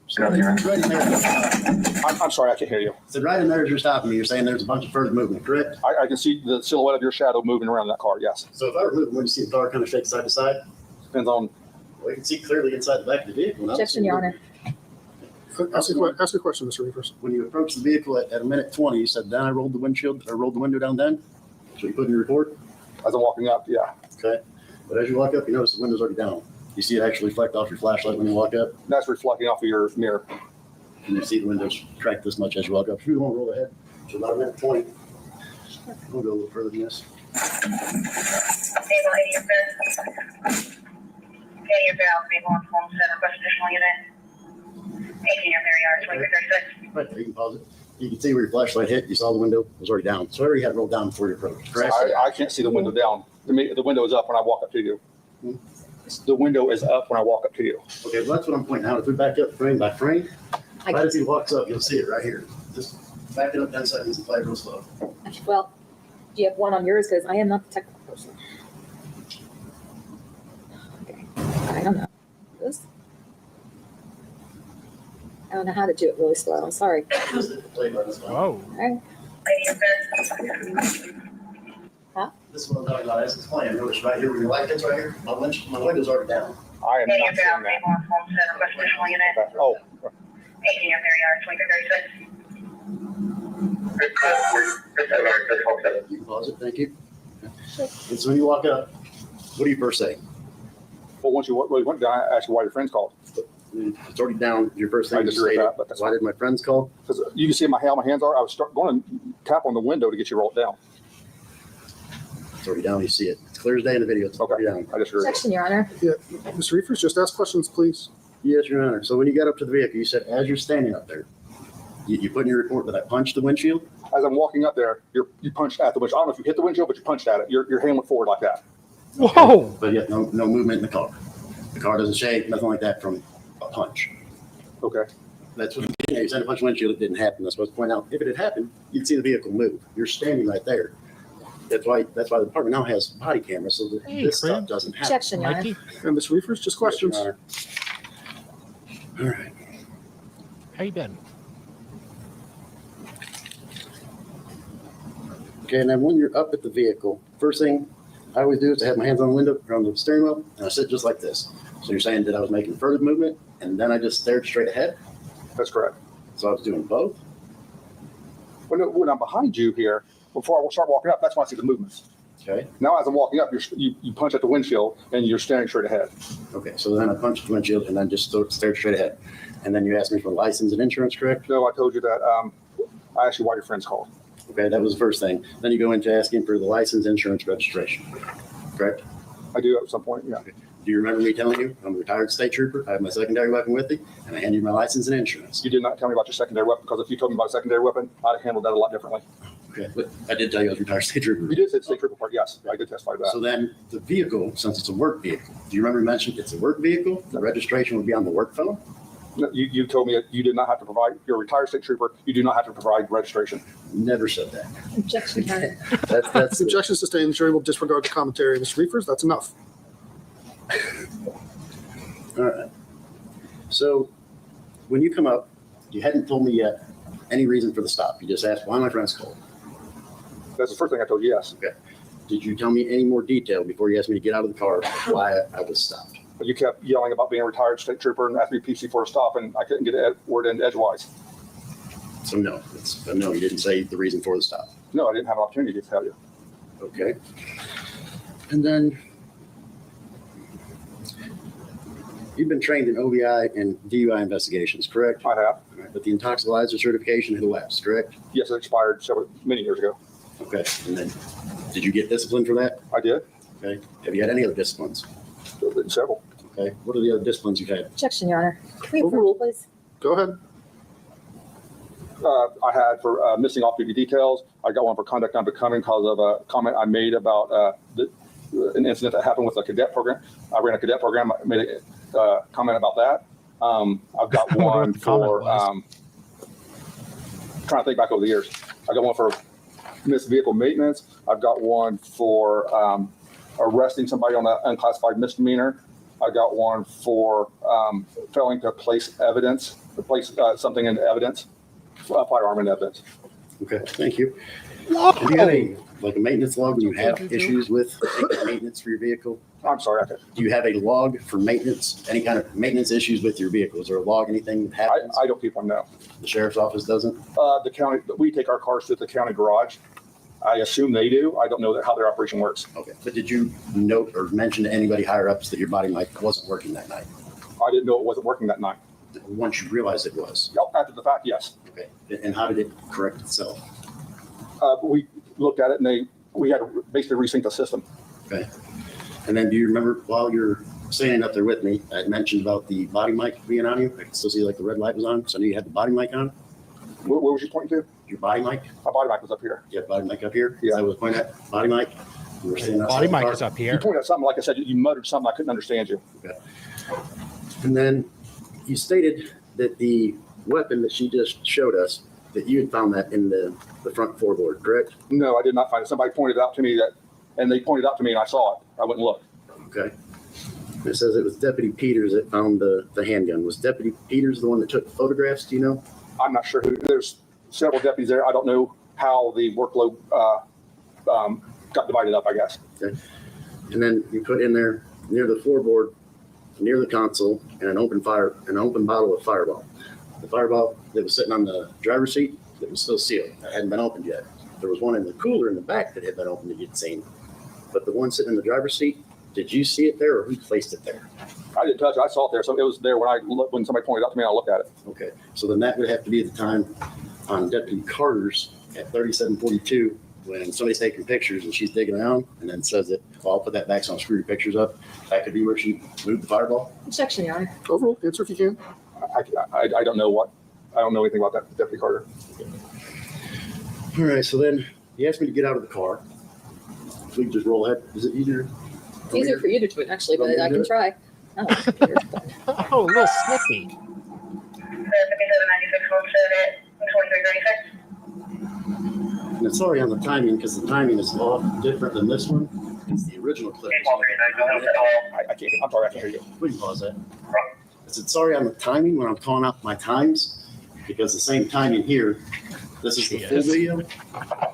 So right in there, I'm sorry, I can't hear you. so right in there as you're stopping me, you're saying there's a bunch of further movement, correct? I can see the silhouette of your shadow moving around that car, yes. So if I were moving, when you see the car kind of shake side to side, Depends on, well, you can see clearly inside the back of the vehicle. and Objection, Your Honor. Ask a question, Mr. Riefers. When you approached the vehicle at a minute 20, you said, then I rolled the windshield, or rolled the window down then? So you put in your report? as I'm walking up, yeah. Okay. But as you walk up, you notice the window's already down. You see it actually reflect off your flashlight when you walk up, That's reflecting off of your mirror. and you see the windows crack this much as you walk up. If you want to roll ahead, so about a minute 20. We'll go a little further than this. Table 80 of this. Any of valve, table on home center, request additional unit. 18 of their yards, 2336. Right there, you can pause it. You can see where your flashlight hit. You saw the window was already down. So I already had it rolled down before you approached, correct? I can't see the window down. The window is up when I walk up to you. The window is up when I walk up to you. Okay, well, that's what I'm pointing out. If we back up frame by frame, right as he walks up, you'll see it right here. Just back it up 10 seconds and play it real slow. Well, do you have one on yours? Because I am not the technical person. Okay. I don't know. This? I don't know how to do it really slow. I'm sorry. Just hit the play button. It's fine. Whoa. All right. 80 of this. This is what I'm talking about. As it's playing, notice right here where your light hits right here, my window's already down. I am Any not of seeing valve, that. table on home center, request additional unit. Okay. Oh, 18 of their yards, 2336. You can pause it, thank you. And so when you walk up, what do you first say? well, once you went down, I asked you why your friends called. It's already down. Your first I thing you disagree with stated, that, but that's why did my friends call? Because you can see how my hands are. I was going to tap on the window to get you rolled down. It's already down. You see it. It's clear as day in the video. It's already down. I disagree. Objection, Your Honor. Mr. Riefers, just ask questions, please. Yes, Your Honor. So when you got up to the vehicle, you said, as you're standing up there, you put in your report that I punched the windshield? As I'm walking up there, you punched at the windshield. I don't know if you hit the windshield, but you punched at it. Your hand went forward like that. Whoa. But yet no movement in the car. The car doesn't shake, nothing like that from a punch. Okay. That's what you said, a punch windshield, it didn't happen. That's supposed to point out, if it had happened, you'd see the vehicle move. You're standing right there. That's why the department now has body cameras, so that Hey, this Fran. stuff doesn't happen. Objection, Your Honor. Mikey, And Mr. Riefers, just questions. Yes, Your Honor. All right. how you been? Okay, and then when you're up at the vehicle, first thing I always do is I have my hands on the window, or on the steering wheel, and I sit just like this. So you're saying that I was making further movement, and then I just stared straight ahead? That's correct. So I was doing both? When I'm behind you here, before I start walking up, that's when I see the movements. Okay. Now, as I'm walking up, you punch at the windshield and you're staring straight ahead. Okay, so then I punched the windshield and then just stared straight ahead. And then you asked me for license and insurance, correct? No, I told you that. I asked you why your friends called. Okay, that was the first thing. Then you go into asking for the license, insurance, registration, correct? I do at some point, yeah. Do you remember me telling you I'm a retired state trooper? I have my secondary weapon with me, and I hand you my license and insurance. You did not tell me about your secondary weapon, because if you told me about a secondary weapon, I'd have handled that a lot differently. Okay, but I did tell you I was a retired state trooper. You did say state trooper part, yes. I did testify to that. So then the vehicle, since it's a work vehicle, do you remember you mentioned it's a work vehicle? The registration would be on the work phone? No, you told me that you did not have to provide, you're a retired state trooper, you do not have to provide registration. Never said that. Objection, Your Honor. That's Objection sustained. The jury will disregard the commentary. Mr. Riefers, that's enough. all right. So when you come up, you hadn't told me yet any reason for the stop. You just asked why my friends called. That's the first thing I told you, yes. Did you tell me any more detail before you asked me to get out of the car why I was stopped? But you kept yelling about being a retired state trooper and asked me PC for a stop, and I couldn't get a word in edgewise. So no, it's a no. You didn't say the reason for the stop. No, I didn't have an opportunity to tell you. Okay. And then you've been trained in OVI and DUI investigations, correct? I have. All right, but the intoxilizer certification had lapsed, correct? Yes, it expired many years ago. Okay. And then did you get disciplined for that? I did. Okay. Have you had any other disciplines? Several. Okay. What are the other disciplines you've had? Objection, Your Honor. Can we Overruled. approve, please? Go ahead. I had for missing off-duty details. I got one for conduct unbecoming because of a comment I made about an incident that happened with a cadet program. I ran a cadet program. I made a comment about that. I've got I wonder what one the comment for was. trying to think back over the years. I got one for missed vehicle maintenance. I've got one for arresting somebody on an unclassified misdemeanor. I got one for failing to place something in evidence, a firearm in evidence. Okay, thank you. Do you have a maintenance log when you have issues with maintenance for your vehicle? I'm sorry. Do you have a log for maintenance, any kind of maintenance issues with your vehicle? Is there a log, anything that happens? I don't keep them, no. The sheriff's office doesn't? The county, we take our cars to the county garage. I assume they do. I don't know how their operation works. Okay, but did you note or mention to anybody higher ups that your body mic wasn't working that night? I didn't know it wasn't working that night. Once you realized it was? Yep, after the fact, yes. Okay, and how did it correct itself? We looked at it and we had to basically resync the system. Okay. And then do you remember while you're standing up there with me, I had mentioned about the body mic being on you? I can still see like the red light was on, so I knew you had the body mic on. Where was you pointing to? Your body mic? My body mic was up here. You have body mic up here? Yeah. I was pointing at body mic. You were standing outside Body the mic car. is up You here. pointed at something, like I said, you muttered something. I couldn't understand you. And then you stated that the weapon that she just showed us, that you had found that in the front floorboard, correct? No, I did not find it. Somebody pointed out to me and they pointed out to me and I saw it. I went and looked. Okay. It says it was Deputy Peters that found the handgun. Was Deputy Peters the one that took the photographs? Do you know? I'm not sure who. There's several deputies there. I don't know how the workload got divided up, I guess. Okay. And then you put in there near the floorboard, near the console, and an open bottle of Fireball. The Fireball that was sitting on the driver's seat that was still sealed. That hadn't been opened yet. There was one in the cooler in the back that had been opened that you'd seen. But the one sitting in the driver's seat, did you see it there or who placed it there? I didn't touch it. I saw it there. So it was there when somebody pointed out to me, I looked at it. Okay. So then that would have to be at the time on Deputy Carter's at 3742 when somebody's taking pictures and she's digging around and then says that, well, I'll put that back so I'll screw your pictures up. That could be where she moved the Fireball. Objection, Your Honor. Overall, answer if you can. I don't know I don't know anything about that, Deputy Carter. All right. So then he asked me to get out of the car. We can just roll ahead. Is it easier? It's easier for you to do it, actually, but I can try. Oh, Oh, a little snippy. 5796 Homestead, 2336. And it's already on the timing because the timing is off different than this one. It's the original clip. I can't. I'm sorry, I can't hear you. We can pause that. I said, sorry on the timing when I'm calling out my times because the same timing here. This is the full video.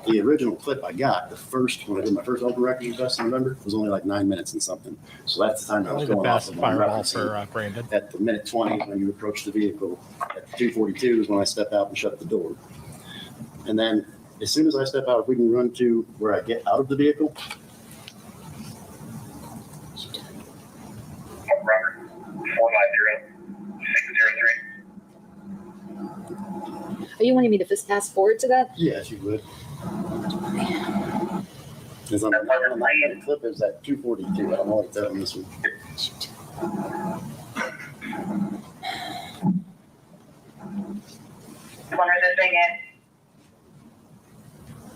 The original clip I got, the first, when I did my first open records request in November, was only like 9 minutes and something. So that's the time I was Probably the going off best of. Fireball for Brandon. At the minute 20, when you approach the vehicle, at 2:42 is when I step out and shut the door. And then as soon as I step out, if we can run to where I get out of the vehicle. Robert, 450-603. Are you wanting me to just fast forward to that? Yes, you would. Because on the clip is at 2:42. I don't know what it's at on this one. One resisting it.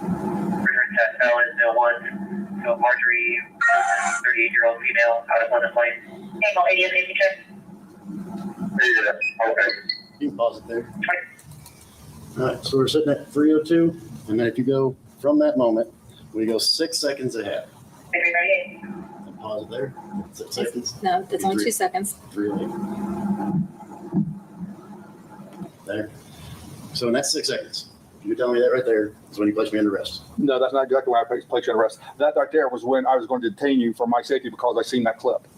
Return test felon 01. So Marjorie, 38-year-old female, out of London Plain. Angle 80 safety check. Okay. You can pause it there. All right, so we're sitting at 3:02, and then if you go from that moment, we go 6 seconds ahead. 338. And pause it there. 6 seconds. No, that's only 2 seconds. 3:08. There. So in that 6 seconds, if you tell me that right there is when you place me under arrest. No, that's not exactly when I placed you under arrest. That right there was when I was going to detain you for my safety because I seen that clip.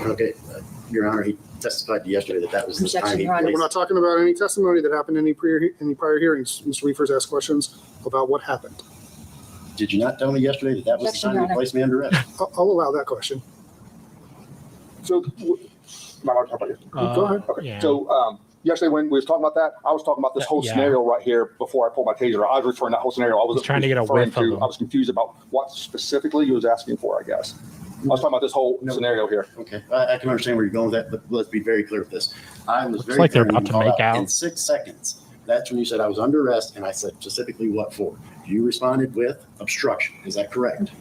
Okay, Your Honor, he testified to yesterday that was the Objection, time he Your Honor. We're not placed. talking about any testimony that happened in any prior hearings. Mr. Riefers asked questions about what happened. Did you not tell me yesterday that was the Objection, time Your you Honor. placed me under arrest? I'll allow that question. So, am I allowed to talk about you? Go ahead. Okay. Yeah. So, yesterday when we was talking about that, I was talking about this whole Yeah. scenario right here before I pulled my taser. I was referring to that whole scenario. I was trying to get a referring whiff of them. I was confused about what specifically he was asking for, I guess. I was talking about this whole No. scenario here. Okay, I can understand where you're going with that, but let's be very clear with this. I was Looks very like they're clear when about you to called make out. in 6 seconds. That's when you said I was under arrest, and I said specifically what for. You responded with obstruction. Is that correct?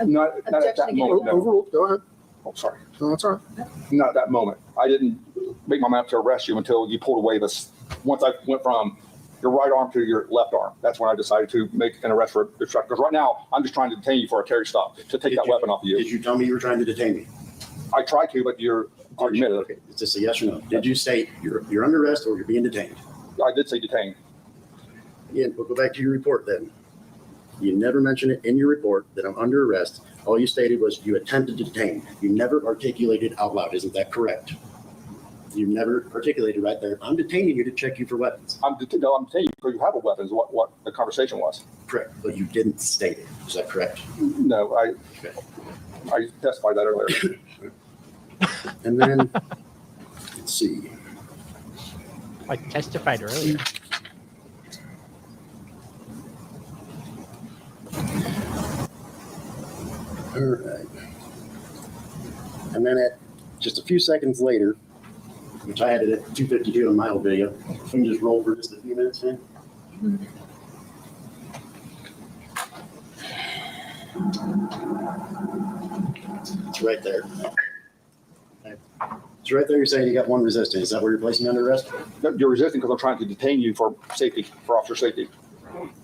Not at Objection that again. moment, no. Overruled. Go ahead. Oh, sorry. No, that's all right. Not at that moment. I didn't make my mind up to arrest you until you pulled away this. Once I went from your right arm to your left arm, that's when I decided to make an arrest for obstruction. Because right now, I'm just trying to detain you for a carry stop to take Did that you- weapon off of you. Did you tell me you were trying to detain me? I tried to, but I admit it. Okay, is this a yes or no? Did you state you're under arrest or you're being detained? I did say detained. Again, we'll go back to your report then. You never mentioned it in your report that I'm under arrest. All you stated was you attempted to detain. You never articulated out loud. Isn't that correct? You never articulated right there. I'm detaining you to check you for weapons. I'm detaining you because you have a weapon, is what the conversation was. Correct, but you didn't state it. Is that correct? No, I testified that earlier. And then, let's see. Like testified earlier. All right. And then at just a few seconds later, which I had it at 2:52 in my old video, we can just roll for just a few minutes, man. It's right there. It's right there. You're saying you got one resisting. Is that where you're placing me under arrest? You're resisting because I'm trying to detain you for safety, for officer safety.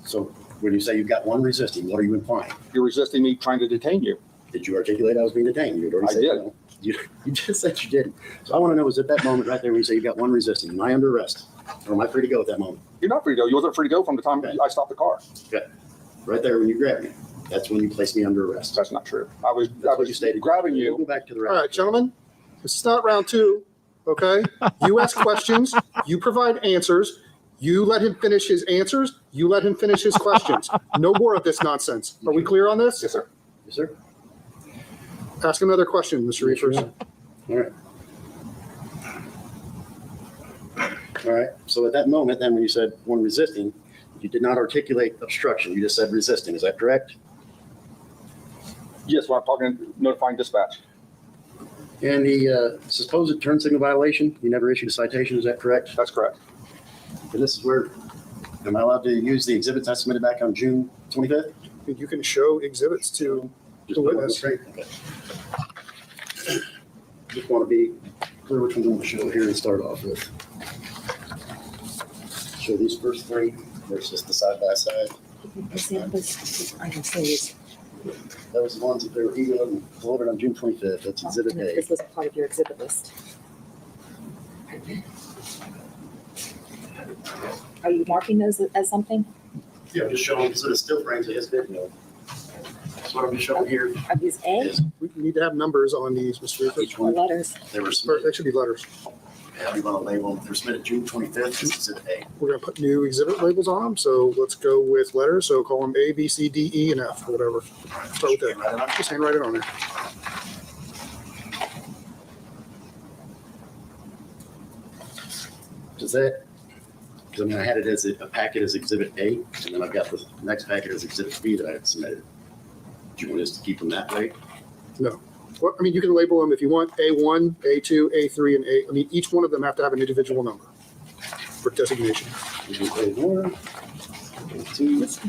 So when you say you've got one resisting, what are you implying? You're resisting me trying to detain you. Did you articulate I was being detained? You had already I said did. no. You just said you didn't. So I want to know, is at that moment right there when you say you got one resisting, am I under arrest? Or am I free to go at that moment? You're not free to go. You wasn't free to go from the time Okay. I stopped the car. Right there when you grabbed me. That's when you placed me under arrest. That's not true. I was what you stated. grabbing We'll you. go back to the All record. right, gentlemen, this is not round two, okay? You ask questions, you provide answers, you let him finish his answers, you let him finish his questions. No more of this nonsense. Are we clear on this? Yes, sir. Yes, sir. Ask another question, Mr. Riefers. All right. All right. So at that moment, then, when you said one resisting, you did not articulate obstruction. You just said resisting. Is that correct? Yes, when I'm talking, notifying dispatch. And the supposed turn signal violation, you never issued a citation. Is that correct? That's correct. And this is where, am I allowed to use the exhibits I submitted back on June 25th? You can show exhibits to the witness. Okay. Just want to be clear which ones I'm going to show here and start off with. Show these first three versus the side by side. I can see this. Those are the ones that they were emailed and delivered on June 25th. That's exhibit A. This wasn't part of your exhibit list. Are you marking those as something? Yeah, I'm just showing, so the still frames of his video. That's what I'm just showing here. Are these A Is We need to have numbers on these, Mr. Riefers. each or one, letters? they were Or submitted, they should be letters. yeah, we want to label them. They're submitted June 25th, it's exhibit A. We're gonna put new exhibit labels on them, so let's go with letters. So call them A, B, C, D, E, and F, or whatever. Start with that. Just handwrite it on there. Does that, because I mean, I had it as a packet as exhibit A, and then I've got the next packet as exhibit B that I had submitted. Do you want us to keep them that way? Well, I mean, you can label them if you want, A1, A2, A3, and A. I mean, each one of them have to have an individual number for designation. We do A1, A2,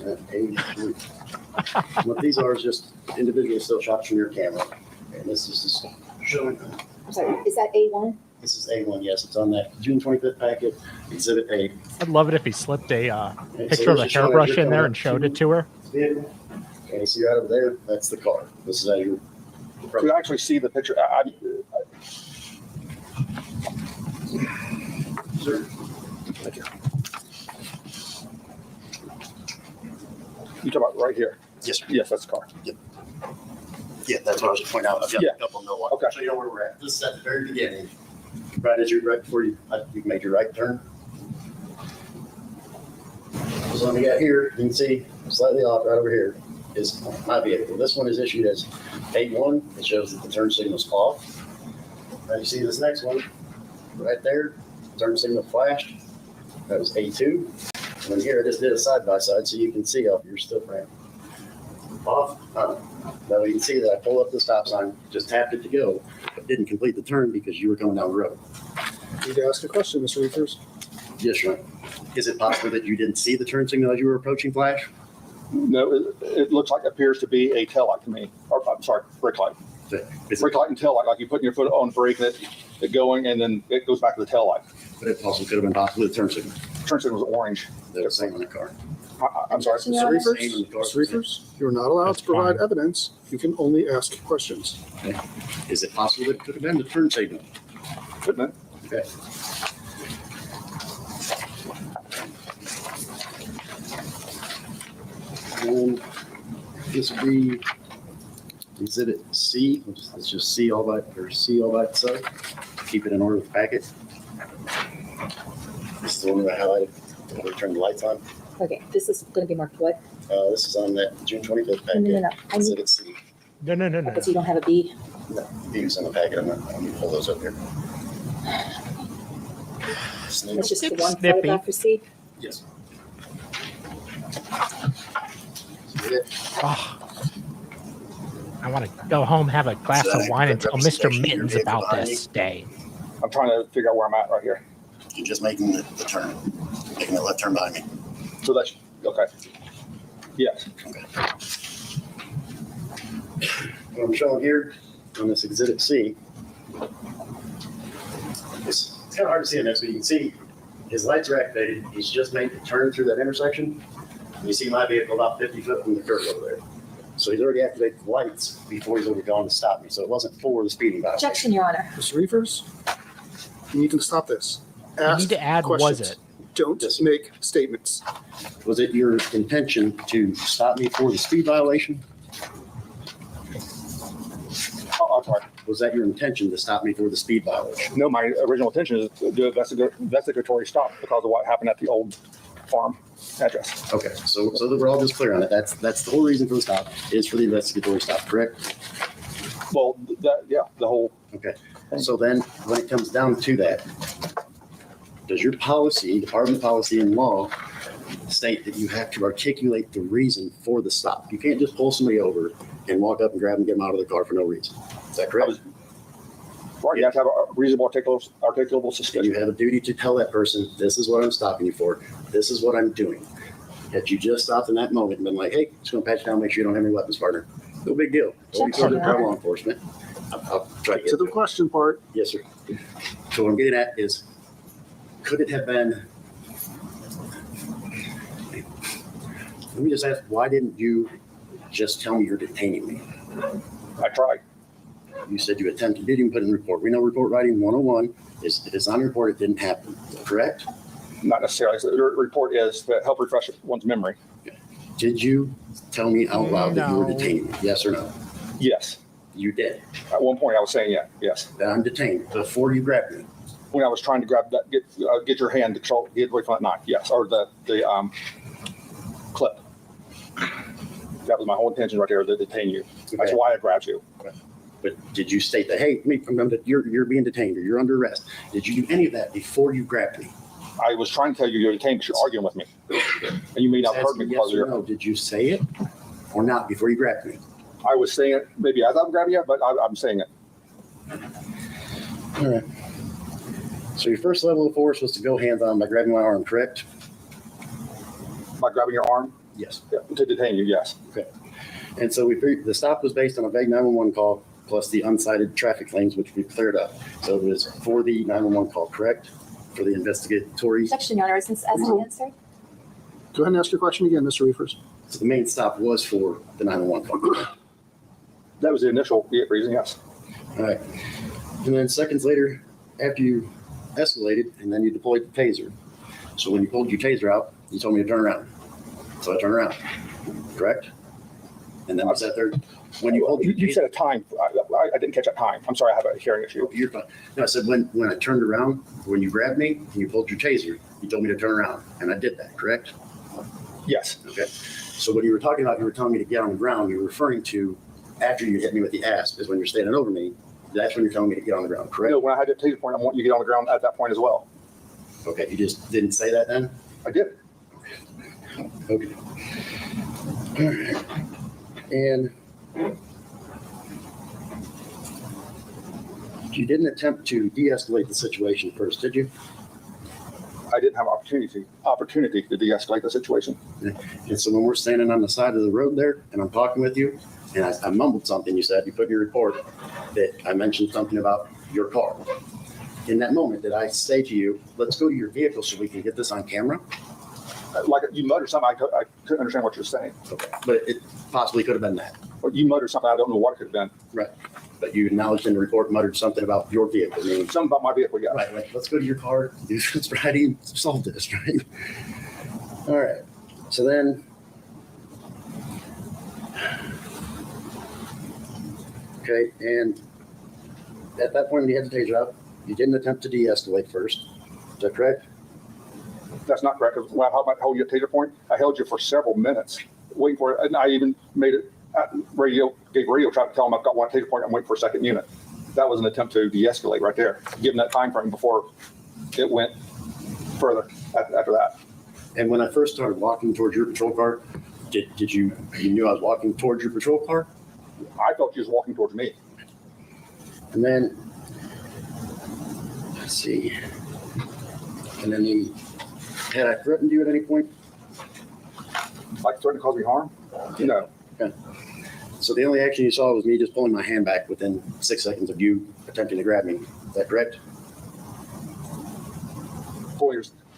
and A3. What these are is just individual still shots from your camera. And this is just showing, I'm sorry, is that A1? this is A1, yes, it's on that June 25th packet, exhibit A. I'd love it if he slipped a Okay, picture so of a this is showing hairbrush you're in there coming and up showed to it to her. the vehicle. Okay, so you're out over there, that's the car. This is as you're You actually see the picture. Sir. You talk about right here. Yes, sir. Yes, that's the car. Yeah, that's what I was just pointing out. I've got Yeah. a couple no one. Okay. So you know where we're at. This is at the very beginning. Right as right before you made your right turn. So what we got here, you can see slightly off right over here is my vehicle. This one is issued as A1. It shows that the turn signal's off. Now you see this next one right there, turn signal flashed. That was A2. And then here I just did a side by side so you can see off your still frame. Off. Now you can see that I pulled up the stop sign, just tapped it to go, but didn't complete the turn because you were going down the road. Need to ask a question, Mr. Riefers. Yes, sir. Is it possible that you didn't see the turn signal as you were approaching flash? No, it looks like it appears to be a tail light to me. Or, I'm sorry, brake light. Is Brake it, light and tail light, like you putting your foot on the brake and it going, and then it goes back to the tail light. but it also could have been possibly the turn signal Turn signal was orange. that was saying on the car. I'm sorry. Objection, Your Mr. Honor. Riefers, Mr. Riefers, you're not allowed That's to provide fine. evidence. You can only ask questions. Is it possible that it could have been the turn signal? Couldn't it? Okay. This would be exhibit C. Let's just C all by, or C all by itself. Keep it in order with the packet. This is the one that I highlighted. I'm going to turn the lights on. Okay, this is going to be marked what? This is on that June 25th packet. No. I need, Exhibit C. No. because you don't have a B. No, these in the packet. I'm going to pull those up here. Snip. It's just the It's one snippy. photograph for C. Yes. Oh, I want to go home, have a glass of wine, and tell Mr. Mittens about this day. I'm trying to figure out where I'm at right here. You're just making the turn, making the left turn behind me. So that's, okay. Yes. What I'm showing here on this exhibit C, it's kind of hard to see in this, but you can see his lights are activated. He's just made the turn through that intersection. You see my vehicle about 50 foot from the curb over there. So he's already activated the lights before he's over gone to stop me. So it wasn't for the speeding violation. Objection, Your Honor. Mr. Riefers, you need to stop this. You Ask need to add, questions. was it? Don't Yes. make statements. Was it your intention to stop me for the speed violation? Oh, I'm sorry. Was that your intention to stop me for the speed violation? No, my original intention is to do an investigatory stop because of what happened at the old farm address. Okay, so that we're all just clear on it. That's the whole reason for the stop is for the investigatory stop, correct? Well, the whole, Okay, so then when it comes down to that, does your policy, department policy and law state that you have to articulate the reason for the stop? You can't just pull somebody over and walk up and grab them, get them out of the car for no reason. Is that correct? right, you have to have a reasonable articulable And suspicion. you have a duty to tell that person, this is what I'm stopping you for. This is what I'm doing. Had you just stopped in that moment and been like, hey, just gonna pat you down, make sure you don't have any weapons, partner. No big deal. Don't be Objection, to Your law enforcement. I'll try to To get the to it. question part, Yes, sir. So what I'm getting at is, could it have been, let me just ask, why didn't you just tell me you're detaining me? I tried. You said you attempted, you didn't even put in the report. We know report writing 101 is, if it's on report, it didn't happen, correct? Not necessarily. So the report is to help refresh one's memory. Did you tell me out loud that you were No. detaining me? Yes or no? Yes. You did. At one point I was saying, yeah, yes. That I'm detained before you grabbed me. When I was trying to grab that, get your hand to control, get away from that knife. Yes. Or the clip. That was my whole intention right there, to detain you. That's Okay. why I grabbed you. But did you state that, hey, you're being detained or you're under arrest? Did you do any of that before you grabbed me? I was trying to tell you you're detained because you're arguing with me. And you may not have heard me Yes because or you're, no? Did you say it or not before you grabbed me? I was saying it maybe as I'm grabbing you, but I'm saying it. All right. So your first level of force was to go hands on by grabbing my arm, correct? By grabbing your arm Yes. to detain you, yes. And so the stop was based on a vague 911 call plus the unsighted traffic claims, which we cleared up. So it was for the 911 call, correct? For the investigatory. Objection, Your Honor. Is this as answered? go ahead and ask your question again, Mr. Riefers. So the main stop was for the 911 call. That was the initial reason, yes. All right. And then seconds later, after you escalated, and then you deployed the taser. So when you pulled your taser out, you told me to turn around. So I turned around, correct? And then was that there, when you pulled your You said a time. I didn't catch that time. I'm sorry, I have a hearing issue. You're fine. No, I said when I turned around, when you grabbed me and you pulled your taser, you told me to turn around, and I did that, correct? Yes. Okay. So when you were talking about, you were telling me to get on the ground, you were referring to after you hit me with the asp is when you're standing over me. That's when you're telling me to get on the ground, correct? No, when I had that taser point, I want you to get on the ground at that point as well. Okay, you just didn't say that then? I did. Okay. All right. And you didn't attempt to de-escalate the situation first, did you? I didn't have opportunity to de-escalate the situation. And so when we're standing on the side of the road there and I'm talking with you and I mumbled something you said, you put in your report that I mentioned something about your car. In that moment, did I say to you, let's go to your vehicle so we can get this on camera? like you muttered something, I couldn't understand what you're saying. Okay, but it possibly could have been that. Or you muttered something, I don't know what it could have been. Right. But you acknowledged in the report, muttered something about your vehicle. I mean, Something about my vehicle, yeah. right, like, let's go to your car, do sobriety, and solve this, right? All right. So then, okay, and at that point when you had the taser out, you didn't attempt to de-escalate first. Is that correct? That's not correct. Because when I held you at taser point, I held you for several minutes waiting for it. And I even made it at radio, gave radio, tried to tell them I've got one at taser point, I'm waiting for a second unit. That was an attempt to de-escalate right there, given that time frame before it went further after that. And when I first started walking towards your patrol car, did you knew I was walking towards your patrol car? I felt you was walking towards me. And then, let's see. And then had I threatened you at any point? Like threatening to cause me harm? No. Okay. So the only action you saw was me just pulling my hand back within 6 seconds of you attempting to grab me. Is that correct?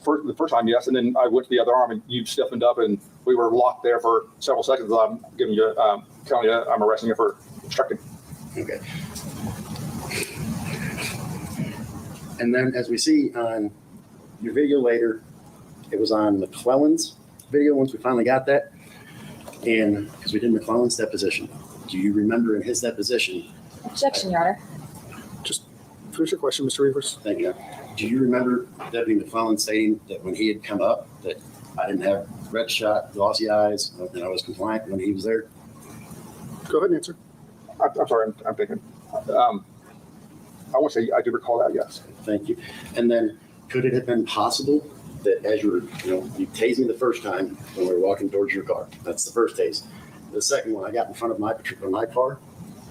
The first time, yes, and then I went to the other arm and you stiffened up and we were locked there for several seconds. I'm giving you, telling you I'm arresting you for obstructing. Okay. And then as we see on your video later, it was on McClellan's video once we finally got that. And because we did McClellan's deposition, do you remember in his deposition? Objection, Your Honor. Just finish your question, Mr. Riefers. Thank you. Do you remember Deputy McClellan stating that when he had come up, that I didn't have red shot, glossy eyes, and I was compliant when he was there? Go ahead and answer. I'm sorry, I'm thinking. I want to say I do recall that, yes. Thank you. And then could it have been possible that as you were, you tased me the first time when we were walking towards your car? That's the first tase. The second one, I got in front of my car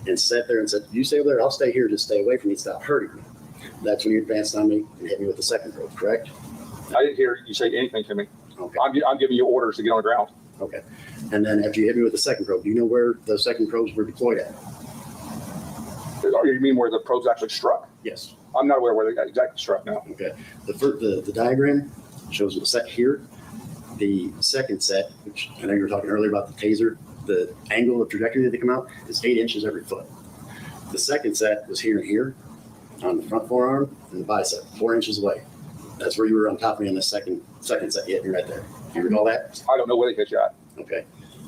and sat there and said, you stay over there, I'll stay here, just stay away from me, stop hurting me. That's when you advanced on me and hit me with the second probe, correct? I didn't hear you say anything to me. Okay. I'm giving you orders to get on the ground. Okay. And then after you hit me with the second probe, do you know where those second probes were deployed at? You mean where the probes actually struck? Yes. I'm not aware where they got exactly struck now. Okay. The diagram shows a set here. The second set, which I know you were talking earlier about the taser, the angle of trajectory that they come out is 8 inches every foot. The second set was here and here on the front forearm and the bicep, 4 inches away. That's where you were on top of me on the second set. You hit me right there. Do you recall that? I don't know where they hit you at. Okay.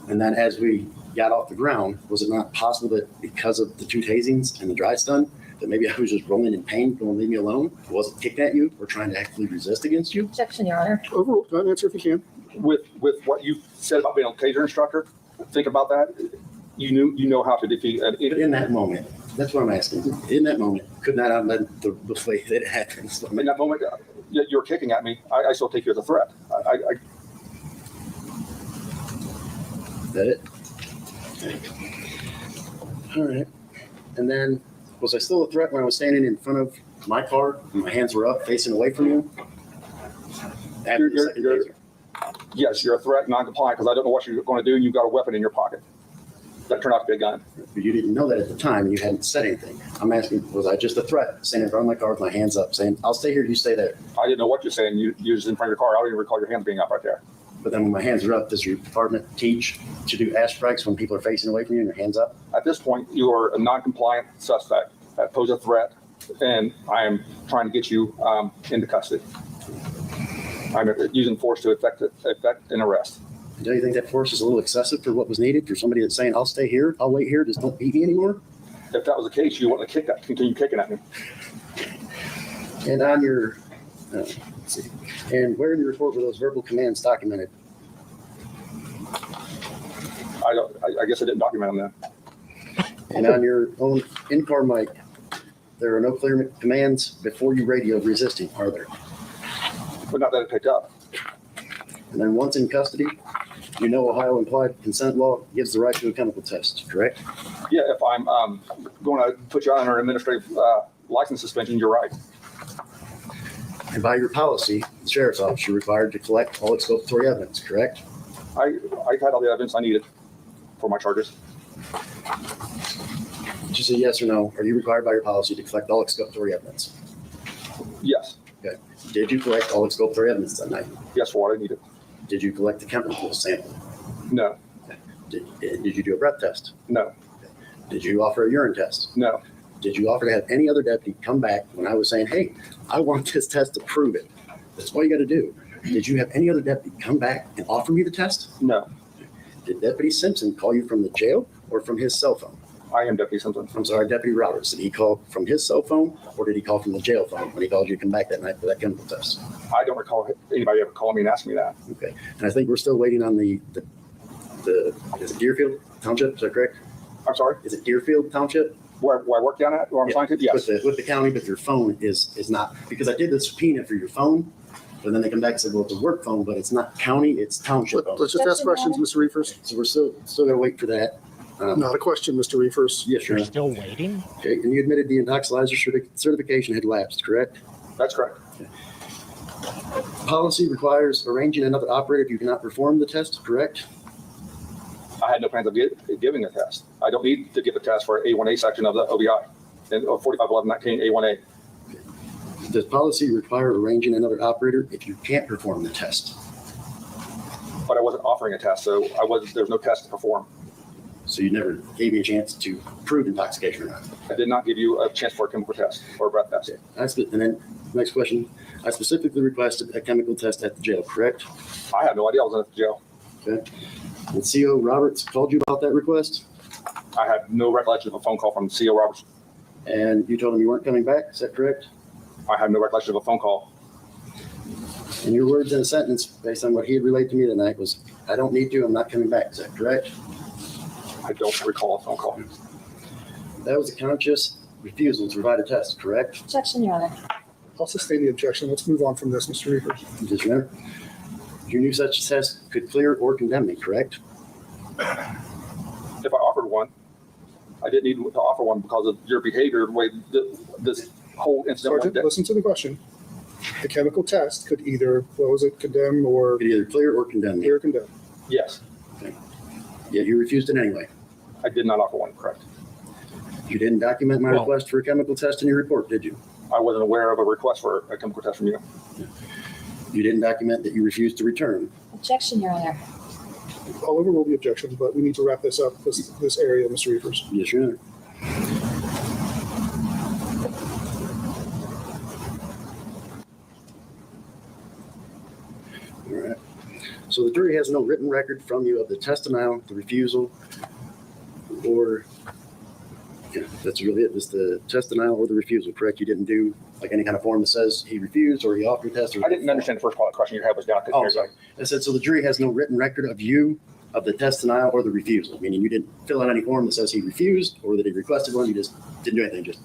And then as we got off the ground, was it not possible that because of the 2 tasings and the dry stun, that maybe I was just rolling in pain, going leave me alone? Was it kicked at you or trying to actively resist against you? Objection, Your Honor. Overruled. Go ahead and answer if you can. With what you said about being a taser instructor, think about that. You know how to defeat an But idiot. in that moment, that's what I'm asking. In that moment, could not have been the way that it happened. In that moment, you're kicking at me. I still take you as a threat. Is that it? All right. And then, was I still a threat when I was standing in front of my car and my hands were up, facing away from you? After the second taser? Yes, you're a threat, non-compliant, because I don't know what you're going to do, and you've got a weapon in your pocket. That turned out to be a gun. But you didn't know that at the time, and you hadn't said anything. I'm asking, was I just a threat, standing in front of my car with my hands up, saying, I'll stay here, you stay there? I didn't know what you're saying. You was in front of your car. I don't even recall your hands being up right there. But then when my hands are up, does your department teach to do airstrikes when people are facing away from you and your hands up? At this point, you are a non-compliant suspect that poses a threat, and I am trying to get you into custody. I'm using force to effect an arrest. Don't you think that force is a little excessive for what was needed for somebody that's saying, I'll stay here, I'll wait here, just don't beat me anymore? If that was the case, you wouldn't have continue kicking at me. And on your, let's see, and where in your report were those verbal commands documented? I guess I didn't document them then. And on your own in-car mic, there are no clear commands before you radioed resisting, are there? But not that it picked up. And then once in custody, you know Ohio implied consent law gives the right to a chemical test, correct? Yeah, if I'm going to put you under administrative license suspension, you're right. And by your policy, the sheriff's office, you're required to collect all exculpatory evidence, correct? I had all the evidence I needed for my charges. Just a yes or no, are you required by your policy to collect all exculpatory evidence? Yes. Okay. Did you collect all exculpatory evidence that night? Yes, for what I needed. Did you collect the chemical sample? No, Did you do a breath test? no, Did you offer a urine test? no, Did you offer to have any other deputy come back when I was saying, hey, I want this test to prove it? That's all you got to do. Did you have any other deputy come back and offer me the test? no. Did Deputy Simpson call you from the jail or from his cell phone? I am Deputy Simpson. I'm sorry, Deputy Roberts. Did he call from his cell phone or did he call from the jail phone when he called you to come back that night for that chemical test? I don't recall anybody ever calling me and asking me that. Okay. And I think we're still waiting on the is it Deerfield Township? Is that correct? I'm sorry, Is it Deerfield Township? where I work down at, where I'm Yeah, assigned to? Yes. With the county, but your phone is not, because I did the subpoena for your phone, but then they come back and said, well, it's a work phone, but it's not county, it's township. phone. Let's just ask questions, Mr. Riefers. So we're still gonna wait for that. Not a question, Mr. Riefers. Yes, sure. You're still waiting? Okay, and you admitted the intoxilizer certification had lapsed, correct? That's correct. Policy requires arranging another operator if you cannot perform the test, correct? I had no plans of giving a test. I don't need to give a test for A1A section of the OVI, and 451119 A1A. Does policy require arranging another operator if you can't perform the test? But I wasn't offering a test, so there's no test to perform. So you never gave me a chance to prove intoxication or not? I did not give you a chance for a chemical test or a breath test. And then, next question, I specifically requested a chemical test at the jail, correct? I had no idea I was in the jail. Okay. And CO Roberts called you about that request, I had no recollection of a phone call from CO Roberts. and you told him you weren't coming back, is that correct? I have no recollection of a phone call. And your words in a sentence, based on what he had relayed to me tonight, was, I don't need to, I'm not coming back, is that correct? I don't recall a phone call. That was a conscious refusal to provide a test, correct? Objection, Your Honor. I'll sustain the objection. Let's move on from this, Mr. Riefers. Just remember, you knew such a test could clear or condemn me, correct? If I offered one, I didn't need to offer one because of your behavior, the way this whole incident Sergeant, went. listen to the question. The chemical test could either close it, condemn, or Could either clear or condemn me, clear condemn. Yes, yet you refused it anyway. I did not offer one, correct. You didn't document my Well- request for a chemical test in your report, did you? I wasn't aware of a request for a chemical test from you. You didn't document that you refused to return. Objection, Your Honor. I'll overrule the objection, but we need to wrap this up, this area, Mr. Riefers. Yes, Your Honor. All right. So the jury has no written record from you of the test denial, the refusal, or, yeah, that's really it, just the test denial or the refusal, correct? You didn't do like any kind of form that says he refused or he offered a test? Or I didn't understand the first part of the question you had was down. Oh, sorry. I said, so the jury has no written record of you of the test denial or the refusal, meaning you didn't fill out any form that says he refused or that he requested one, you just didn't do anything, just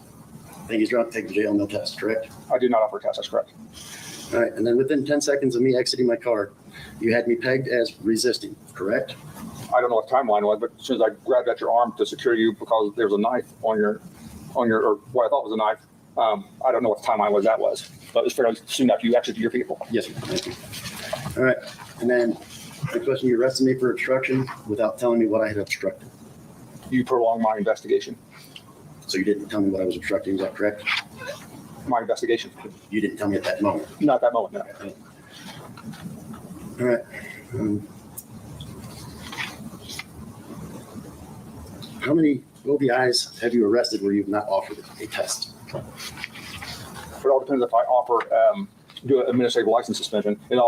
think he's drunk, take him to jail, no test, correct? I did not offer a test, that's correct. All right, and then within 10 seconds of me exiting my car, you had me pegged as resisting, correct? I don't know what the timeline was, but as soon as I grabbed at your arm to secure you because there was a knife on your, or what I thought was a knife, I don't know what the timeline was that was, but it was fairly soon after you exited your vehicle. Yes, sir, thank you. All right, and then the question, you arrested me for obstruction without telling me what I had obstructed. You prolonged my investigation. So you didn't tell me what I was obstructing, is that correct? My investigation. You didn't tell me at that moment. Not at that moment, no. All right. How many OVIs have you arrested where you've not offered a test? It all depends if I offer, do an administrative license suspension. It's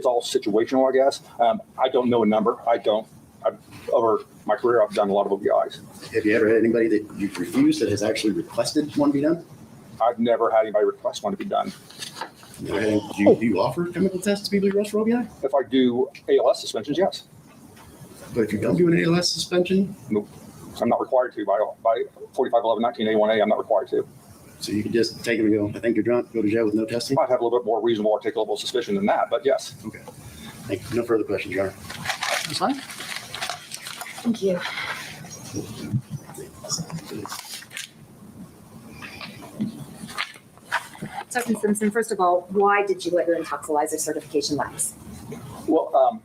all situational, I guess. I don't know a number. Over my career, I've done a lot of OVIs. Have you ever had anybody that you've refused that has actually requested one be done? I've never had anybody request one to be done. Do you offer chemical tests to people you arrest for OVI? If I do ALS suspensions, yes. But if you don't do an ALS suspension, I'm not required to by 451119 A1A. I'm not required to. so you can just take them and go, I think you're drunk, go to jail with no testing? Might have a little bit more reasonable articulable suspicion than that, but yes. Okay. Thank you. No further questions, Your Honor. That's fine. Thank you. Sergeant Simpson, first of all, why did you let your intoxilizer certification lapse? Well,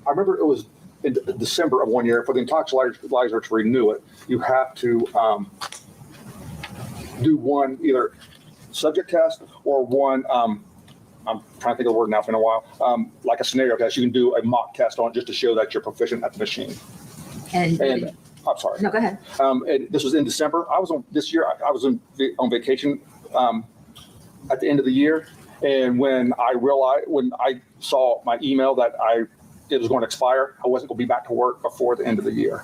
I remember it was in December of one year. For the intoxilizer to renew it, you have to do one either subject test or one I'm trying to think of the word now, it's been a while, like a scenario test. You can do a mock test on it just to show that you're proficient at the machine. And I'm sorry. no, go ahead. And this was in December. I was on on vacation at the end of the year. And when I saw my email that it was going to expire, I wasn't going to be back to work before the end of the year.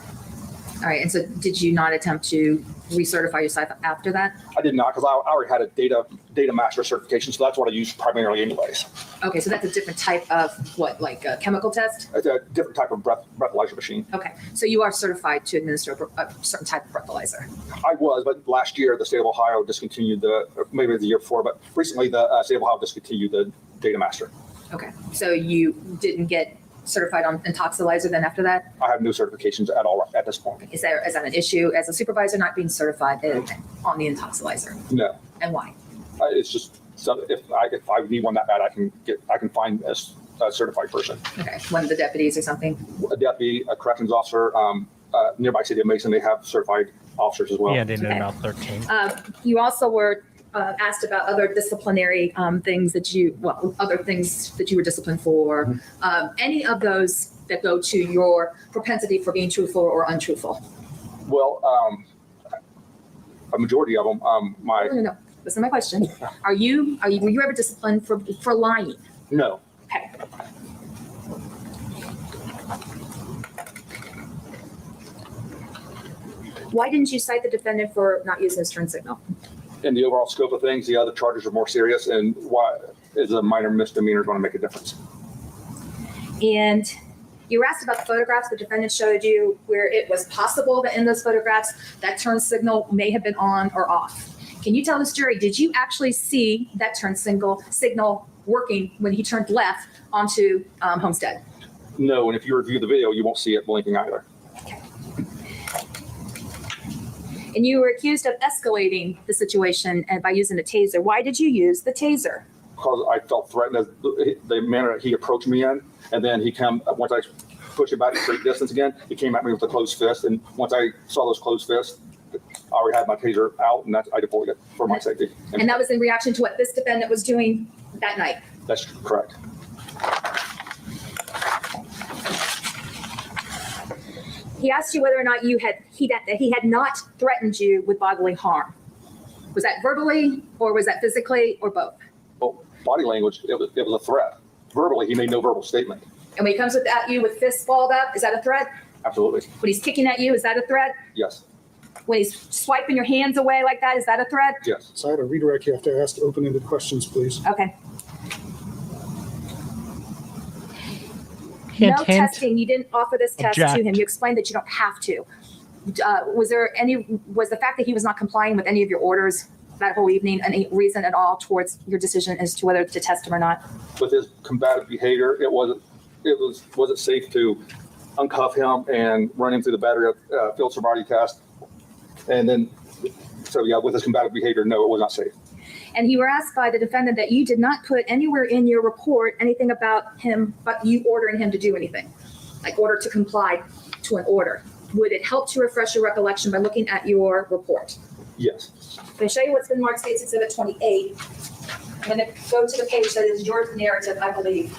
All right. And so did you not attempt to recertify yourself after that? I did not, because I already had a data master certification, so that's what I use primarily anyways. Okay. So that's a different type of what, like a chemical test? It's a different type of breathalyzer machine. Okay. So you are certified to administer a certain type of breathalyzer. I was, but last year the state of Ohio discontinued maybe the year before, but recently the state of Ohio discontinued the data master. Okay. So you didn't get certified on intoxicator then after that? I have no certifications at all at this point. Is that an issue as a supervisor not being certified on the intoxicator? No. And why? It's just if I need one that bad, I can find a certified person. Okay. One of the deputies or something? A deputy, a corrections officer, nearby city of Mason, they have certified officers as well. Yeah, they did Okay. about 13. You also were asked about other disciplinary things other things that you were disciplined for. Any of those that go to your propensity for being truthful or untruthful? Well, a majority of them, No. Listen to my question. Were you ever disciplined for lying? no. Okay. Why didn't you cite the defendant for not using his turn signal? In the overall scope of things, the other charges are more serious, and why is a minor misdemeanor going to make a difference? And you were asked about the photographs the defendant showed you where it was possible that in those photographs that turn signal may have been on or off. Can you tell this jury, did you actually see that turn signal working when he turned left onto Homestead? No, and if you review the video, you won't see it blinking either. And you were accused of escalating the situation by using a taser. Why did you use the taser? Because I felt threatened as the manner that he approached me in, and then once I pushed him back to great distance again, he came at me with a closed fist, and once I saw those closed fists, I already had my taser out, and I deployed it for my safety. And that was in reaction to what this defendant was doing that night. That's correct. He asked you whether or not he had not threatened you with bodily harm. Was that verbally, or was that physically, or both? Well, body language, it was a threat. Verbally, he made no verbal statement. And when he comes at you with fists balled up, is that a threat? Absolutely. When he's kicking at you, is that a threat? Yes. When he's swiping your hands away like that, is that a threat? Yes. So I had a redirect. You have to ask open-ended questions, please. Okay. Hint, No hint. testing. You didn't offer this test Object. to him. You explained that you don't have to. Was the fact that he was not complying with any of your orders that whole evening any reason at all towards your decision as to whether to test him or not? With his combative behavior, it wasn't safe to uncuff him and run him through the battery of field sobriety test. And then, so yeah, with his combative behavior, no, it was not safe. And you were asked by the defendant that you did not put anywhere in your report anything about him, but you ordering him to do anything, like order to comply to an order. Would it help to refresh your recollection by looking at your report? Yes. I'm going to show you what's been marked States Exhibit 28. I'm going to go to the page that is your narrative, I believe.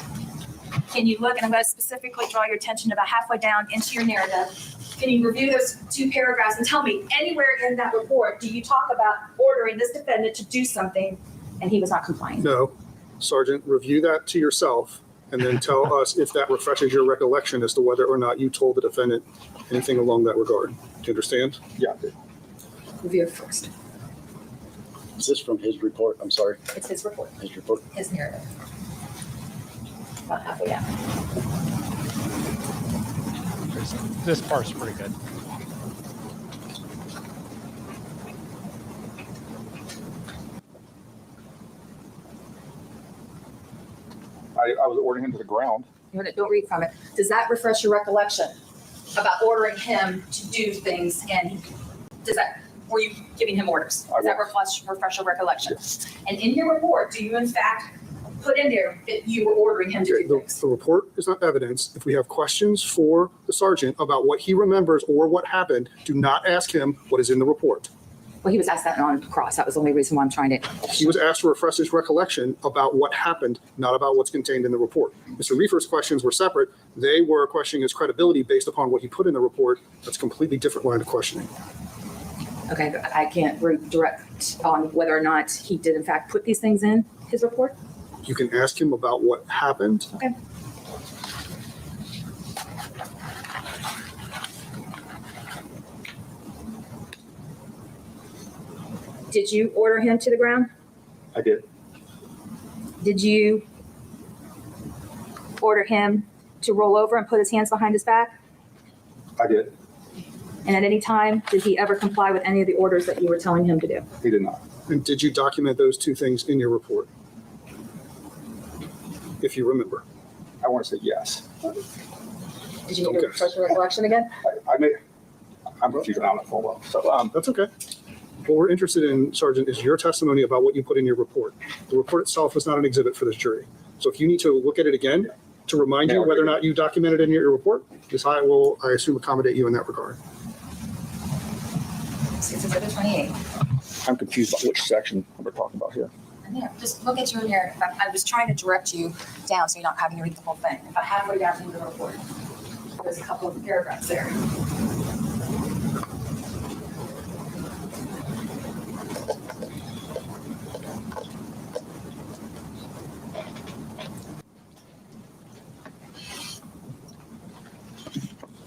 Can you look, and I'm going to specifically draw your attention about halfway down into your narrative. Can you review those two paragraphs and tell me anywhere in that report do you talk about ordering this defendant to do something and he was not complying? No. Sergeant, review that to yourself and then tell us if that refreshes your recollection as to whether or not you told the defendant anything along that regard. Do you understand? Yeah. Review it first. Is this from his report? I'm sorry, It's his report, his report. his narrative. About halfway down. This part's pretty good. I was ordering him to the ground. Don't read from it. Does that refresh your recollection about ordering him to do things? And were you giving him orders? I Does that was. refresh your recollection? And in your report, do you in fact put in there that you were ordering him to do things? The report is not evidence. If we have questions for the sergeant about what he remembers or what happened, do not ask him what is in the report. Well, he was asked that on cross. That was the only reason why I'm trying to. He was asked to refresh his recollection about what happened, not about what's contained in the report. Mr. Riefers' questions were separate. They were questioning his credibility based upon what he put in the report. That's a completely different line of questioning. Okay, but I can't redirect on whether or not he did in fact put these things in his report. You can ask him about what happened. Okay. Did you order him to the ground? I did. Did you order him to roll over and put his hands behind his back? I did. And at any time, did he ever comply with any of the orders that you were telling him to do? He did not. And did you document those two things in your report? If you remember. I want to say yes. Did you need Okay. to refresh your recollection again? I'm confused on that full well. So, That's okay. What we're interested in, Sergeant, is your testimony about what you put in your report. The report itself was not an exhibit for this jury. So if you need to look at it again to remind you whether or not you documented it in your report, this I will, I assume, accommodate you in that regard. It's exhibit 28. I'm confused about which section we're talking about here. And there, just look at your narrative. I was trying to direct you down so you're not having to read the whole thing. About halfway down into the report, there's a couple of paragraphs there.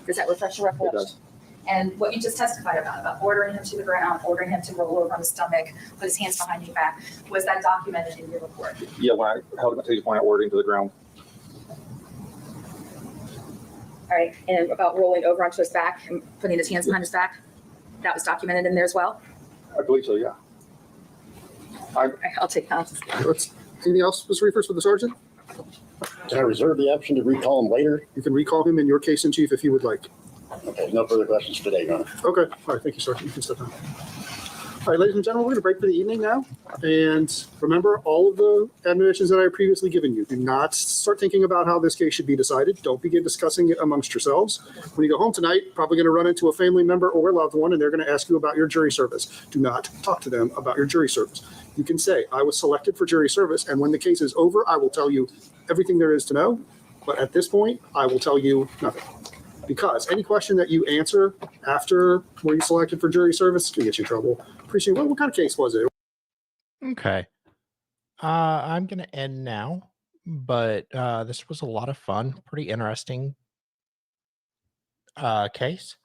Does that refresh your It recollection? does. And what you just testified about ordering him to the ground, ordering him to roll over on his stomach, put his hands behind his back, was that documented in your report? Yeah, when I held him at his point, I ordered him to the ground. All right, and about rolling over onto his back and putting his hands behind his back, that was documented in there as well? I believe so, yeah. All right, I'll take that. Anything else, Mr. Riefers, with the sergeant? Can I reserve the option to recall him later? You can recall him in your case in chief if you would like. Okay, no further questions today, Your Honor. Okay. All right. Thank you, Sergeant. You can step down. All right, ladies and gentlemen, we're going to break for the evening now. And remember all of the admonitions that I have previously given you. Do not start thinking about how this case should be decided. Don't begin discussing it amongst yourselves. When you go home tonight, probably going to run into a family member or a loved one, and they're going to ask you about your jury service. Do not talk to them about your jury service. You can say, I was selected for jury service, and when the case is over, I will tell you everything there is to know. But at this point, I will tell you nothing. Because any question that you answer after were you selected for jury service can get you in trouble. Appreciate what kind of case was it? Okay. I'm going to end now, but this was a lot of fun. Pretty interesting case.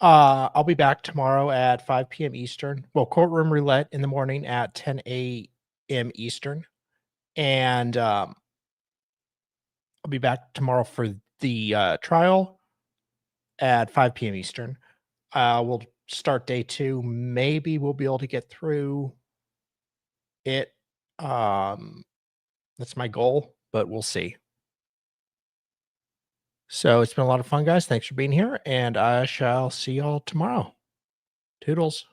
I'll be back tomorrow at 5 p.m. Eastern. Well, courtroom roulette in the morning at 10 a.m. Eastern. And I'll be back tomorrow for the trial at 5 p.m. Eastern. We'll start day 2. Maybe we'll be able to get through it. That's my goal, but we'll see. So it's been a lot of fun, guys. Thanks for being here, and I shall see y'all tomorrow. Toodles.